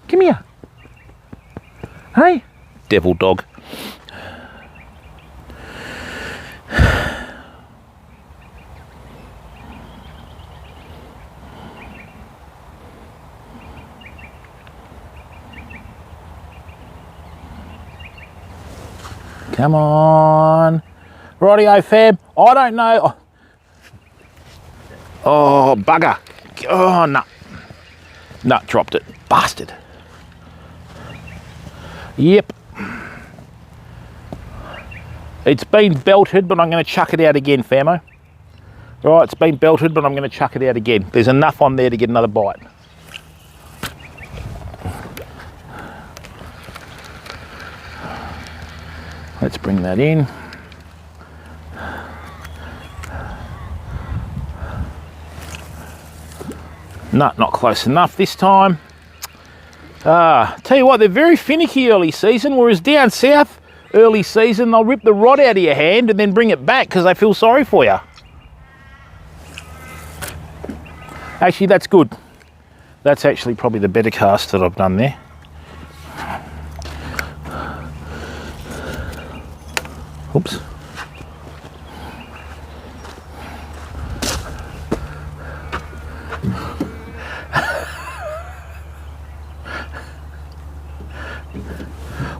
Come here. Hey. Devil dog. Come on. Rightio, fam. I don't know. Oh, bugger. Oh, no. No, dropped it. Bastard. Yep. It's been belted, but I'm going to chuck it out again, famo. Right, it's been belted, but I'm going to chuck it out again. There's enough on there to get another bite. Let's bring that in. No, not close enough this time. Tell you what, they're very finicky early season, whereas down south, early season, they'll rip the rod out of your hand and then bring it back because they feel sorry for you. Actually, that's good. That's actually probably the better cast that I've done there. Oops.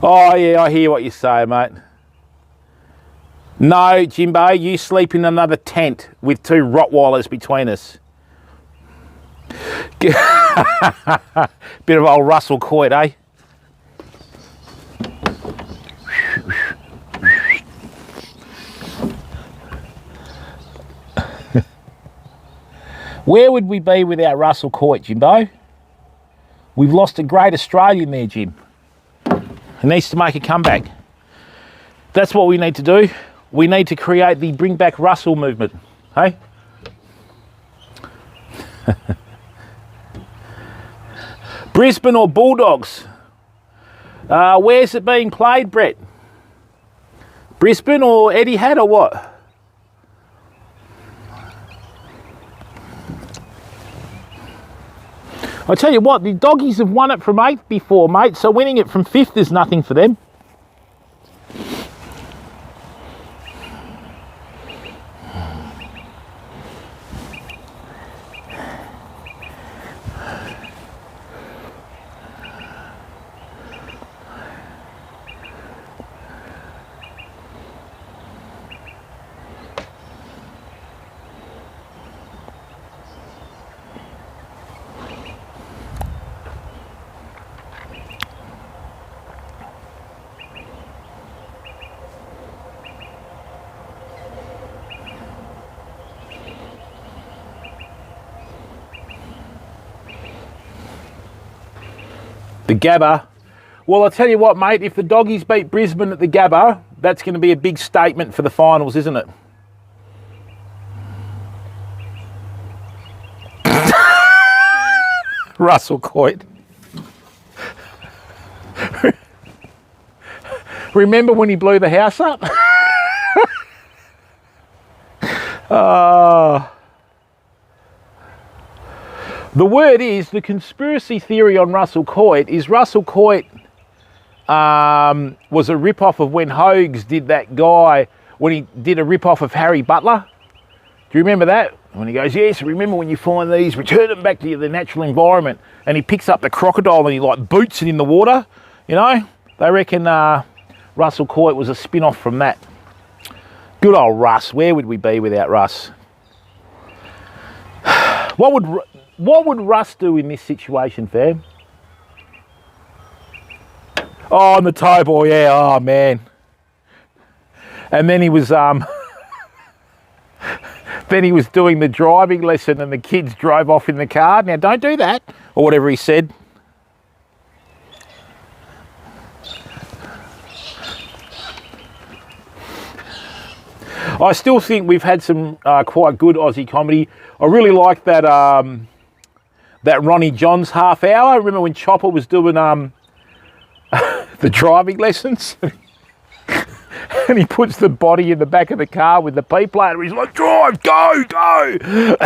Oh yeah, I hear what you say, mate. No, Jimbo, you sleep in another tent with 2 Rottweilers between us. Bit of old Russell Coit, eh? Where would we be without Russell Coit, Jimbo? We've lost a great Australian there, Jim. He needs to make a comeback. That's what we need to do. We need to create the Bring Back Russell movement, hey? Brisbane or Bulldogs? Where's it being played, Brett? Brisbane or Etihad or what? I tell you what, the Doggies have won it from 8th before, mate, so winning it from 5th is nothing for them. The Gabba. Well, I'll tell you what, mate, if the Doggies beat Brisbane at the Gabba, that's going to be a big statement for the finals, isn't it? Russell Coit. Remember when he blew the house up? The word is, the conspiracy theory on Russell Coit is Russell Coit was a rip-off of when Hogs did that guy, when he did a rip-off of Harry Butler. Do you remember that? When he goes, yes, remember when you find these, return them back to the natural environment, and he picks up the crocodile and he like boots it in the water, you know? They reckon Russell Coit was a spin-off from that. Good old Russ. Where would we be without Russ? What would Russ do in this situation, fam? Oh, on the toe boy, yeah, oh man. And then he was then he was doing the driving lesson and the kids drove off in the car. Now don't do that, or whatever he said. I still think we've had some quite good Aussie comedy. I really like that that Ronnie Johns half hour. I remember when Chopper was doing the driving lessons and he puts the body in the back of the car with the P plate and he's like, drive, go, go.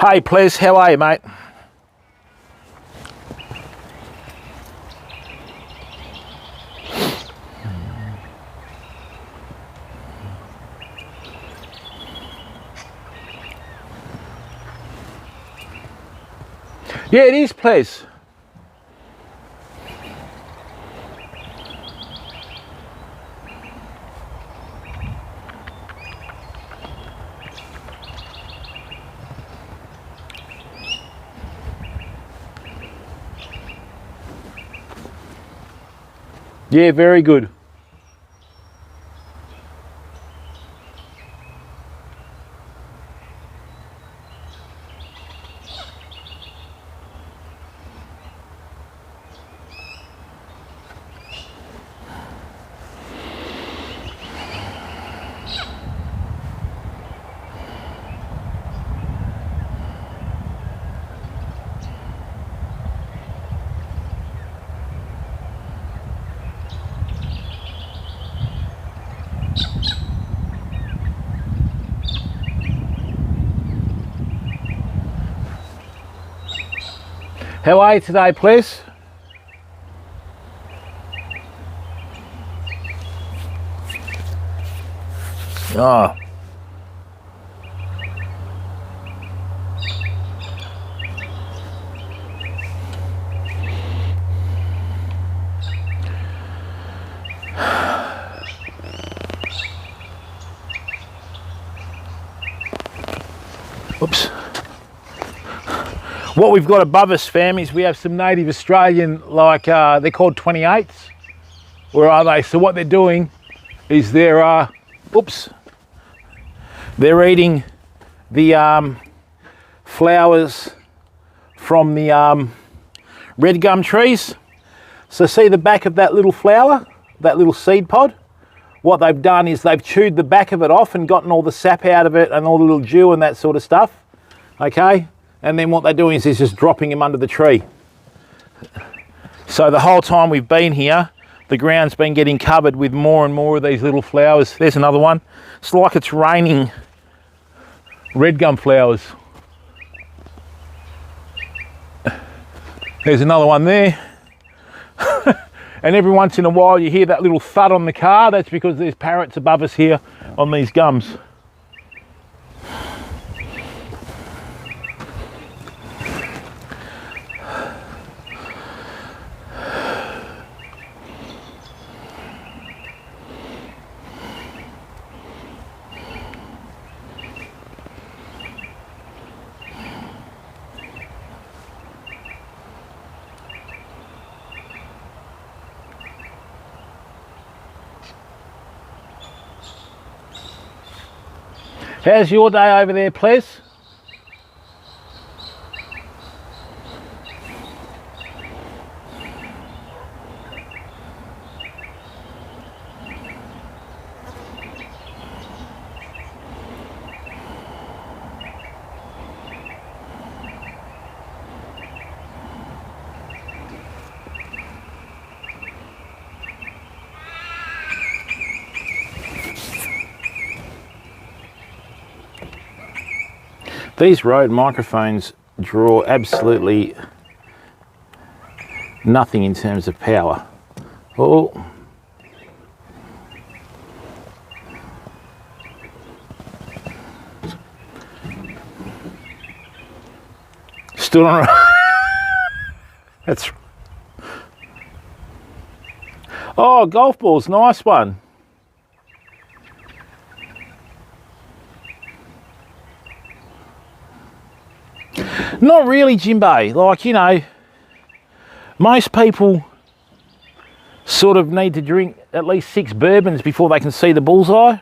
Hey, Ples, how are you, mate? Yeah, it is, Ples. Yeah, very good. How are you today, please? Oh. Oops. What we've got above us, fam, is we have some native Australian, like they're called 28s. Where are they? So what they're doing is they're, they're eating the flowers from the red gum trees. So see the back of that little flower, that little seed pod? What they've done is they've chewed the back of it off and gotten all the sap out of it and all the little dew and that sort of stuff, okay? And then what they're doing is just dropping them under the tree. So the whole time we've been here, the ground's been getting covered with more and more of these little flowers. There's another one. It's like it's raining red gum flowers. There's another one there. And every once in a while you hear that little thud on the car. That's because there's parrots above us here on these gums. How's your day over there, Ples? These Rode microphones draw absolutely nothing in terms of power. Oh. Stood on a... That's... Oh, golf balls, nice one. Not really, Jimbo. Like, you know, most people sort of need to drink at least 6 bourbons before they can see the bullseye.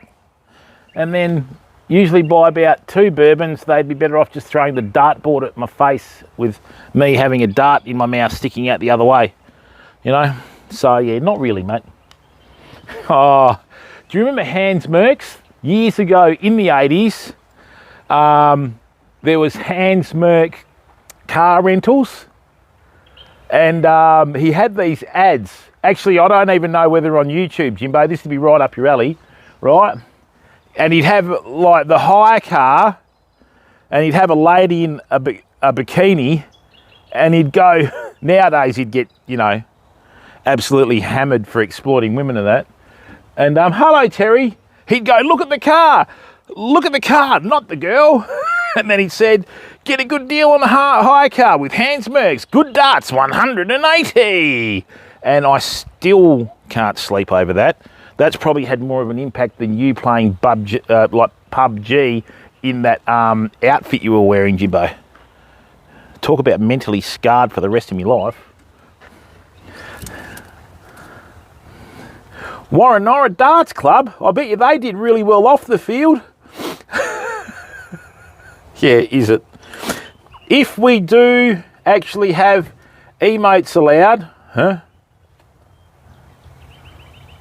And then usually by about 2 bourbons, they'd be better off just throwing the dartboard at my face with me having a dart in my mouth sticking out the other way. You know? So, yeah, not really, mate. Oh, do you remember Hans Merckx? Years ago in the 80s, there was Hans Merck car rentals, and he had these ads. Actually, I don't even know whether on YouTube, Jimbo, this would be right up your alley, right? And he'd have like the hire car, and he'd have a lady in a bikini, and he'd go, nowadays he'd get, you know, absolutely hammered for exploiting women and that. And hello, Terry. He'd go, look at the car, not the girl. And then he said, get a good deal on the hire car with Hans Merckx, good darts, 180. And I still can't sleep over that. That's probably had more of an impact than you playing PUBG in that outfit you were wearing, Jimbo. Talk about mentally scarred for the rest of my life. Warrenora Darts Club, I bet you they did really well off the field. Yeah, is it? If we do actually have emotes allowed, huh?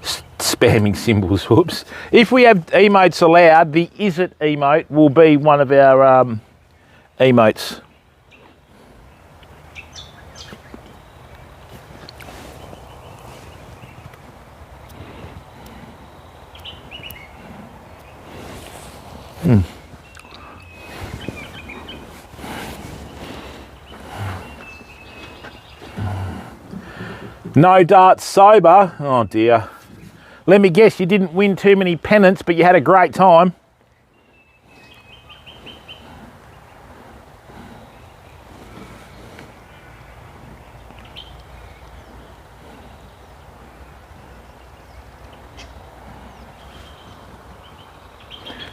Spamming symbols, whoops. If we have emotes allowed, the is it emote will be one of our emotes. No darts sober. Oh dear. Let me guess, you didn't win too many pennants, but you had a great time.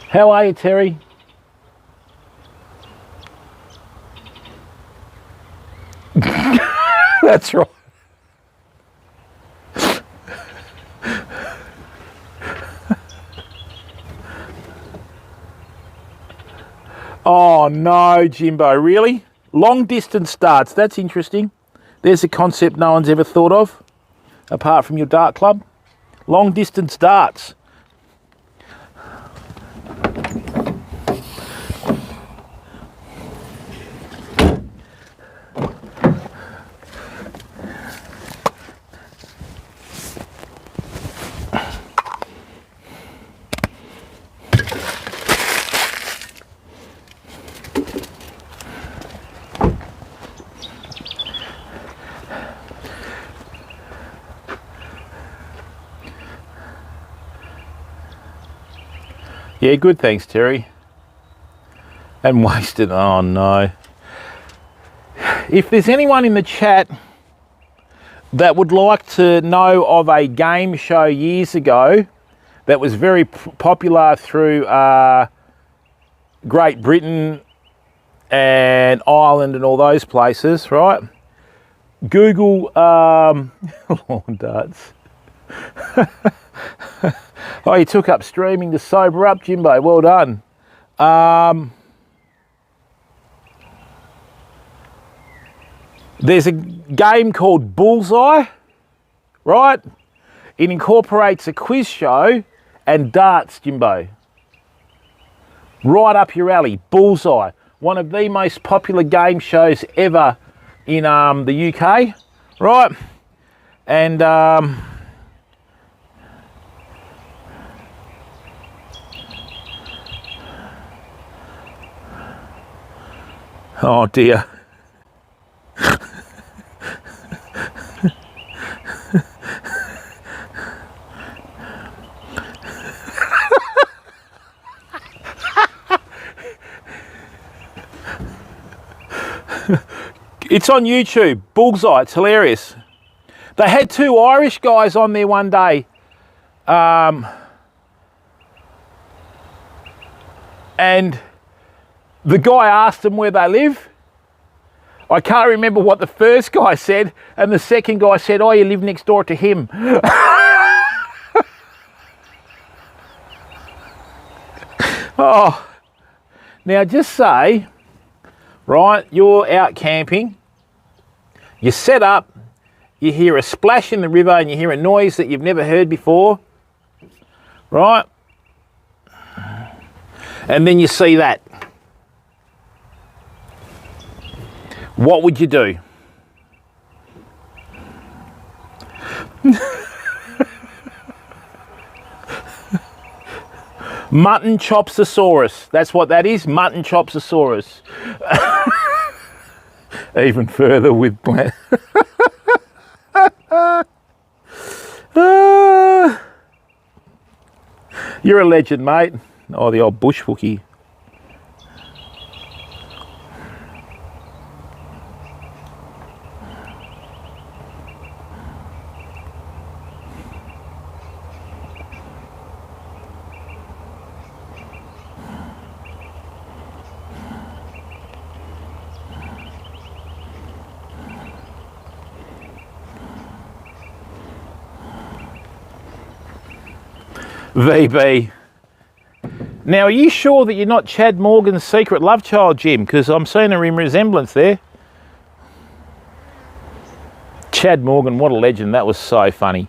How are you, Terry? That's right. Oh no, Jimbo, really? Long distance darts, that's interesting. There's a concept no one's ever thought of, apart from your dart club. Long distance darts. Yeah, good, thanks, Terry. And wasted, oh no. If there's anyone in the chat that would like to know of a game show years ago that was very popular through Great Britain and Ireland and all those places, right? Google lawn darts. Oh, you took up streaming to sober up, Jimbo. Well done. There's a game called Bullseye, right? It incorporates a quiz show and darts, Jimbo. Right up your alley, Bullseye. One of the most popular game shows ever in the UK, right? And oh dear. It's on YouTube, Bullseye, it's hilarious. They had two Irish guys on there one day. And the guy asked them where they live. I can't remember what the first guy said, and the second guy said, oh, you live next door to him. Oh, now just say, right, you're out camping, you set up, you hear a splash in the river and you hear a noise that you've never heard before, right? And then you see that. What would you do? Mutton chopsosaurus. That's what that is, mutton chopsosaurus. Even further with plant. You're a legend, mate. Oh, the old bush hookie. VB. Now, are you sure that you're not Chad Morgan's secret love child, Jim? Because I'm seeing a resemblance there. Chad Morgan, what a legend. That was so funny.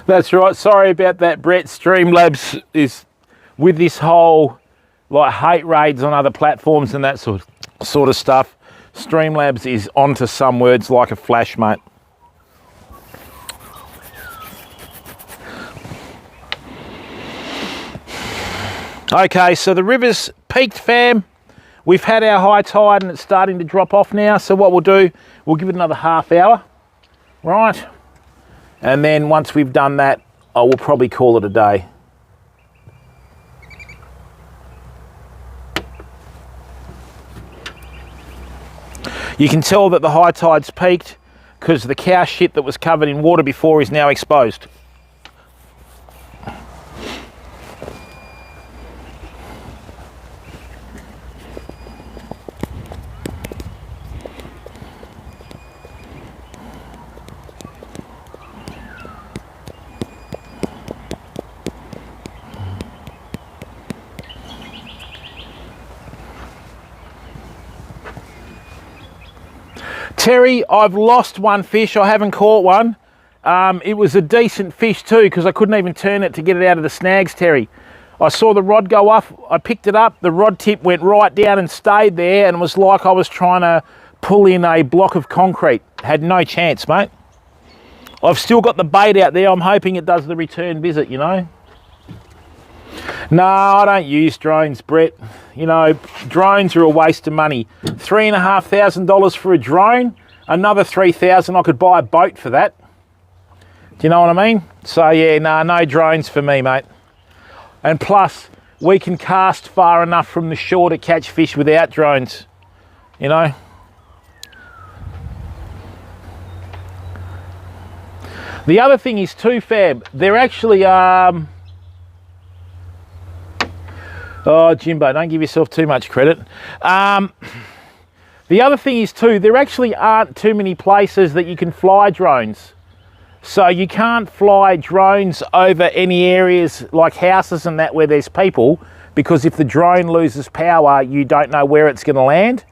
That's right. Sorry about that, Brett. Streamlabs is with this whole like hate raids on other platforms and that sort of stuff. Streamlabs is onto some words like a flash, mate. Okay, so the river's peaked, fam. We've had our high tide and it's starting to drop off now. So what we'll do, we'll give it another half hour, right? And then once we've done that, I will probably call it a day. You can tell that the high tide's peaked because the cow shit that was covered in water before is now exposed. Terry, I've lost one fish. I haven't caught one. It was a decent fish too because I couldn't even turn it to get it out of the snags, Terry. I saw the rod go off. I picked it up. The rod tip went right down and stayed there, and it was like I was trying to pull in a block of concrete. Had no chance, mate. I've still got the bait out there. I'm hoping it does the return visit, you know. No, I don't use drones, Brett. You know, drones are a waste of money. $3,500 for a drone, another $3,000. I could buy a boat for that. Do you know what I mean? So yeah, no drones for me, mate. And plus, we can cast far enough from the shore to catch fish without drones. You know. The other thing is too, fam, they're actually oh, Jimbo, don't give yourself too much credit. The other thing is too, there actually aren't too many places that you can fly drones. So you can't fly drones over any areas like houses and that where there's people, because if the drone loses power, you don't know where it's going to land.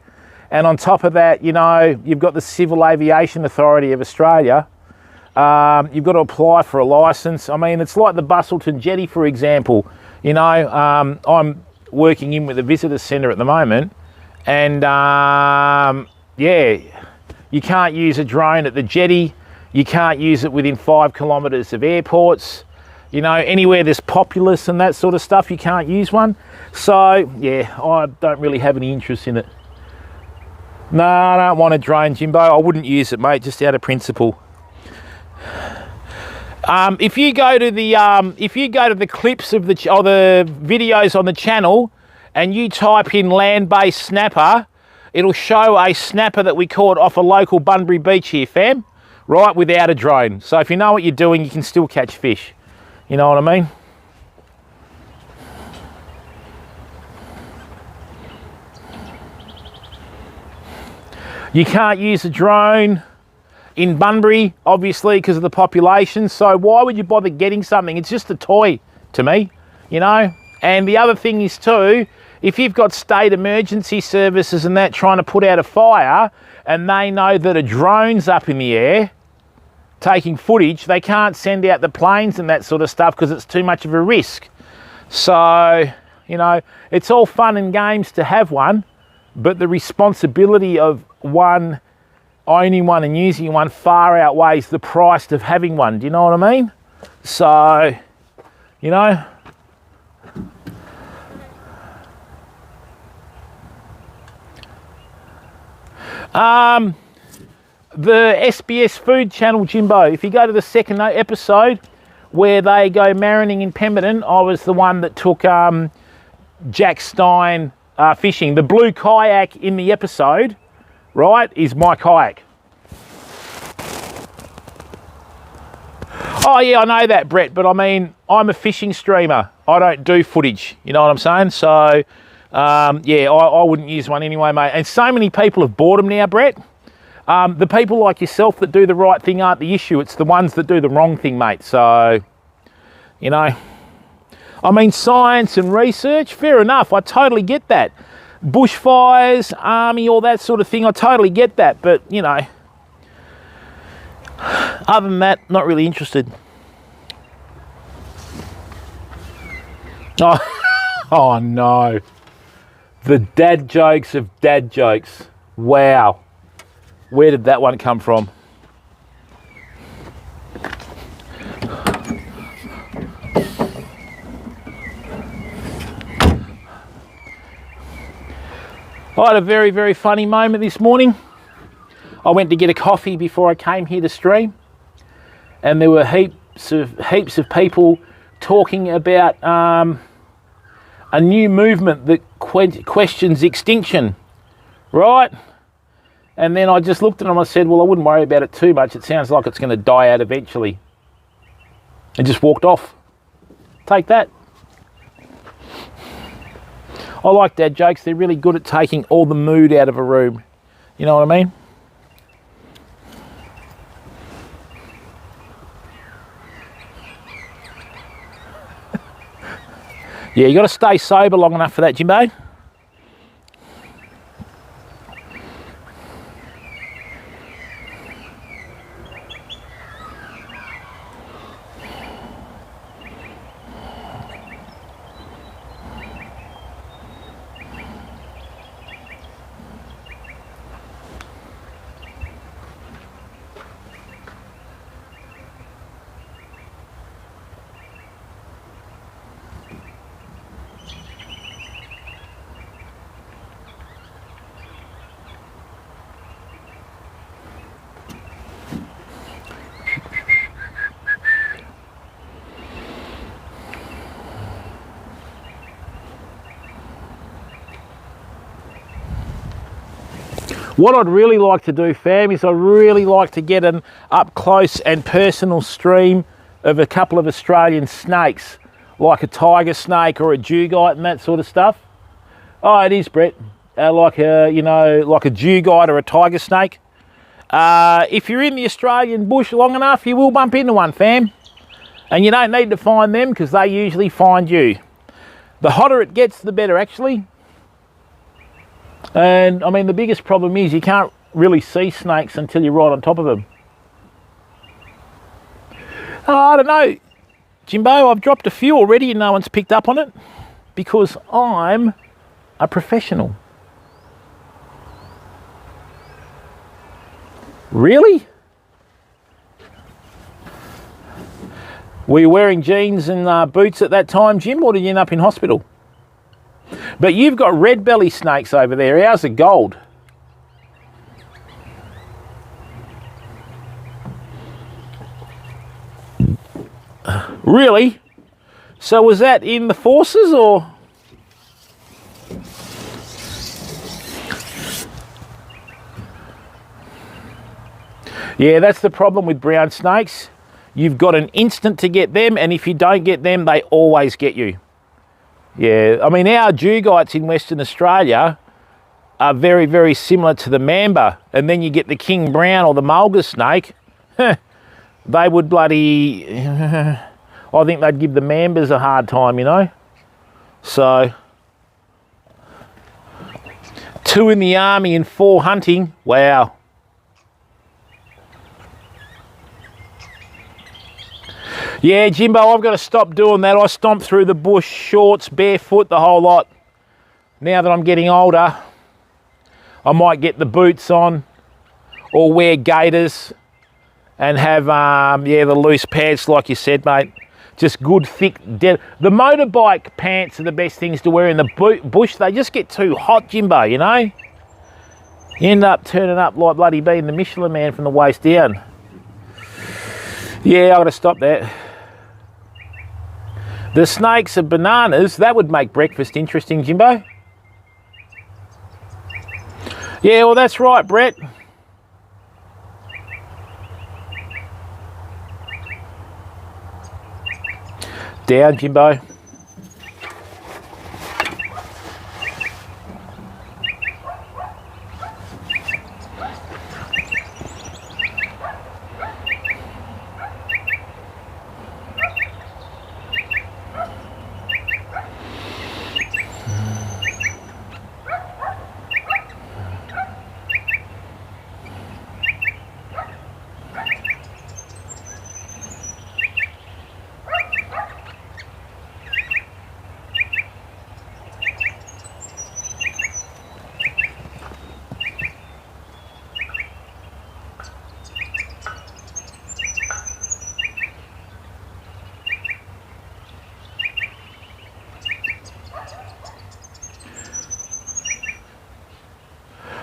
And on top of that, you know, you've got the Civil Aviation Authority of Australia. You've got to apply for a license. I mean, it's like the Bustleton Jetty, for example. You know, I'm working in with a visitor centre at the moment, and yeah, you can't use a drone at the jetty. You can't use it within 5 kilometres of airports. You know, anywhere there's populace and that sort of stuff, you can't use one. So yeah, I don't really have any interest in it. No, I don't want a drone, Jimbo. I wouldn't use it, mate, just out of principle. If you go to the clips of the videos on the channel and you type in land-based snapper, it'll show a snapper that we caught off a local Bunbury beach here, fam, right, without a drone. So if you know what you're doing, you can still catch fish. You know what I mean? You can't use a drone in Bunbury, obviously, because of the population. So why would you bother getting something? It's just a toy to me, you know? And the other thing is too, if you've got state emergency services and that trying to put out a fire and they know that a drone's up in the air taking footage, they can't send out the planes and that sort of stuff because it's too much of a risk. So, you know, it's all fun and games to have one, but the responsibility of one, owning one and using one, far outweighs the price of having one. Do you know what I mean? So, you know, the SBS Food Channel, Jimbo, if you go to the second episode where they go marining in Pemberton, I was the one that took Jack Stein fishing. The blue kayak in the episode, right, is my kayak. Oh yeah, I know that, Brett, but I mean, I'm a fishing streamer. I don't do footage, you know what I'm saying? So, yeah, I wouldn't use one anyway, mate. And so many people have bought them now, Brett. The people like yourself that do the right thing aren't the issue. It's the ones that do the wrong thing, mate. So, you know, I mean, science and research, fair enough. I totally get that. Bushfires, army, all that sort of thing, I totally get that. But, you know, other than that, not really interested. Oh, oh no. The dad jokes of dad jokes. Wow. Where did that one come from? I had a very, very funny moment this morning. I went to get a coffee before I came here to stream, and there were heaps of people talking about a new movement that questions extinction, right? And then I just looked at them and I said, well, I wouldn't worry about it too much. It sounds like it's going to die out eventually. And just walked off. Take that. I like dad jokes. They're really good at taking all the mood out of a room. You know what I mean? Yeah, you got to stay sober long enough for that, Jimbo. What I'd really like to do, fam, is I'd really like to get an up close and personal stream of a couple of Australian snakes, like a tiger snake or a dugite and that sort of stuff. Oh, it is, Brett. Like a, you know, like a dugite or a tiger snake. If you're in the Australian bush long enough, you will bump into one, fam. And you don't need to find them because they usually find you. The hotter it gets, the better, actually. And I mean, the biggest problem is you can't really see snakes until you're right on top of them. Oh, I don't know, Jimbo, I've dropped a few already and no one's picked up on it because I'm a professional. Really? Were you wearing jeans and boots at that time, Jim, or did you end up in hospital? But you've got red belly snakes over there. Ours are gold. Really? So was that in the forces or? Yeah, that's the problem with brown snakes. You've got an instant to get them, and if you don't get them, they always get you. Yeah, I mean, our dugites in Western Australia are very, very similar to the mamba. And then you get the king brown or the mulga snake. They would bloody... I think they'd give the mambas a hard time, you know. So, 2 in the army and 4 hunting. Wow. Yeah, Jimbo, I've got to stop doing that. I stomp through the bush, shorts, barefoot, the whole lot. Now that I'm getting older, I might get the boots on or wear gaiters and have, yeah, the loose pants like you said, mate. Just good, thick, the motorbike pants are the best things to wear in the bush. They just get too hot, Jimbo, you know? You end up turning up like bloody being the Michelin man from the waist down. Yeah, I've got to stop that. The snakes are bananas. That would make breakfast interesting, Jimbo. Yeah, well, that's right, Brett. Down, Jimbo.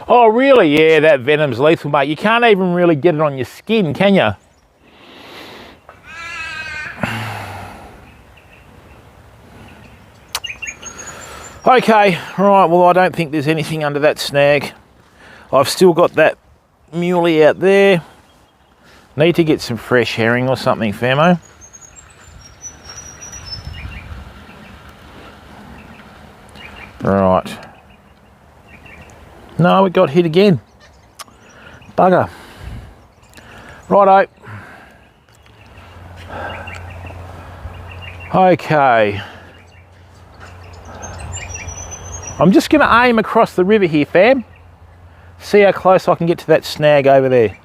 Oh, really? Yeah, that venom's lethal, mate. You can't even really get it on your skin, can you? Okay, right, well, I don't think there's anything under that snag. I've still got that muley out there. Need to get some fresh herring or something, Famo. Right. No, we got hit again. Bugger. Righto. Okay. I'm just going to aim across the river here, fam. See how close I can get to that snag over there.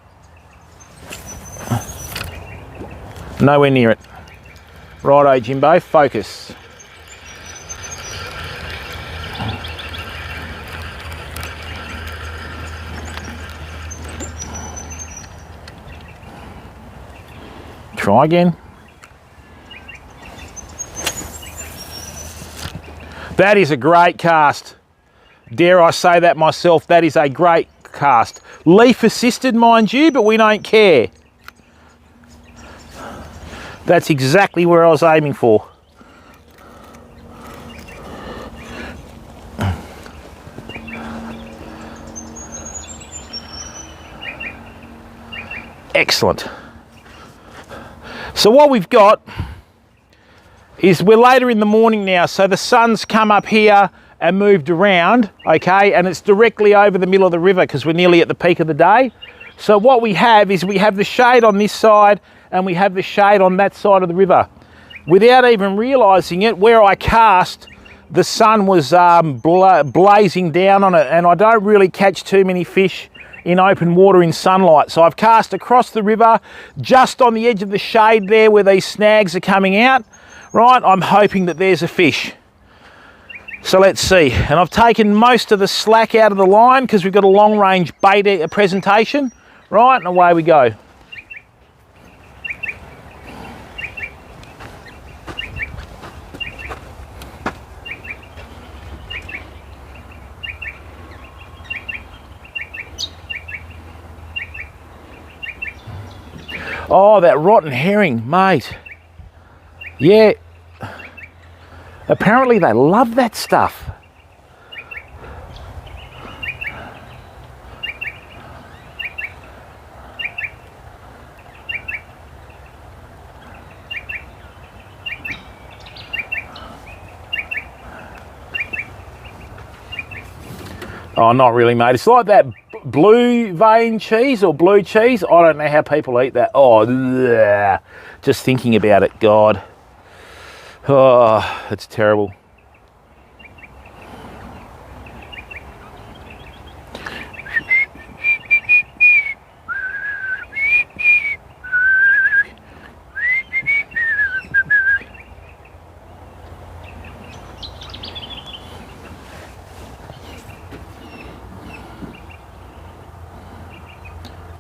Nowhere near it. Righto, Jimbo, focus. Try again. That is a great cast. Dare I say that myself, that is a great cast. Leaf assisted, mind you, but we don't care. That's exactly where I was aiming for. Excellent. So what we've got is we're later in the morning now, so the sun's come up here and moved around, okay, and it's directly over the middle of the river because we're nearly at the peak of the day. So what we have is we have the shade on this side and we have the shade on that side of the river. Without even realising it, where I cast, the sun was blazing down on it, and I don't really catch too many fish in open water in sunlight. So I've cast across the river, just on the edge of the shade there where these snags are coming out. Right, I'm hoping that there's a fish. So let's see. And I've taken most of the slack out of the line because we've got a long range bait presentation. Right, and away we go. Oh, that rotten herring, mate. Yeah. Apparently they love that stuff. Oh, not really, mate. It's like that blue vein cheese or blue cheese. I don't know how people eat that. Oh, bleh. Just thinking about it, God. Oh, it's terrible.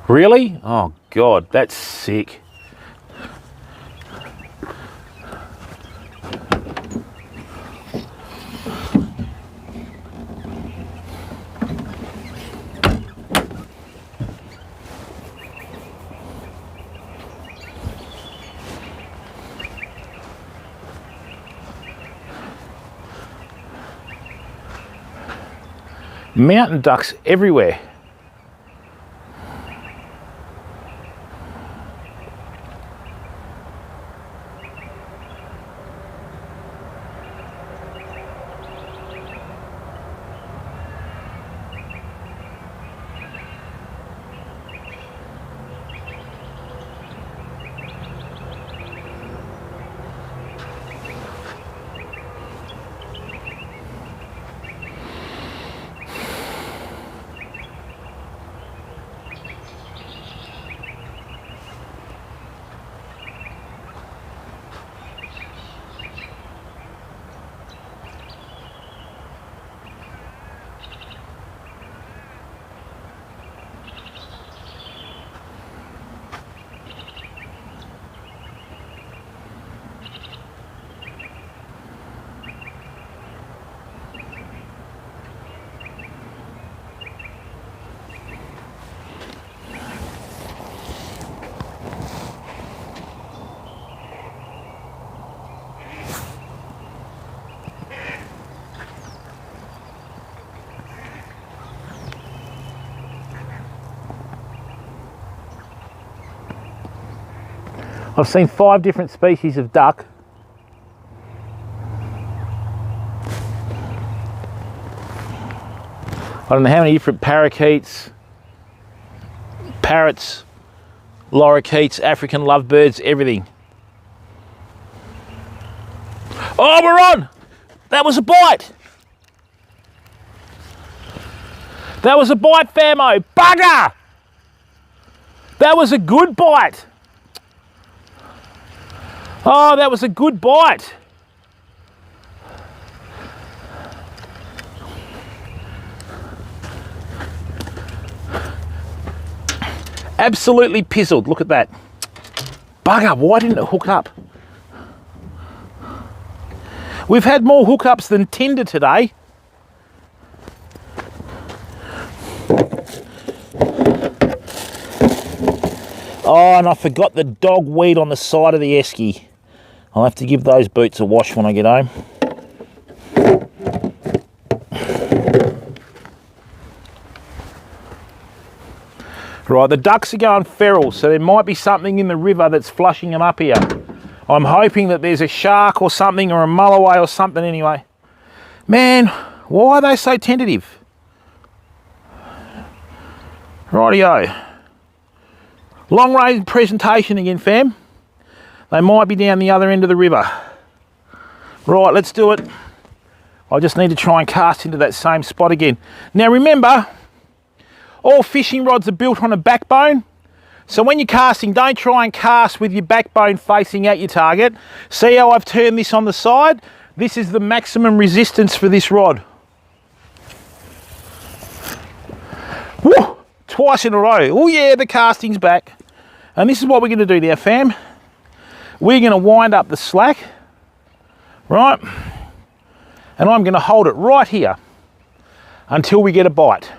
Really? Oh, God, that's sick. Mountain ducks everywhere. I've seen 5 different species of duck. I don't know how many different parakeets, parrots, lorikeets, African lovebirds, everything. Oh, we're on! That was a bite! That was a bite, famo! Bugger! That was a good bite! Oh, that was a good bite! Absolutely pizzled, look at that. Bugger, why didn't it hook up? We've had more hookups than Tinder today. Oh, and I forgot the dog weed on the side of the esky. I'll have to give those boots a wash when I get home. Right, the ducks are going feral, so there might be something in the river that's flushing them up here. I'm hoping that there's a shark or something, or a mulloway or something anyway. Man, why are they so tentative? Rightio. Long range presentation again, fam. They might be down the other end of the river. Right, let's do it. I just need to try and cast into that same spot again. Now remember, all fishing rods are built on a backbone. So when you're casting, don't try and cast with your backbone facing at your target. See how I've turned this on the side? This is the maximum resistance for this rod. Woo! Twice in a row. Oh yeah, the casting's back. And this is what we're going to do now, fam. We're going to wind up the slack, right? And I'm going to hold it right here until we get a bite.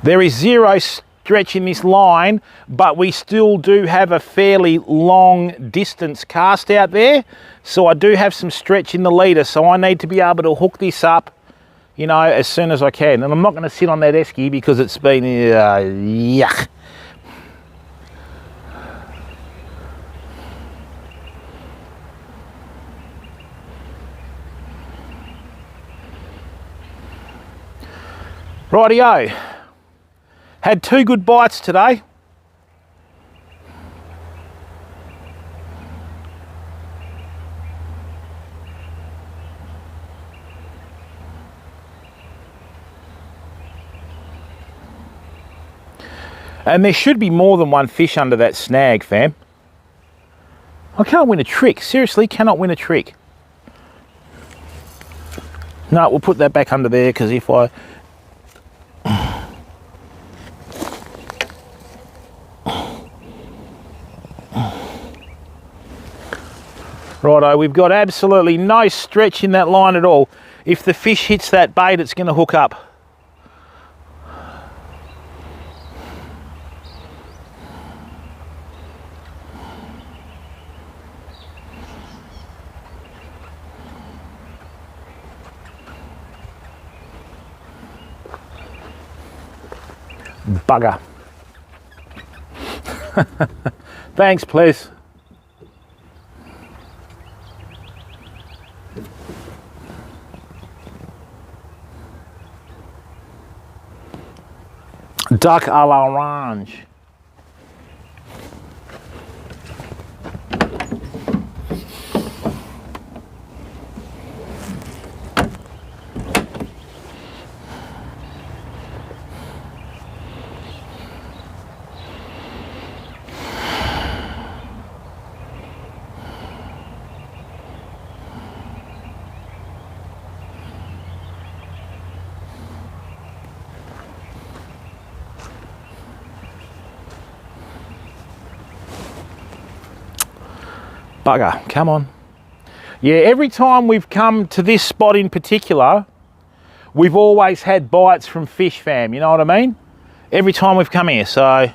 There is zero stretch in this line, but we still do have a fairly long distance cast out there. So I do have some stretch in the leader, so I need to be able to hook this up, you know, as soon as I can. And I'm not going to sit on that esky because it's been yuck. Rightio. Had 2 good bites today. And there should be more than one fish under that snag, fam. I can't win a trick. Seriously, cannot win a trick. No, we'll put that back under there because if I... Righto, we've got absolutely no stretch in that line at all. If the fish hits that bait, it's going to hook up. Bugger. Thanks, please. Duck à l'orange. Bugger, come on. Yeah, every time we've come to this spot in particular, we've always had bites from fish, fam, you know what I mean? Every time we've come here, so...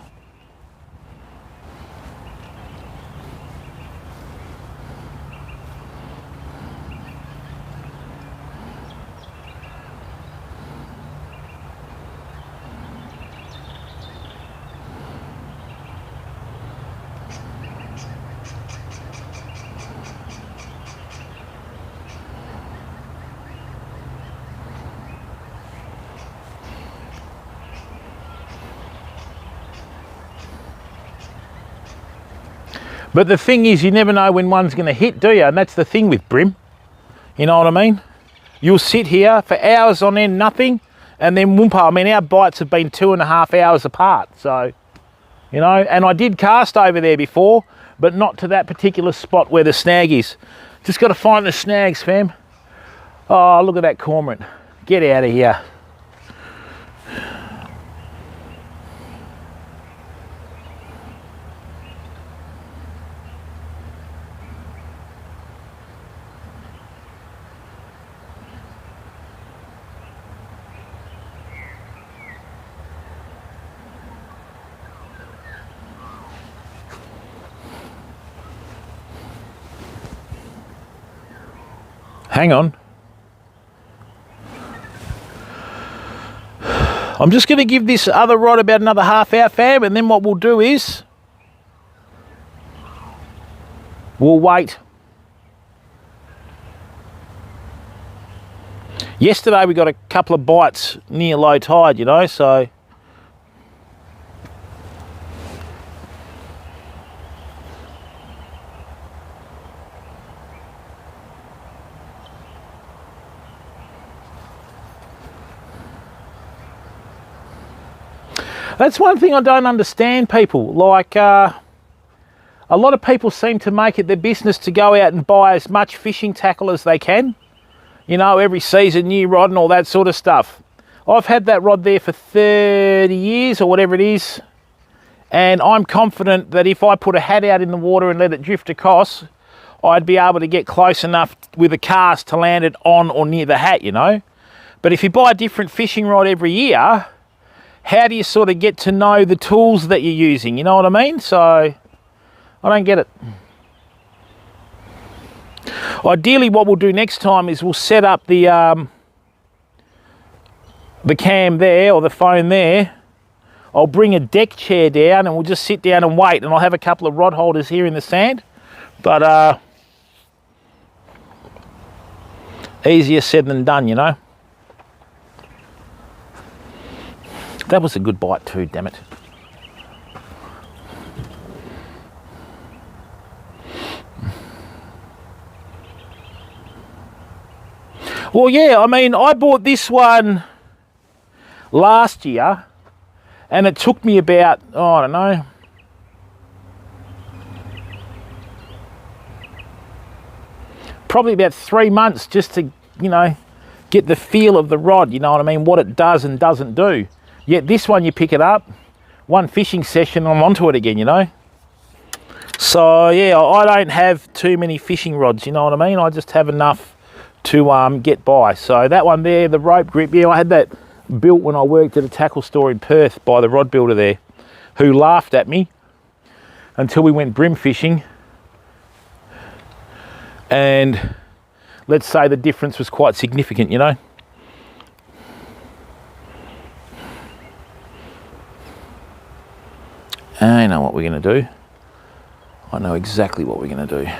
But the thing is, you never know when one's going to hit, do you? And that's the thing with bream. You know what I mean? You'll sit here for hours on end, nothing, and then whoompa. I mean, our bites have been 2.5 hours apart. So, you know, and I did cast over there before, but not to that particular spot where the snag is. Just got to find the snags, fam. Oh, look at that cormorant. Get out of here. Hang on. I'm just going to give this other rod about another half hour, fam, and then what we'll do is we'll wait. Yesterday we got a couple of bites near low tide, you know, so that's one thing I don't understand, people. Like, a lot of people seem to make it their business to go out and buy as much fishing tackle as they can. You know, every season, new rod and all that sort of stuff. I've had that rod there for 30 years or whatever it is. And I'm confident that if I put a hat out in the water and let it drift across, I'd be able to get close enough with a cast to land it on or near the hat, you know. But if you buy a different fishing rod every year, how do you sort of get to know the tools that you're using? You know what I mean? So I don't get it. Ideally, what we'll do next time is we'll set up the cam there, or the phone there. I'll bring a deck chair down and we'll just sit down and wait, and I'll have a couple of rod holders here in the sand. But easier said than done, you know. That was a good bite too, damn it. Well, yeah, I mean, I bought this one last year and it took me about, oh, I don't know, probably about 3 months just to, you know, get the feel of the rod, you know what I mean, what it does and doesn't do. Yet this one, you pick it up, one fishing session, I'm onto it again, you know. So yeah, I don't have too many fishing rods, you know what I mean. I just have enough to get by. So that one there, the rope grip, yeah, I had that built when I worked at a tackle store in Perth by the rod builder there, who laughed at me until we went bream fishing. And let's say the difference was quite significant, you know. I know what we're going to do. I know exactly what we're going to do.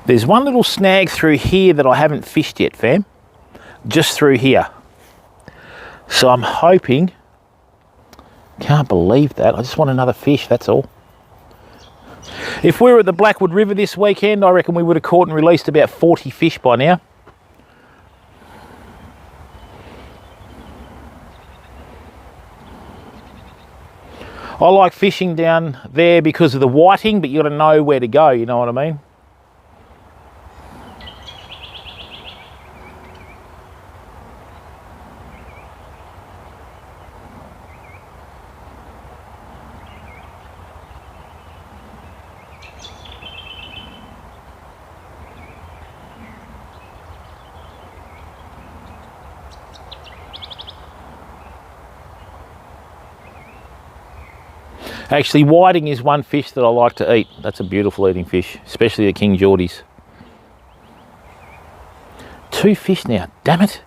There's one little snag through here that I haven't fished yet, fam. Just through here. So I'm hoping, can't believe that. I just want another fish, that's all. If we were at the Blackwood River this weekend, I reckon we would have caught and released about 40 fish by now. I like fishing down there because of the whiting, but you got to know where to go, you know what I mean? Actually, whiting is one fish that I like to eat. That's a beautiful eating fish, especially the King Geordies. 2 fish now, damn it.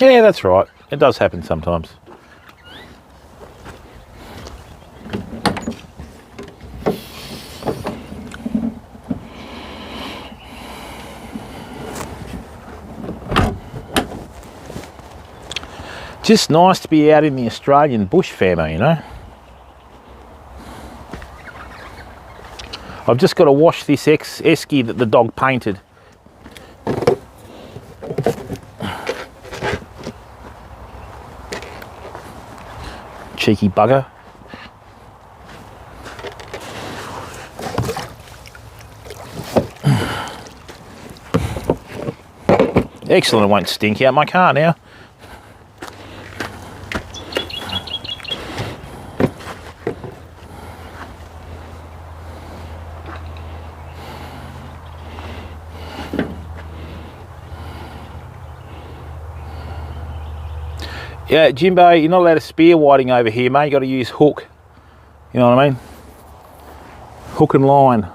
Yeah, that's right. It does happen sometimes. Just nice to be out in the Australian bush, famo, you know. I've just got to wash this esky that the dog painted. Cheeky bugger. Excellent, it won't stink out my car now. Yeah, Jimbo, you're not allowed to spear whiting over here, mate. You got to use hook. You know what I mean? Hook and line.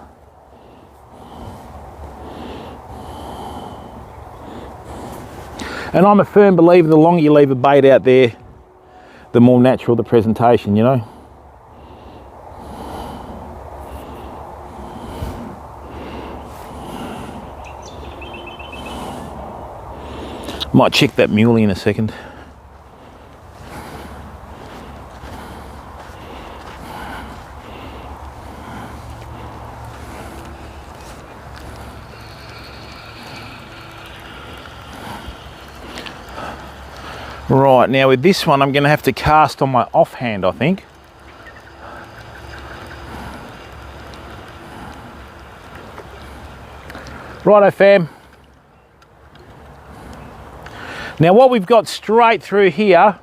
And I'm a firm believer the longer you leave a bait out there, the more natural the presentation, you know? Might check that muley in a second. Right, now with this one I'm going to have to cast on my offhand, I think. Righto fam. Now what we've got straight through here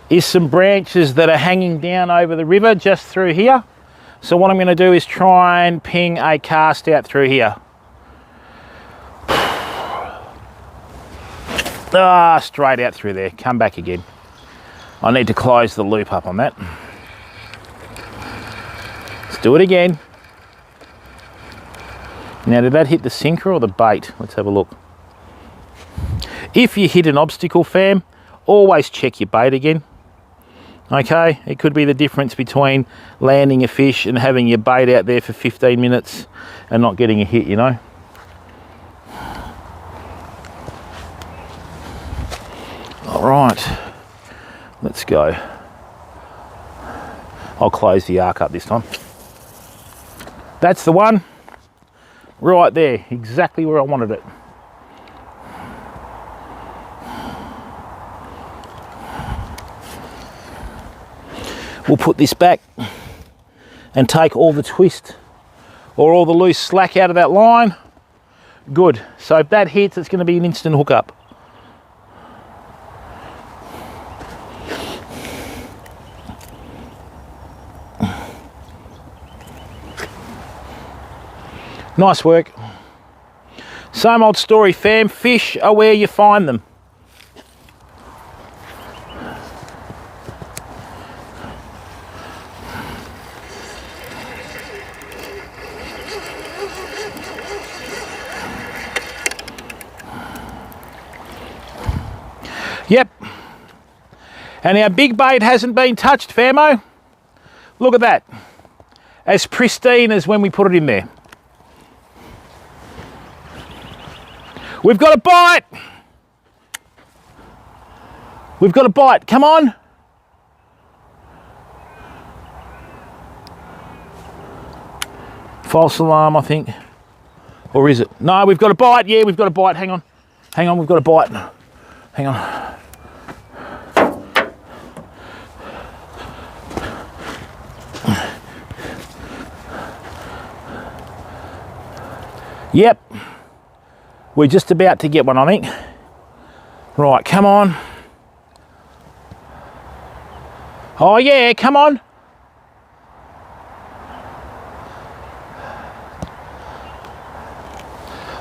is some branches that are hanging down over the river just through here. So what I'm going to do is try and ping a cast out through here. Ah, straight out through there. Come back again. I need to close the loop up on that. Let's do it again. Now, did that hit the sinker or the bait? Let's have a look. If you hit an obstacle, fam, always check your bait again. Okay, it could be the difference between landing a fish and having your bait out there for 15 minutes and not getting a hit, you know. All right, let's go. I'll close the arc up this time. That's the one, right there, exactly where I wanted it. We'll put this back and take all the twist or all the loose slack out of that line. Good, so if that hits, it's going to be an instant hookup. Nice work. Same old story, fam. Fish are where you find them. Yep. And our big bait hasn't been touched, famo. Look at that. As pristine as when we put it in there. We've got a bite. We've got a bite. Come on. False alarm, I think. Or is it? No, we've got a bite. Yeah, we've got a bite. Hang on. Hang on, we've got a bite. Hang on. Yep. We're just about to get one, I think. Right, come on. Oh yeah, come on.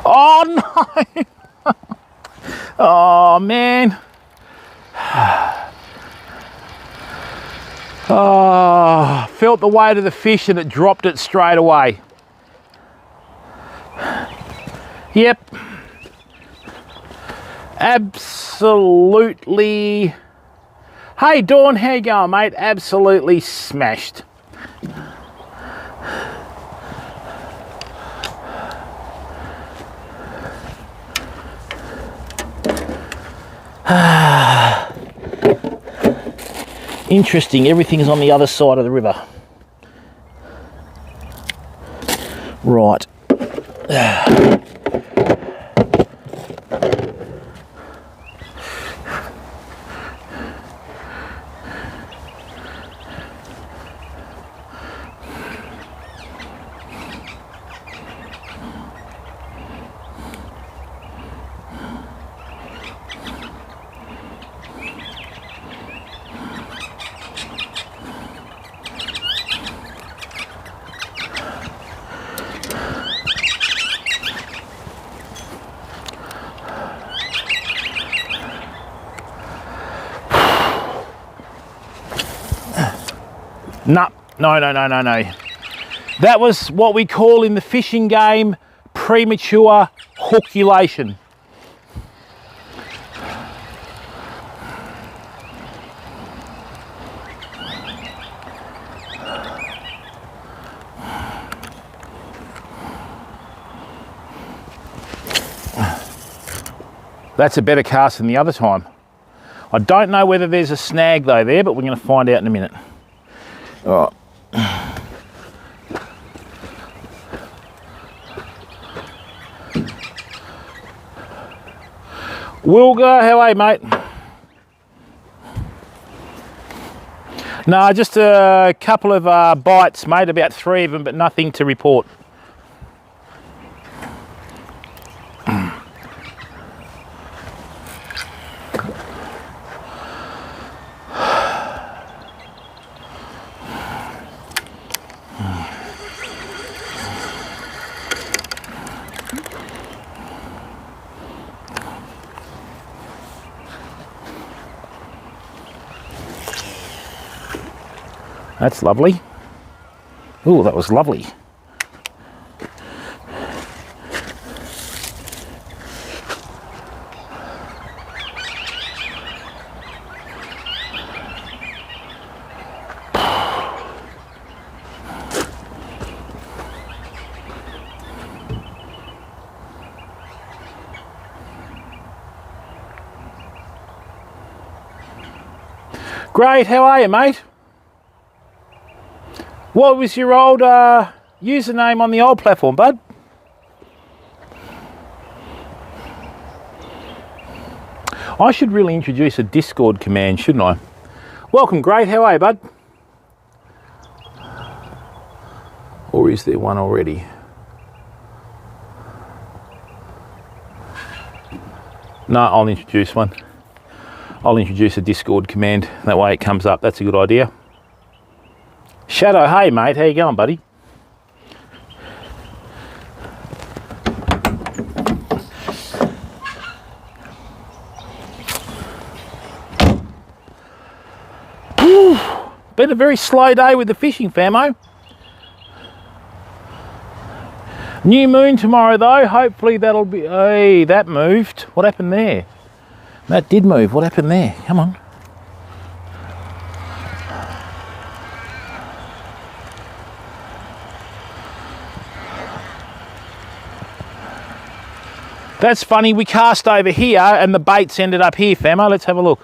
Oh no. Oh man. Oh, felt the weight of the fish and it dropped it straight away. Yep. Absolutely. Hey Dawn, how you going, mate? Absolutely smashed. Interesting, everything's on the other side of the river. Right. No. That was what we call in the fishing game premature hookulation. That's a better cast than the other time. I don't know whether there's a snag though there, but we're going to find out in a minute. All right. Wilga, how are you, mate? No, just a couple of bites, mate, about 3 of them, but nothing to report. That's lovely. Oh, that was lovely. Great, how are you, mate? What was your old username on the old platform, bud? I should really introduce a Discord command, shouldn't I? Welcome, Great, how are you, bud? Or is there one already? No, I'll introduce one. I'll introduce a Discord command. That way it comes up. That's a good idea. Shadow, hey mate, how you going, buddy? Whew, been a very slow day with the fishing, famo. New moon tomorrow though, hopefully that'll be... Hey, that moved. What happened there? That did move. What happened there? Come on. That's funny, we cast over here and the baits ended up here, famo. Let's have a look.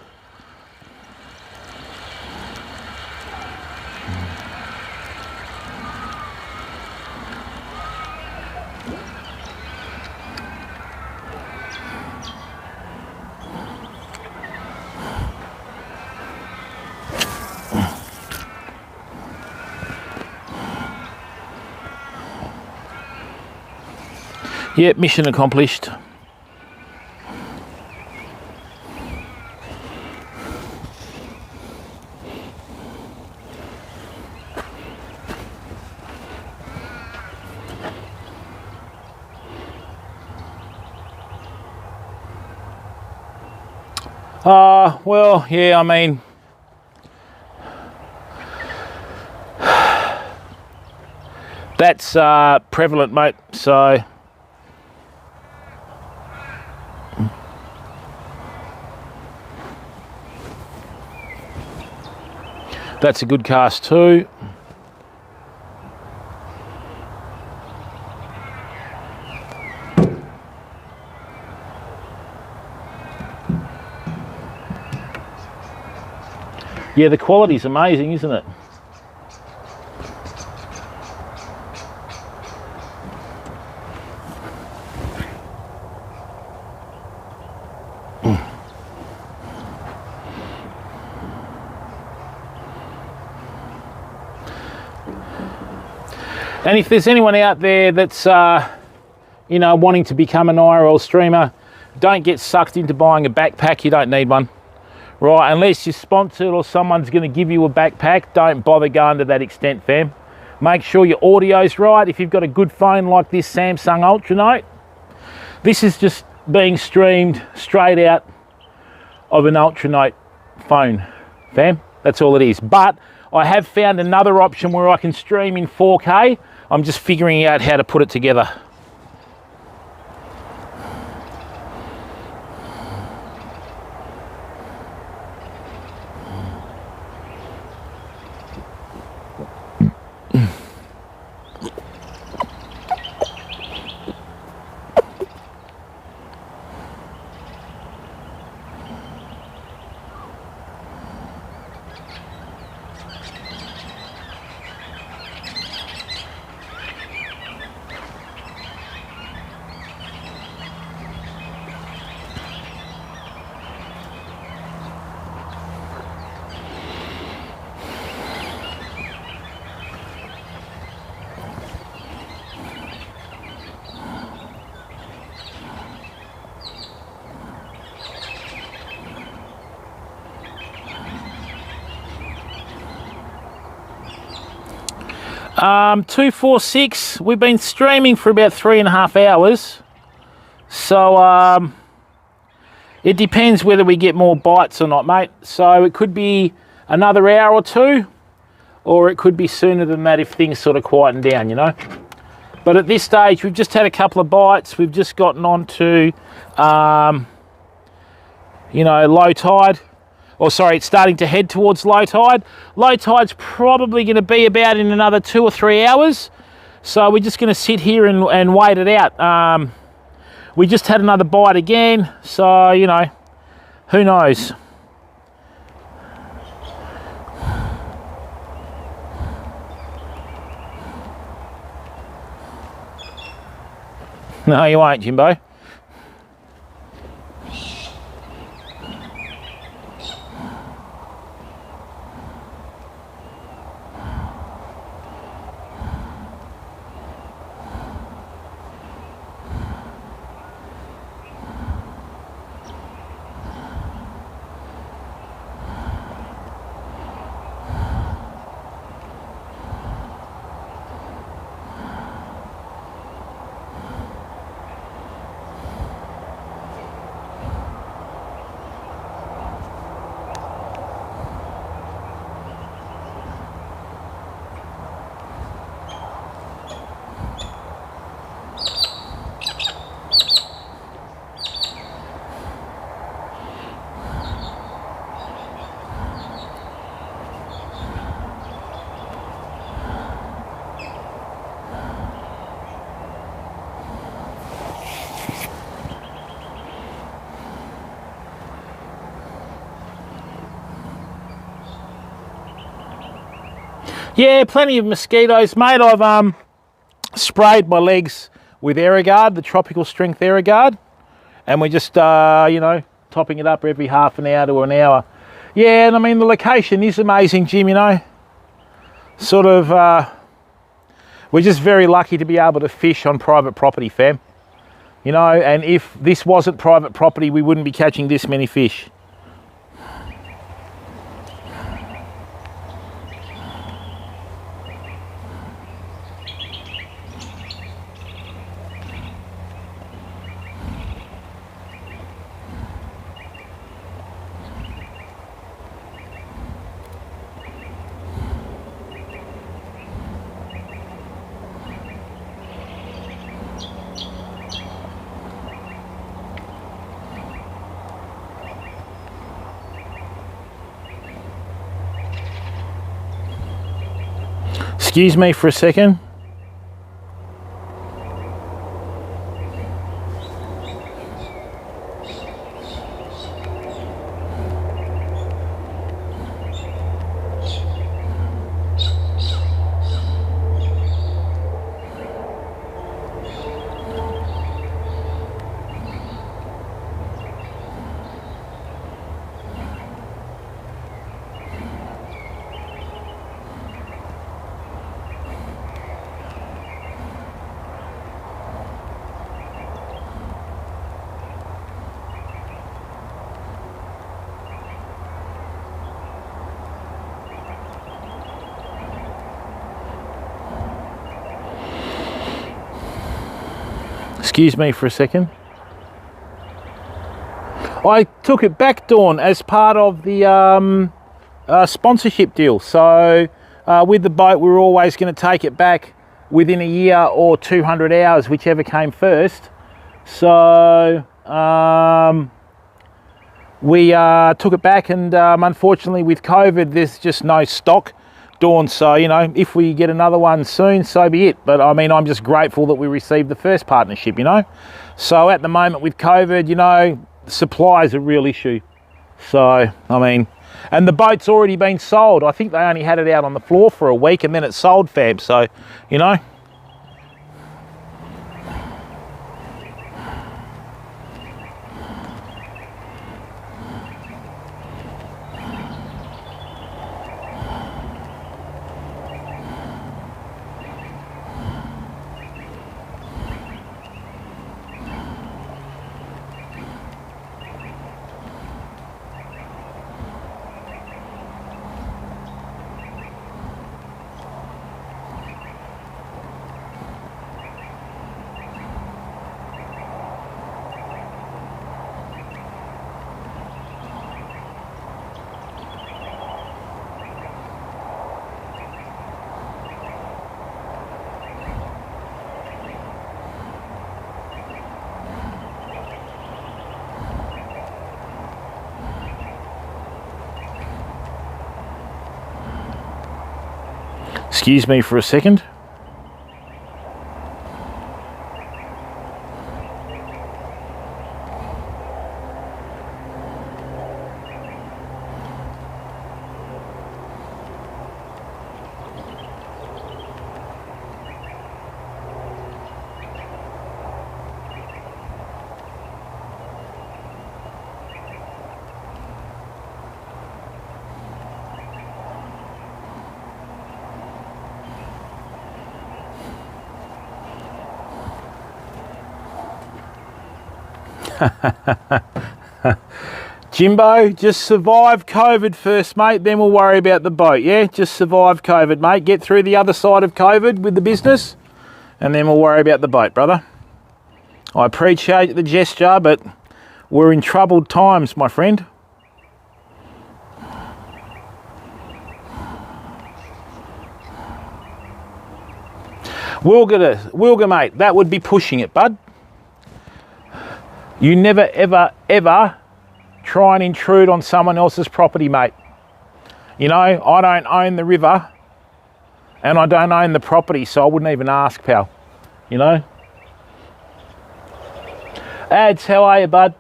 Yep, mission accomplished. Well, yeah, I mean, that's prevalent, mate, so That's a good cast too. Yeah, the quality's amazing, isn't it? And if there's anyone out there that's, you know, wanting to become an IRL streamer, don't get sucked into buying a backpack. You don't need one. Right, unless you're sponsored or someone's going to give you a backpack, don't bother going to that extent, fam. Make sure your audio's right. If you've got a good phone like this Samsung Ultra Note, this is just being streamed straight out of an Ultra Note phone, fam. That's all it is. But I have found another option where I can stream in 4K. I'm just figuring out how to put it together. Um, 246, we've been streaming for about 3.5 hours. So it depends whether we get more bites or not, mate. So it could be another hour or two, or it could be sooner than that if things sort of quieten down, you know. But at this stage, we've just had a couple of bites. We've just gotten on to, you know, low tide. Or sorry, it's starting to head towards low tide. Low tide's probably going to be about in another 2 or 3 hours. So we're just going to sit here and wait it out. We just had another bite again. So, you know, who knows? No, you won't, Jimbo. Yeah, plenty of mosquitoes, mate. I've sprayed my legs with Aerogard, the tropical strength Aerogard, and we're just, you know, topping it up every half an hour to an hour. Yeah, and I mean, the location is amazing, Jim, you know. Sort of, we're just very lucky to be able to fish on private property, fam. You know, and if this wasn't private property, we wouldn't be catching this many fish. Excuse me for a second. Excuse me for a second. I took it back, Dawn, as part of the sponsorship deal. So with the boat, we were always going to take it back within a year or 200 hours, whichever came first. So we took it back, and unfortunately with COVID, there's just no stock, Dawn. So, you know, if we get another one soon, so be it. But I mean, I'm just grateful that we received the first partnership, you know. So at the moment with COVID, you know, supply is a real issue. So, I mean, and the boat's already been sold. I think they only had it out on the floor for a week and then it sold, fam. So, you know. Excuse me for a second. Jimbo, just survive COVID first, mate, then we'll worry about the boat, yeah? Just survive COVID, mate. Get through the other side of COVID with the business, and then we'll worry about the boat, brother. I appreciate the gesture, but we're in troubled times, my friend. Wilga, mate, that would be pushing it, bud. You never, ever, ever try and intrude on someone else's property, mate. You know, I don't own the river and I don't own the property, so I wouldn't even ask, pal. You know? Ads, how are you, bud?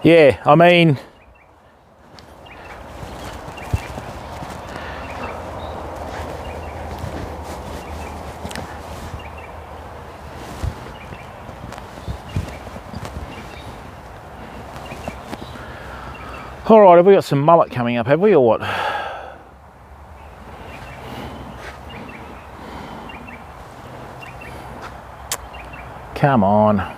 Yeah, I mean... All right, have we got some mullet coming up, have we, or what? Come on.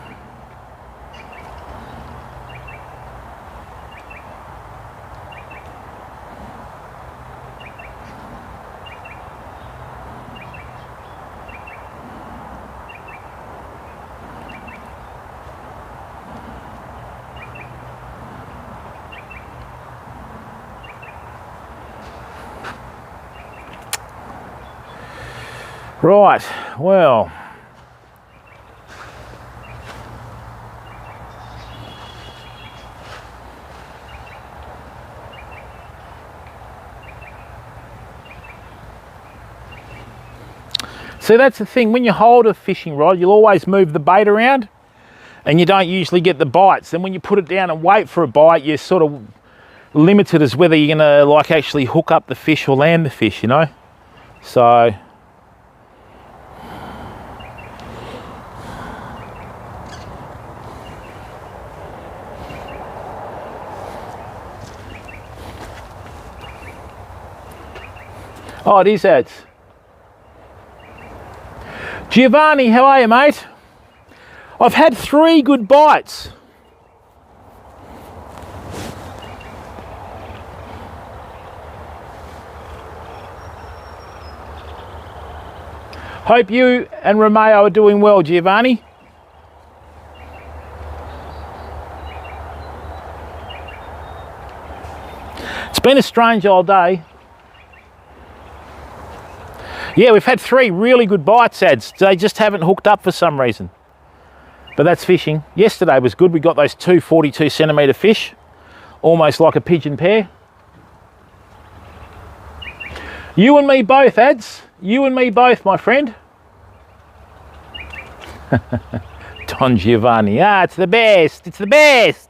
Right, well, See, that's the thing, when you hold a fishing rod, you'll always move the bait around and you don't usually get the bites. And when you put it down and wait for a bite, you're sort of limited as whether you're gonna like actually hook up the fish or land the fish, you know? So, oh, it is ads. Giovanni, how are you, mate? I've had 3 good bites. Hope you and Romeo are doing well, Giovanni. It's been a strange old day. Yeah, we've had 3 really good bites, ads. They just haven't hooked up for some reason. But that's fishing. Yesterday was good. We got those 2 42 centimetre fish, almost like a pigeon pair. You and me both, ads. You and me both, my friend. Don Giovanni. Ah, it's the best. It's the best.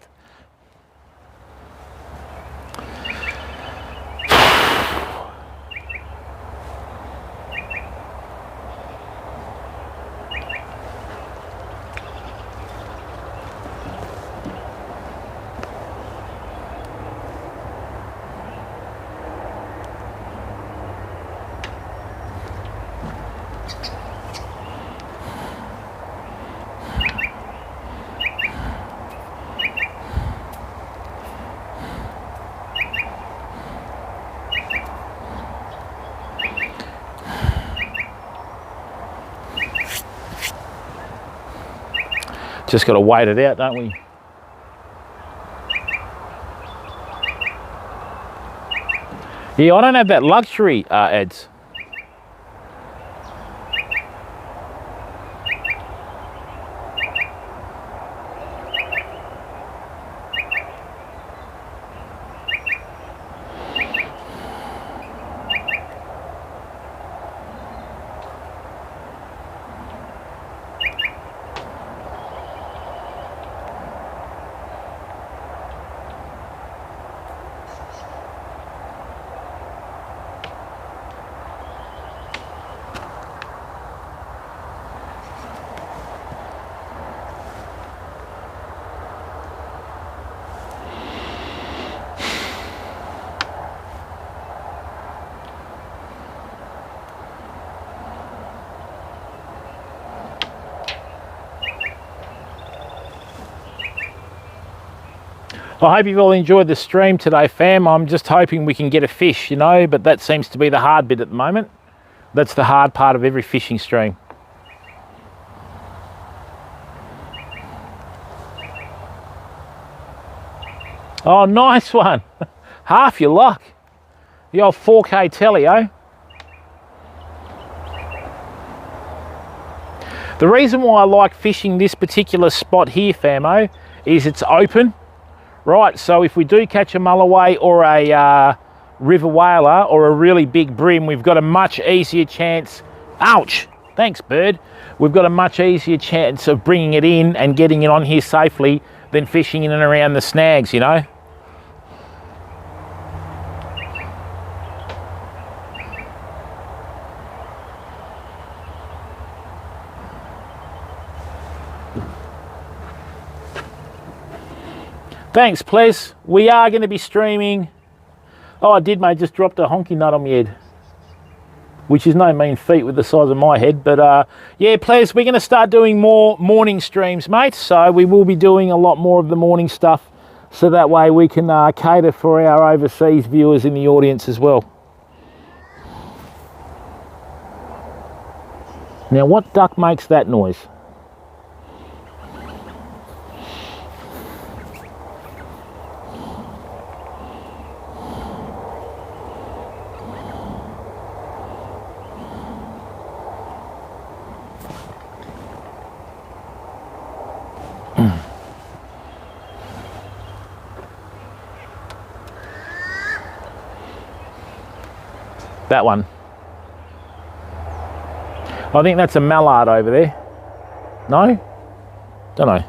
Just got to wait it out, don't we? Yeah, I don't have that luxury, ads. I hope you've all enjoyed the stream today, fam. I'm just hoping we can get a fish, you know, but that seems to be the hard bit at the moment. That's the hard part of every fishing stream. Oh, nice one. Half your luck. The old 4K telly, eh? The reason why I like fishing this particular spot here, famo, is it's open. Right, so if we do catch a mulloway or a river whaler or a really big bream, we've got a much easier chance. Ouch! Thanks, bird. We've got a much easier chance of bringing it in and getting it on here safely than fishing in and around the snags, you know? Thanks, Ples. We are going to be streaming. Oh, I did, mate. Just dropped a honky nut on my head, which is no mean feat with the size of my head. But yeah, Ples, we're going to start doing more morning streams, mate. So we will be doing a lot more of the morning stuff, so that way we can cater for our overseas viewers in the audience as well. Now, what duck makes that noise? That one. I think that's a mallard over there. No? Don't know.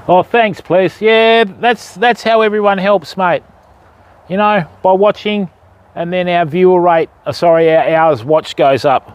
Oh, thanks, please. Yeah, that's how everyone helps, mate. You know, by watching, and then our viewer rate, our hours watched goes up.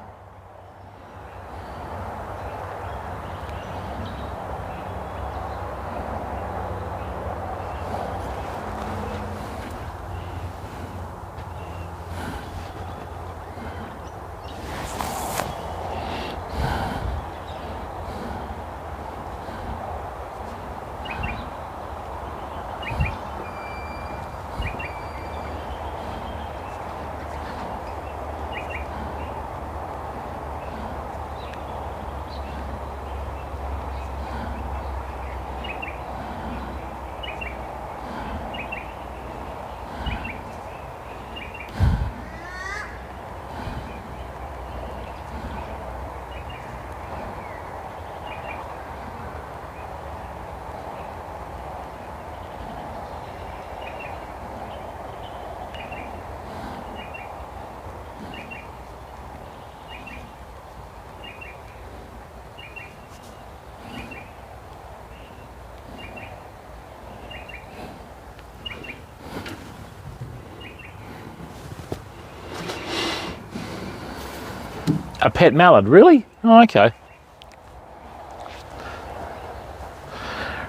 A pet mallard, really? Oh, okay.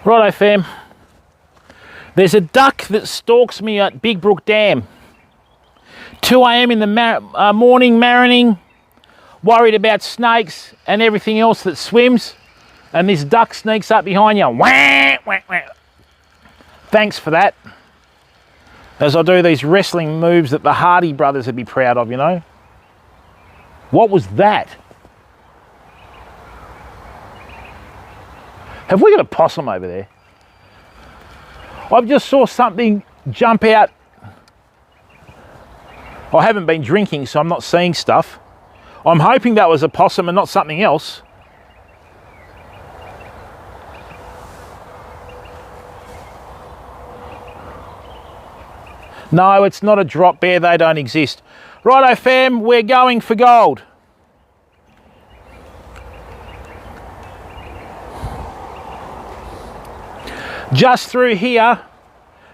Righto, fam. There's a duck that stalks me at Big Brook Dam. 2 a.m. in the morning, marining, worried about snakes and everything else that swims, and this duck sneaks up behind you. Wah, wah, wah. Thanks for that. As I do these wrestling moves that the Hardy brothers would be proud of, you know. What was that? Have we got a possum over there? I've just saw something jump out. I haven't been drinking, so I'm not seeing stuff. I'm hoping that was a possum and not something else. No, it's not a drop bear. They don't exist. Righto, fam, we're going for gold. Just through here,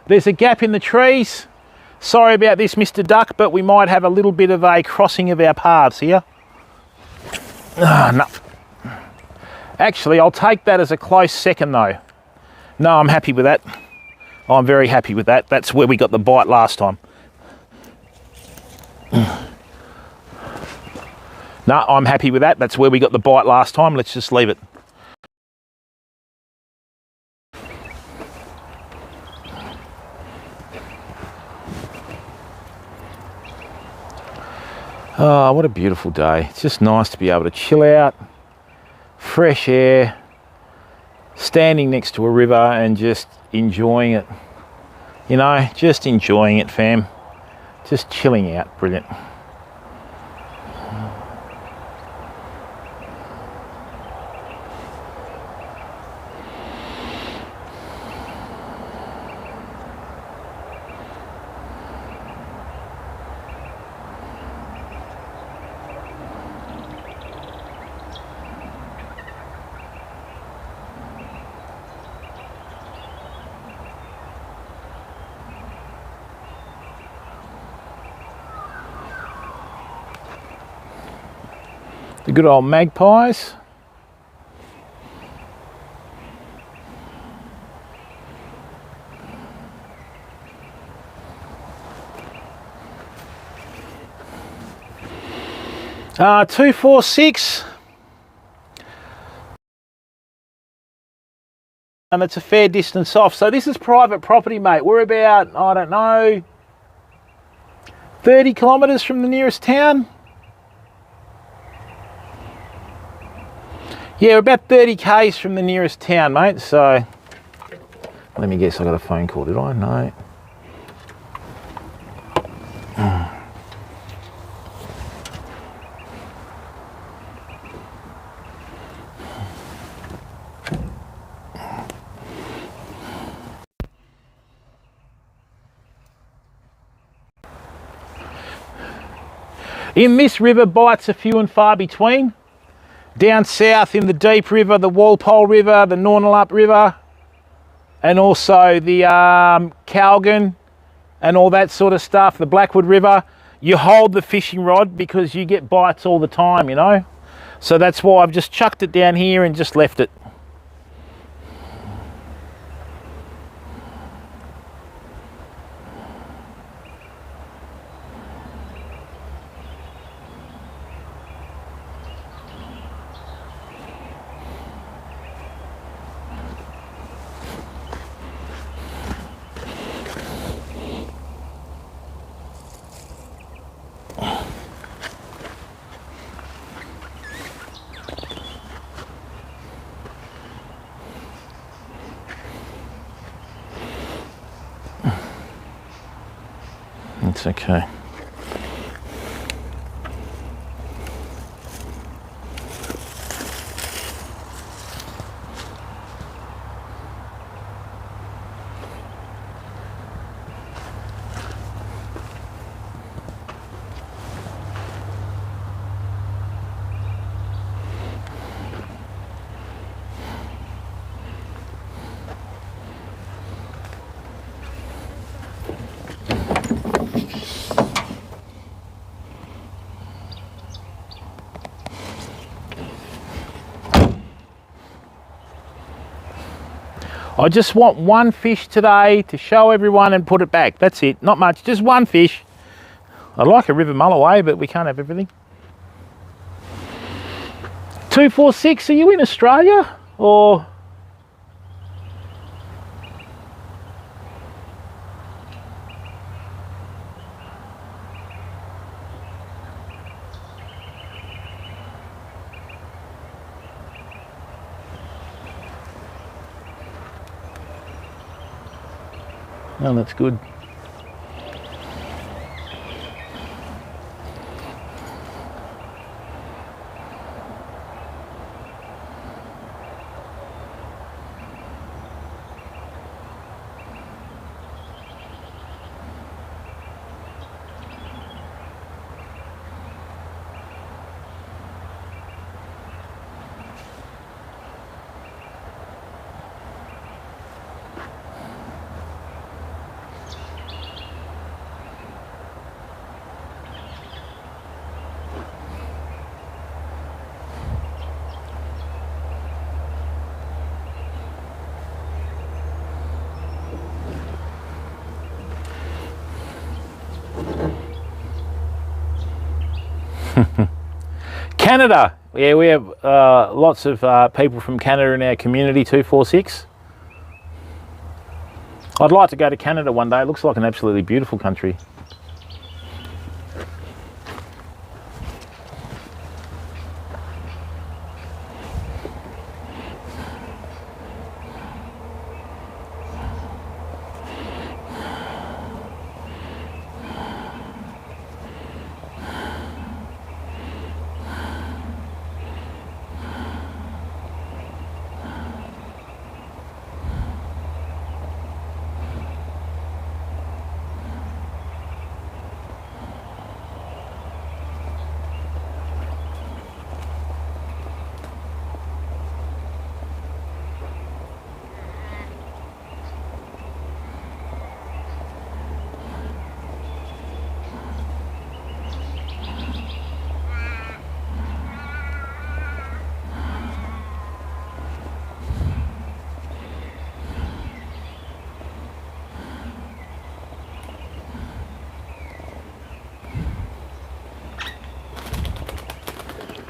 there's a gap in the trees. Sorry about this, Mr. Duck, but we might have a little bit of a crossing of our paths here. No. Actually, I'll take that as a close second, though. No, I'm happy with that. I'm very happy with that. That's where we got the bite last time. No, I'm happy with that. That's where we got the bite last time. Let's just leave it. Oh, what a beautiful day. It's just nice to be able to chill out, fresh air, standing next to a river and just enjoying it. You know, just enjoying it, fam. Just chilling out. Brilliant. The good old magpies. Uh, 246. And it's a fair distance off. So this is private property, mate. We're about, I don't know, 30 kilometres from the nearest town. Yeah, we're about 30 k's from the nearest town, mate. So, let me guess, I got a phone call, did I? No. In this river, bites are few and far between. Down south in the Deep River, the Walpole River, the Nornalup River, and also the Calgan and all that sort of stuff, the Blackwood River, you hold the fishing rod because you get bites all the time, you know. So that's why I've just chucked it down here and just left it. It's okay. I just want one fish today to show everyone and put it back. That's it, not much, just one fish. I'd like a river mulloway, but we can't have everything. 246, are you in Australia or? Oh, that's good. Canada, yeah, we have lots of people from Canada in our community, 246. I'd like to go to Canada one day. It looks like an absolutely beautiful country.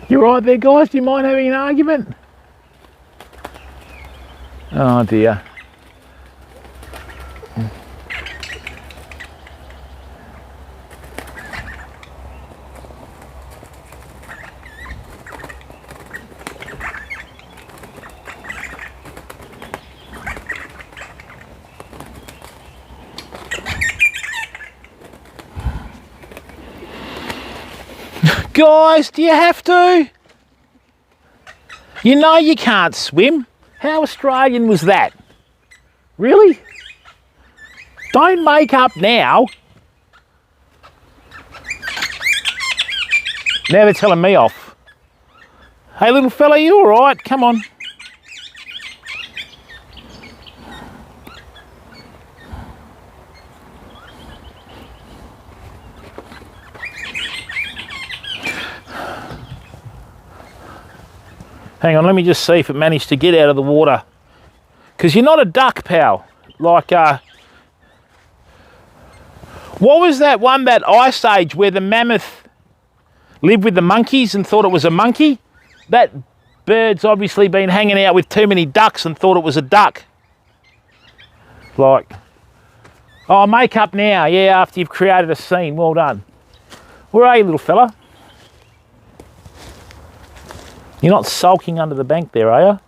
You right there, guys? Do you mind having an argument? Oh dear. Guys, do you have to? You know you can't swim. How Australian was that? Really? Don't make up now. Now they're telling me off. Hey, little fella, you all right? Come on. Hang on, let me just see if it managed to get out of the water. Because you're not a duck, pal. Like, what was that one, that ice age where the mammoth lived with the monkeys and thought it was a monkey? That bird's obviously been hanging out with too many ducks and thought it was a duck. Like, oh, make up now. Yeah, after you've created a scene. Well done. Where are you, little fella? You're not sulking under the bank there, are you?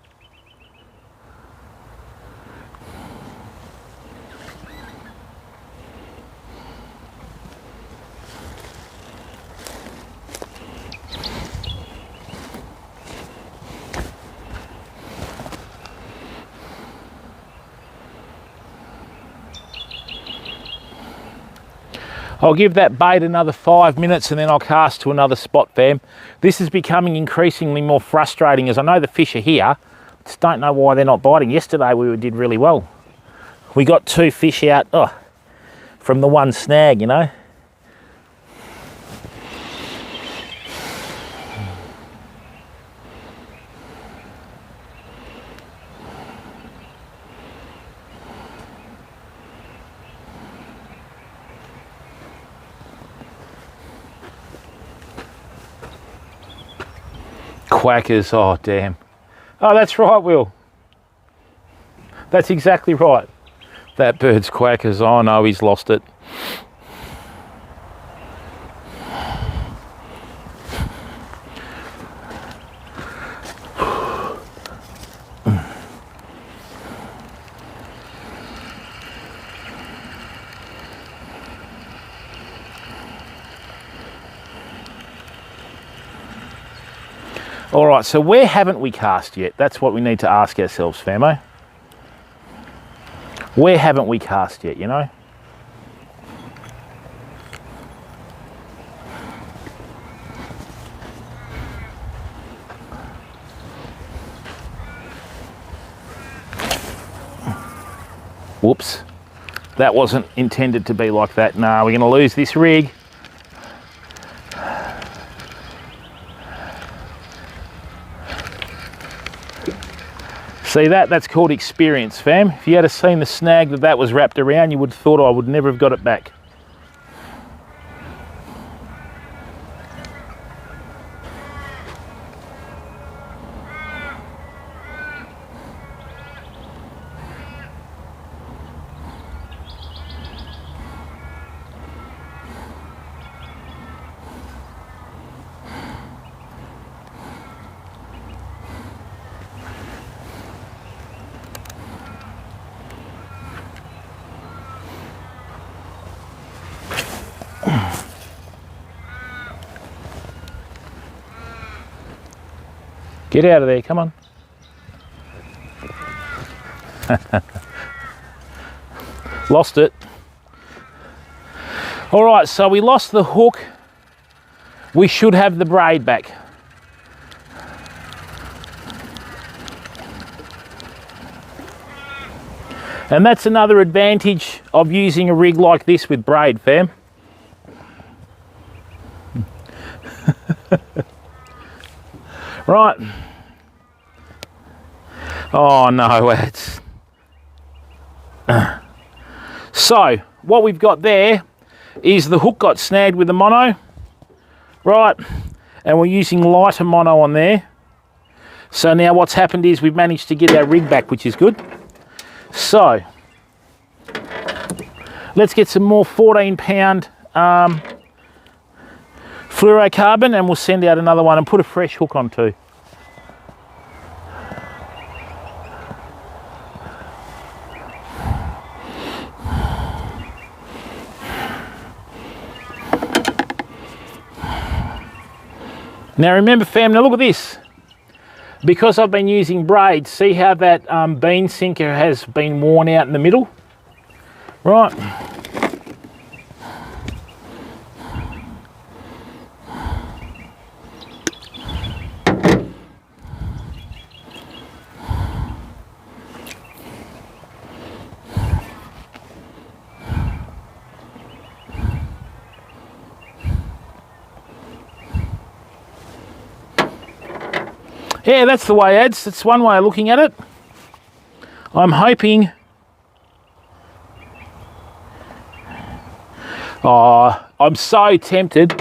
I'll give that bait another 5 minutes and then I'll cast to another spot, fam. This is becoming increasingly more frustrating as I know the fish are here. Just don't know why they're not biting. Yesterday we did really well. We got 2 fish out from the one snag, you know. Quackers, oh damn. Oh, that's right, Will. That's exactly right. That bird's quackers. Oh no, he's lost it. All right, so where haven't we cast yet? That's what we need to ask ourselves, famo. Where haven't we cast yet, you know? Whoops. That wasn't intended to be like that. No, we're going to lose this rig. See that? That's called experience, fam. If you had seen the snag that was wrapped around, you would have thought I would never have got it back. Get out of there, come on. Lost it. All right, so we lost the hook. We should have the braid back. And that's another advantage of using a rig like this with braid, fam. Right. Oh no, it's... So, what we've got there is the hook got snagged with the mono, right? And we're using lighter mono on there. So now what's happened is we've managed to get our rig back, which is good. So, let's get some more 14-pound fluorocarbon and we'll send out another one and put a fresh hook on too. Now remember, fam, now look at this. Because I've been using braids, see how that bean sinker has been worn out in the middle? Right. Yeah, that's the way, ads. That's one way of looking at it. I'm hoping... Oh, I'm so tempted.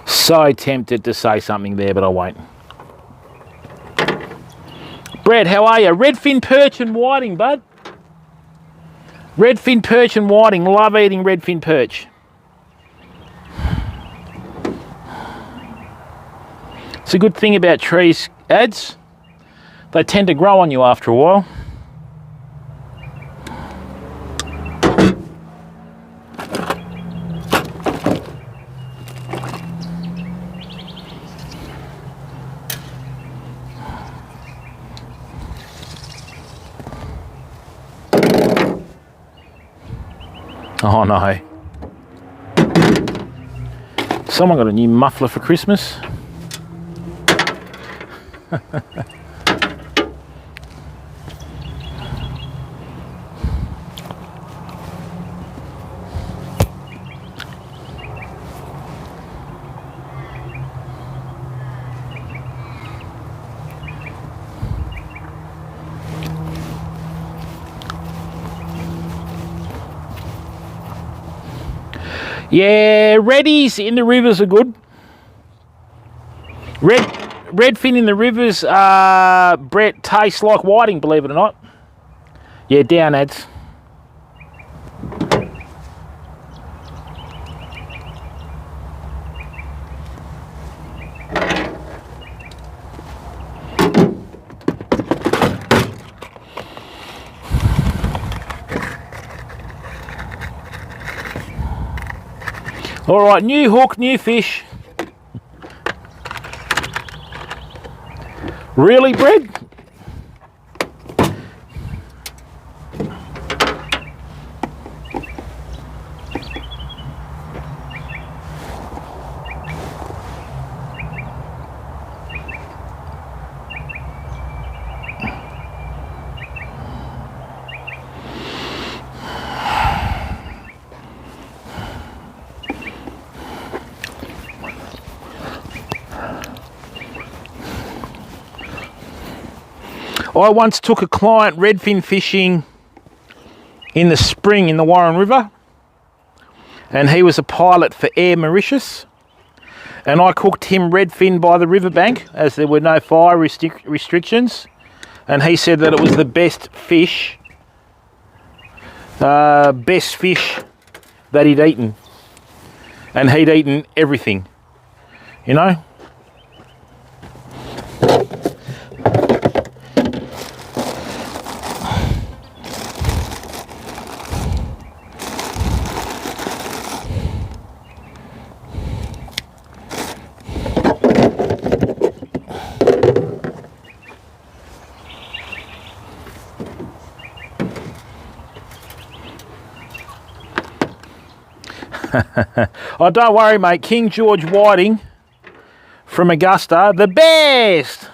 So tempted to say something there, but I won't. Brett, how are you? Redfin perch and whiting, bud. Redfin perch and whiting. Love eating redfin perch. It's a good thing about trees, ads. They tend to grow on you after a while. Oh no. Someone got a new muffler for Christmas. Yeah, reddies in the rivers are good. Redfin in the rivers, Brett, tastes like whiting, believe it or not. Yeah, down ads. All right, new hook, new fish. Really, Brett? I once took a client redfin fishing in the spring in the Warren River, and he was a pilot for Air Mauritius, and I cooked him redfin by the riverbank as there were no fire restrictions, and he said that it was the best fish that he'd eaten, and he'd eaten everything, you know. Oh, don't worry, mate. King George whiting from Augusta, the best.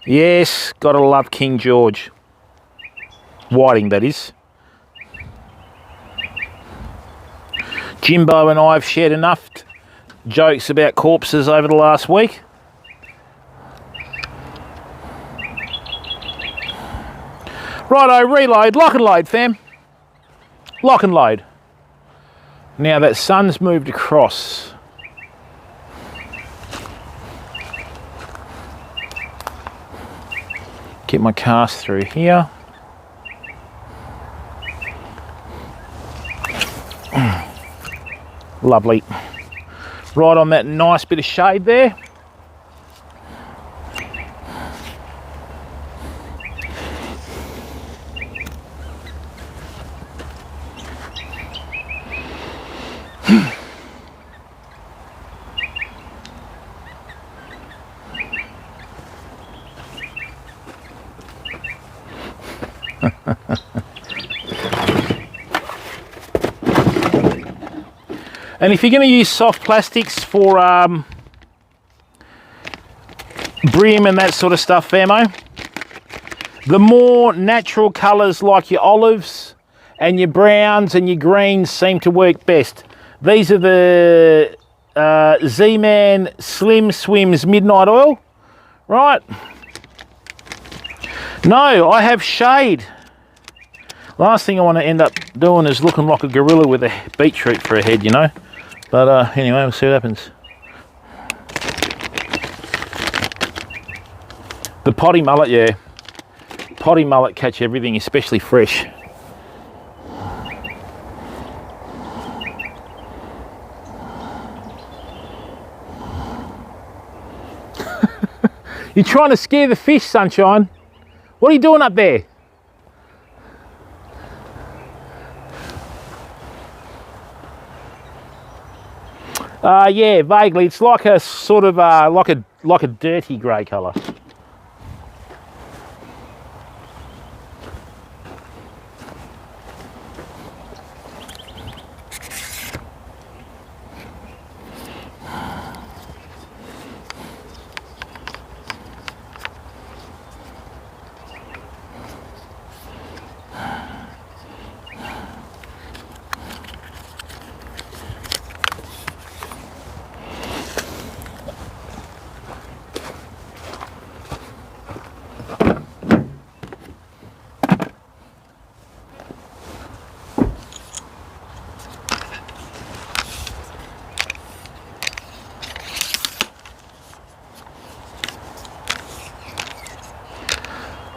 Yes, gotta love King George whiting, that is. Jimbo and I have shared enough jokes about corpses over the last week. Righto, reload, lock and load, fam. Lock and load. Now that sun's moved across. Get my cast through here. Lovely. Right on that nice bit of shade there. And if you're going to use soft plastics for Bream and that sort of stuff, famo, the more natural colours like your olives and your browns and your greens seem to work best. These are the Z-Man Slim Swims Midnight Oil, right? No, I have shade. Last thing I want to end up doing is looking like a gorilla with a beetroot for a head, you know. But anyway, we'll see what happens. The potty mullet, yeah. Potty mullet catch everything, especially fresh. You're trying to scare the fish, Sunshine. What are you doing up there? Yeah, vaguely. It's like a sort of like a dirty grey colour.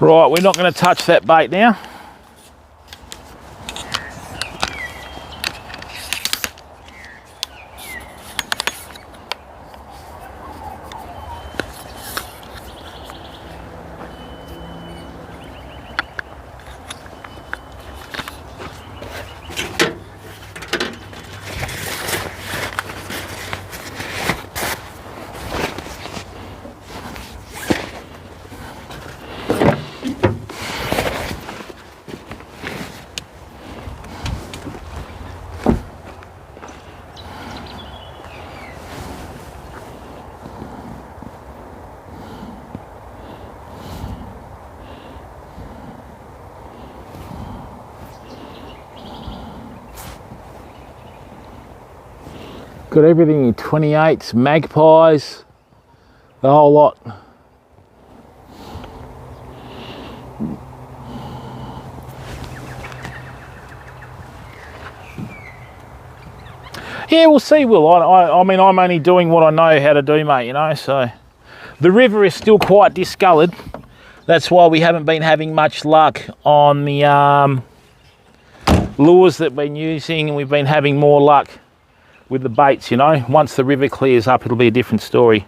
Right, we're not going to touch that bait now. Got everything in 28s, magpies, the whole lot. Yeah, we'll see, Will. I mean, I'm only doing what I know how to do, mate, you know, so. The river is still quite discoloured. That's why we haven't been having much luck on the lures that we've been using, and we've been having more luck with the baits, you know. Once the river clears up, it'll be a different story.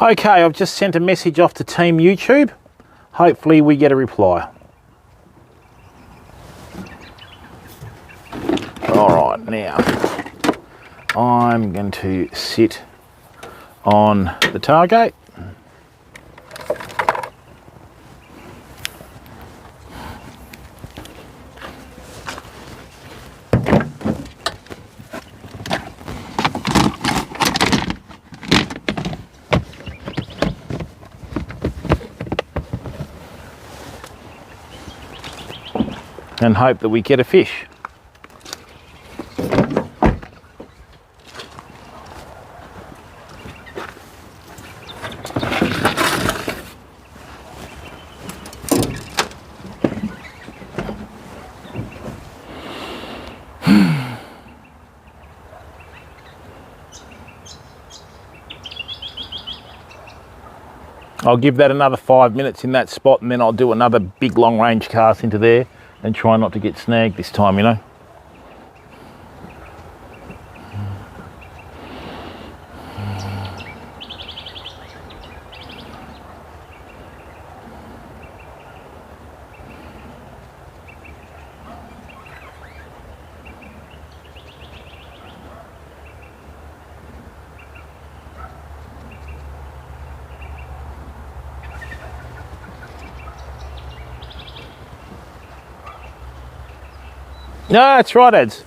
Okay, I've just sent a message off to Team YouTube. Hopefully we get a reply. All right, now I'm going to sit on the tailgate. And hope that we get a fish. I'll give that another 5 minutes in that spot, and then I'll do another big long range cast into there and try not to get snagged this time, you know. No, that's right, Eds.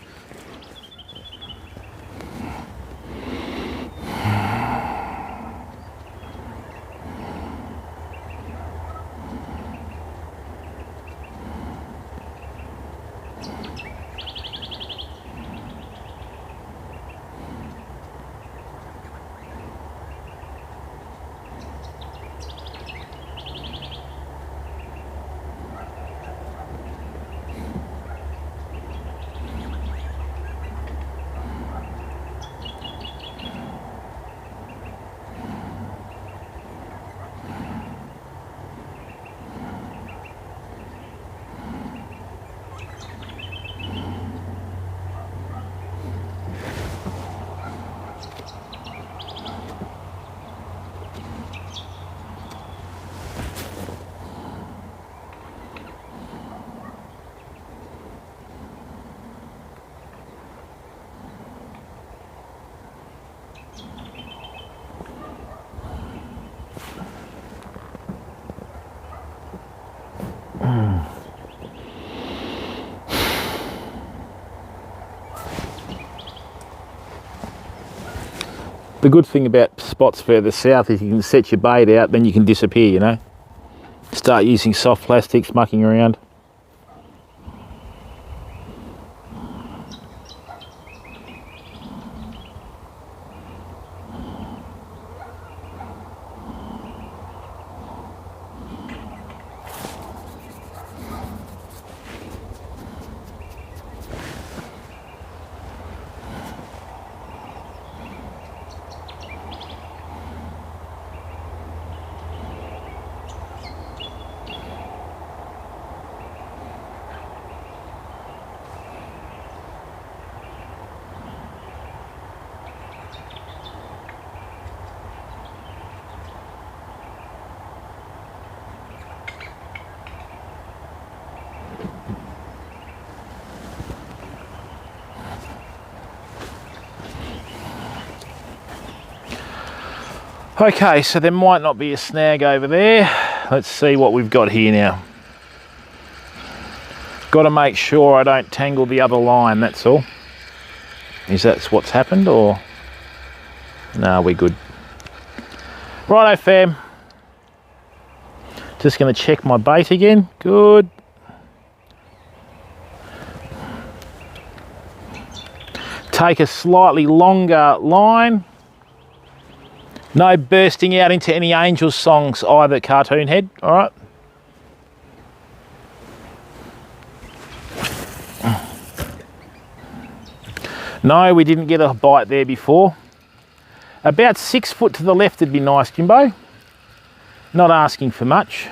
The good thing about spots further south is you can set your bait out, then you can disappear, you know. Start using soft plastics, mucking around. Okay, so there might not be a snag over there. Let's see what we've got here now. Got to make sure I don't tangle the other line, that's all. Is that what's happened, or? No, we're good. Righto, fam. Just going to check my bait again. Good. Take a slightly longer line. No bursting out into any Angels songs either, Cartoon Head, all right? No, we didn't get a bite there before. About 6 foot to the left would be nice, Jimbo. Not asking for much.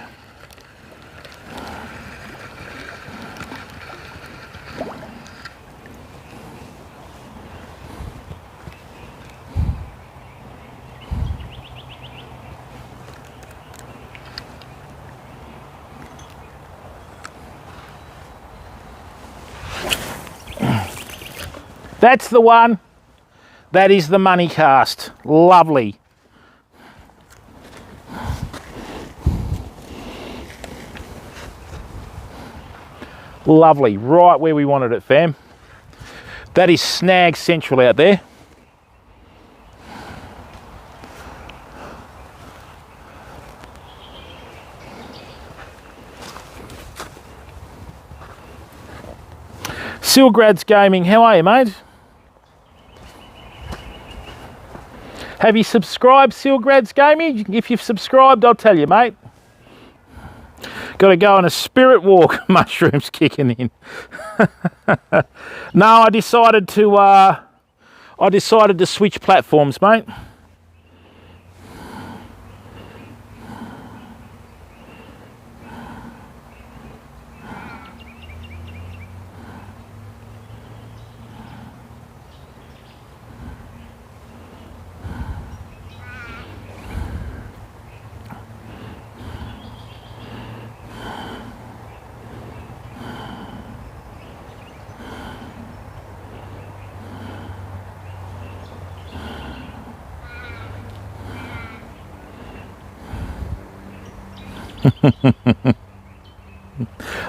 That's the one. That is the money cast. Lovely. Lovely. Right where we wanted it, fam. That is snag central out there. Silgrads Gaming, how are you, mate? Have you subscribed, Silgrads Gaming? If you've subscribed, I'll tell you, mate. Got to go on a spirit walk. Mushrooms kicking in. No, I decided to switch platforms, mate.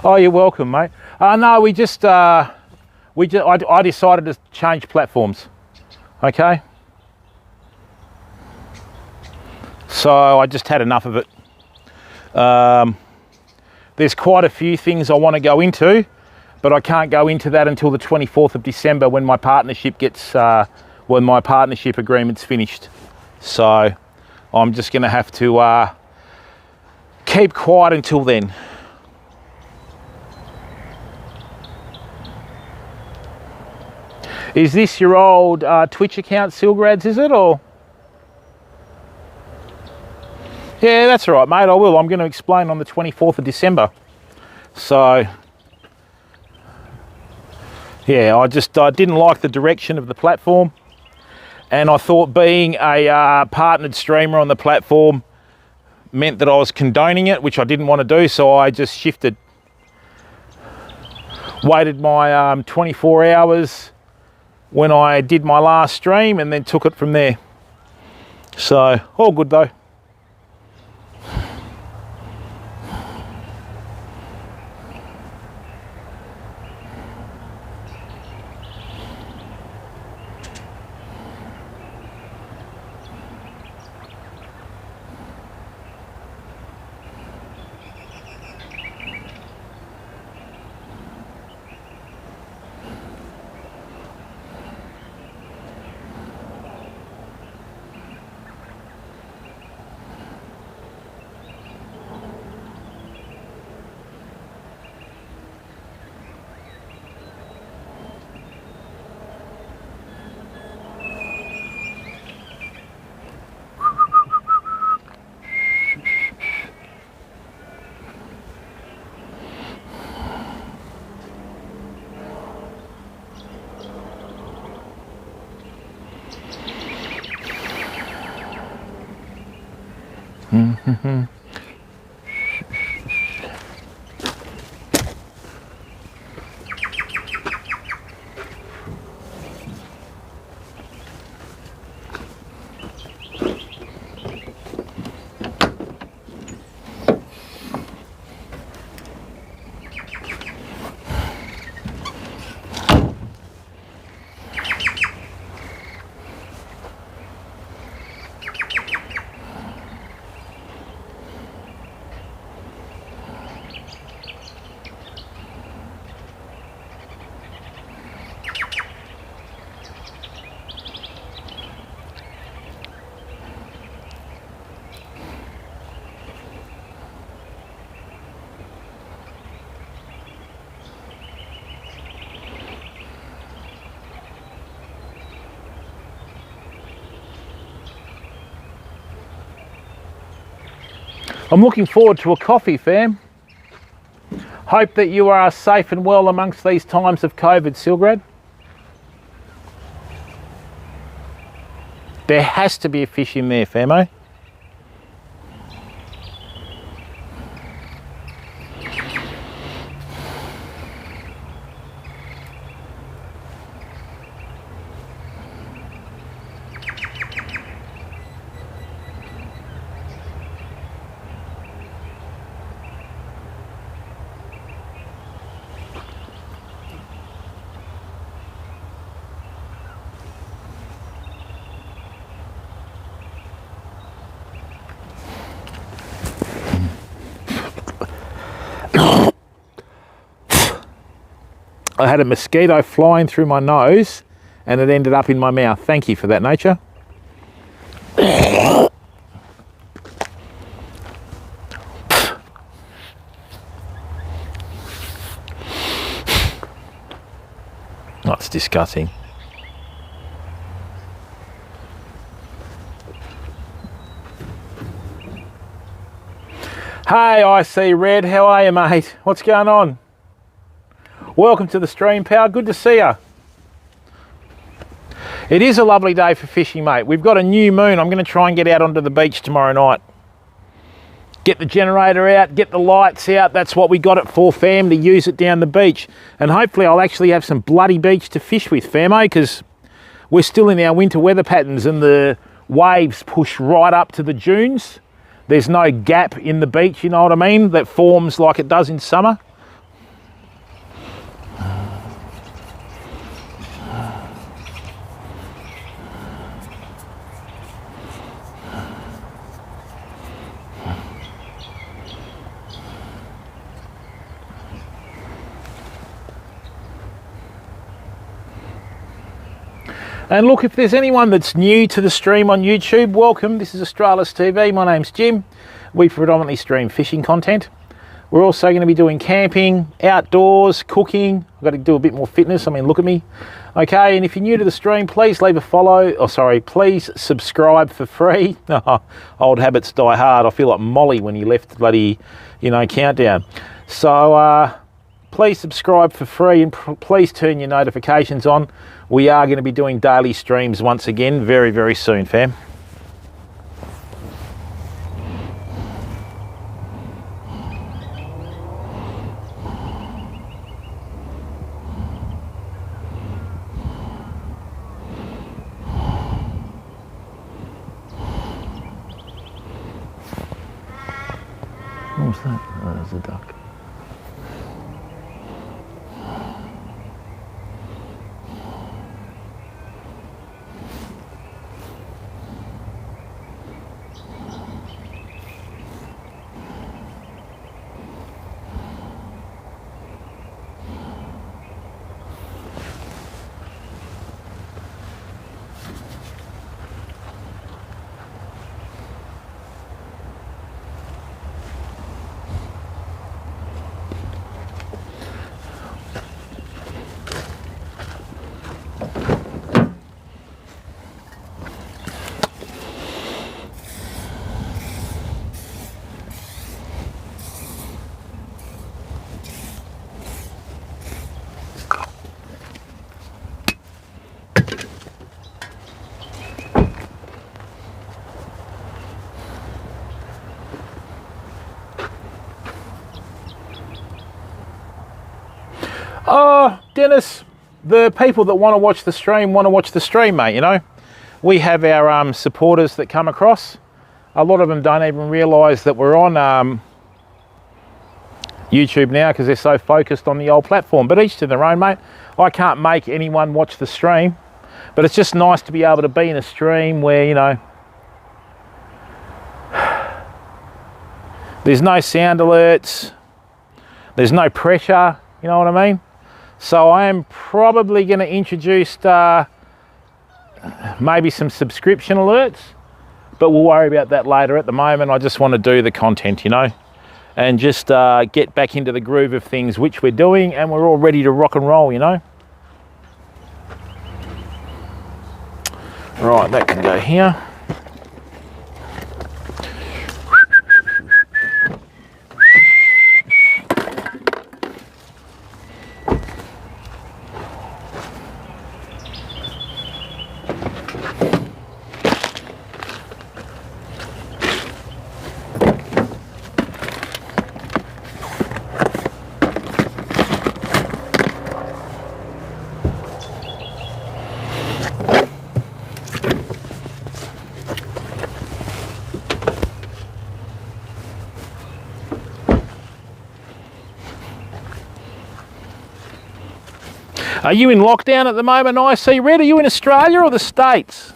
Oh, you're welcome, mate. No, I decided to change platforms. Okay. So I just had enough of it. There's quite a few things I want to go into, but I can't go into that until the 24th of December when my partnership when my partnership agreement's finished. So I'm just going to have to keep quiet until then. Is this your old Twitch account, Silgrads, is it, or? Yeah, that's all right, mate, I will. I'm going to explain on the 24th of December. So, yeah, I didn't like the direction of the platform, and I thought being a partnered streamer on the platform meant that I was condoning it, which I didn't want to do, so I just shifted. Waited my 24 hours when I did my last stream and then took it from there. So, all good though. I'm looking forward to a coffee, fam. Hope that you are safe and well amongst these times of COVID, Silgrad. There has to be a fish in there, famo. I had a mosquito flying through my nose and it ended up in my mouth. Thank you for that, nature. That's disgusting. Hey, I see Red. How are you, mate? What's going on? Welcome to the stream, pal. Good to see you. It is a lovely day for fishing, mate. We've got a new moon. I'm going to try and get out onto the beach tomorrow night. Get the generator out, get the lights out. That's what we got it for, fam, to use it down the beach. And hopefully I'll actually have some bloody beach to fish with, famo, because we're still in our winter weather patterns and the waves push right up to the dunes. there's no gap in the beach, you know what I mean, that forms like it does in summer. And look, if there's anyone that's new to the stream on YouTube, welcome. This is Australis TV. My name's Jim. We predominantly stream fishing content. We're also going to be doing camping, outdoors, cooking. I've got to do a bit more fitness. I mean, look at me. Okay, and if you're new to the stream, please leave a follow. Oh, sorry, please subscribe for free. Old habits die hard. I feel like Molly when he left the bloody, countdown. So, please subscribe for free and please turn your notifications on. We are going to be doing daily streams once again very, very soon, fam. What was that? Oh, there's a duck. Oh, Dennis, the people that want to watch the stream, mate, We have our supporters that come across. A lot of them don't even realise that we're on YouTube now because they're so focused on the old platform. But each to their own, mate. I can't make anyone watch the stream. But it's just nice to be able to be in a stream where, there's no sound alerts. There's no pressure, you know what I mean? So I am probably going to introduce maybe some subscription alerts, but we'll worry about that later. At the moment, I just want to do the content, and just get back into the groove of things, which we're doing, and we're all ready to rock and roll, Right, that can go here. Are you in lockdown at the moment, IC Red? Are you in Australia or the States?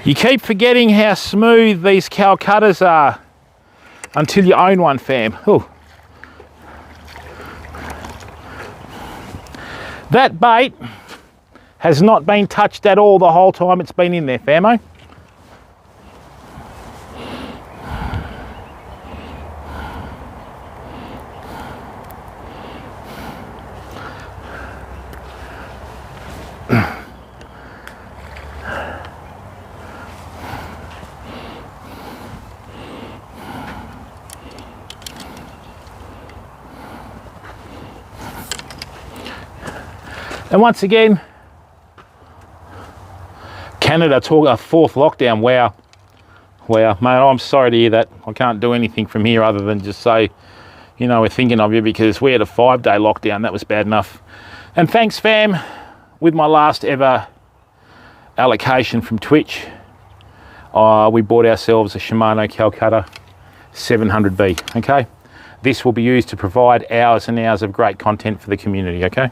You keep forgetting how smooth these Calcuttas are until you own one, fam. Ooh. That bait has not been touched at all the whole time it's been in there, famo. And once again, Canada talk a 4th lockdown. Wow. Wow, mate, I'm sorry to hear that. I can't do anything from here other than just say, you know, we're thinking of you, because we had a 5-day lockdown. That was bad enough. And thanks, fam, with my last ever allocation from Twitch, we bought ourselves a Shimano Calcutta 700B, okay? This will be used to provide hours and hours of great content for the community, okay?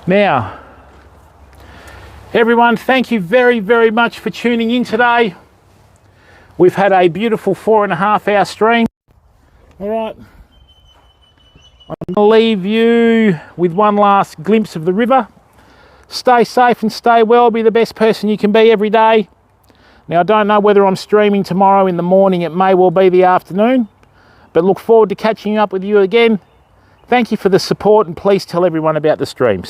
Now, everyone, thank you very, very much for tuning in today. We've had a beautiful 4.5-hour stream. All right, I'm going to leave you with one last glimpse of the river. Stay safe and stay well. Be the best person you can be every day. Now, I don't know whether I'm streaming tomorrow in the morning. It may well be the afternoon, but look forward to catching up with you again. Thank you for the support, and please tell everyone about the stream.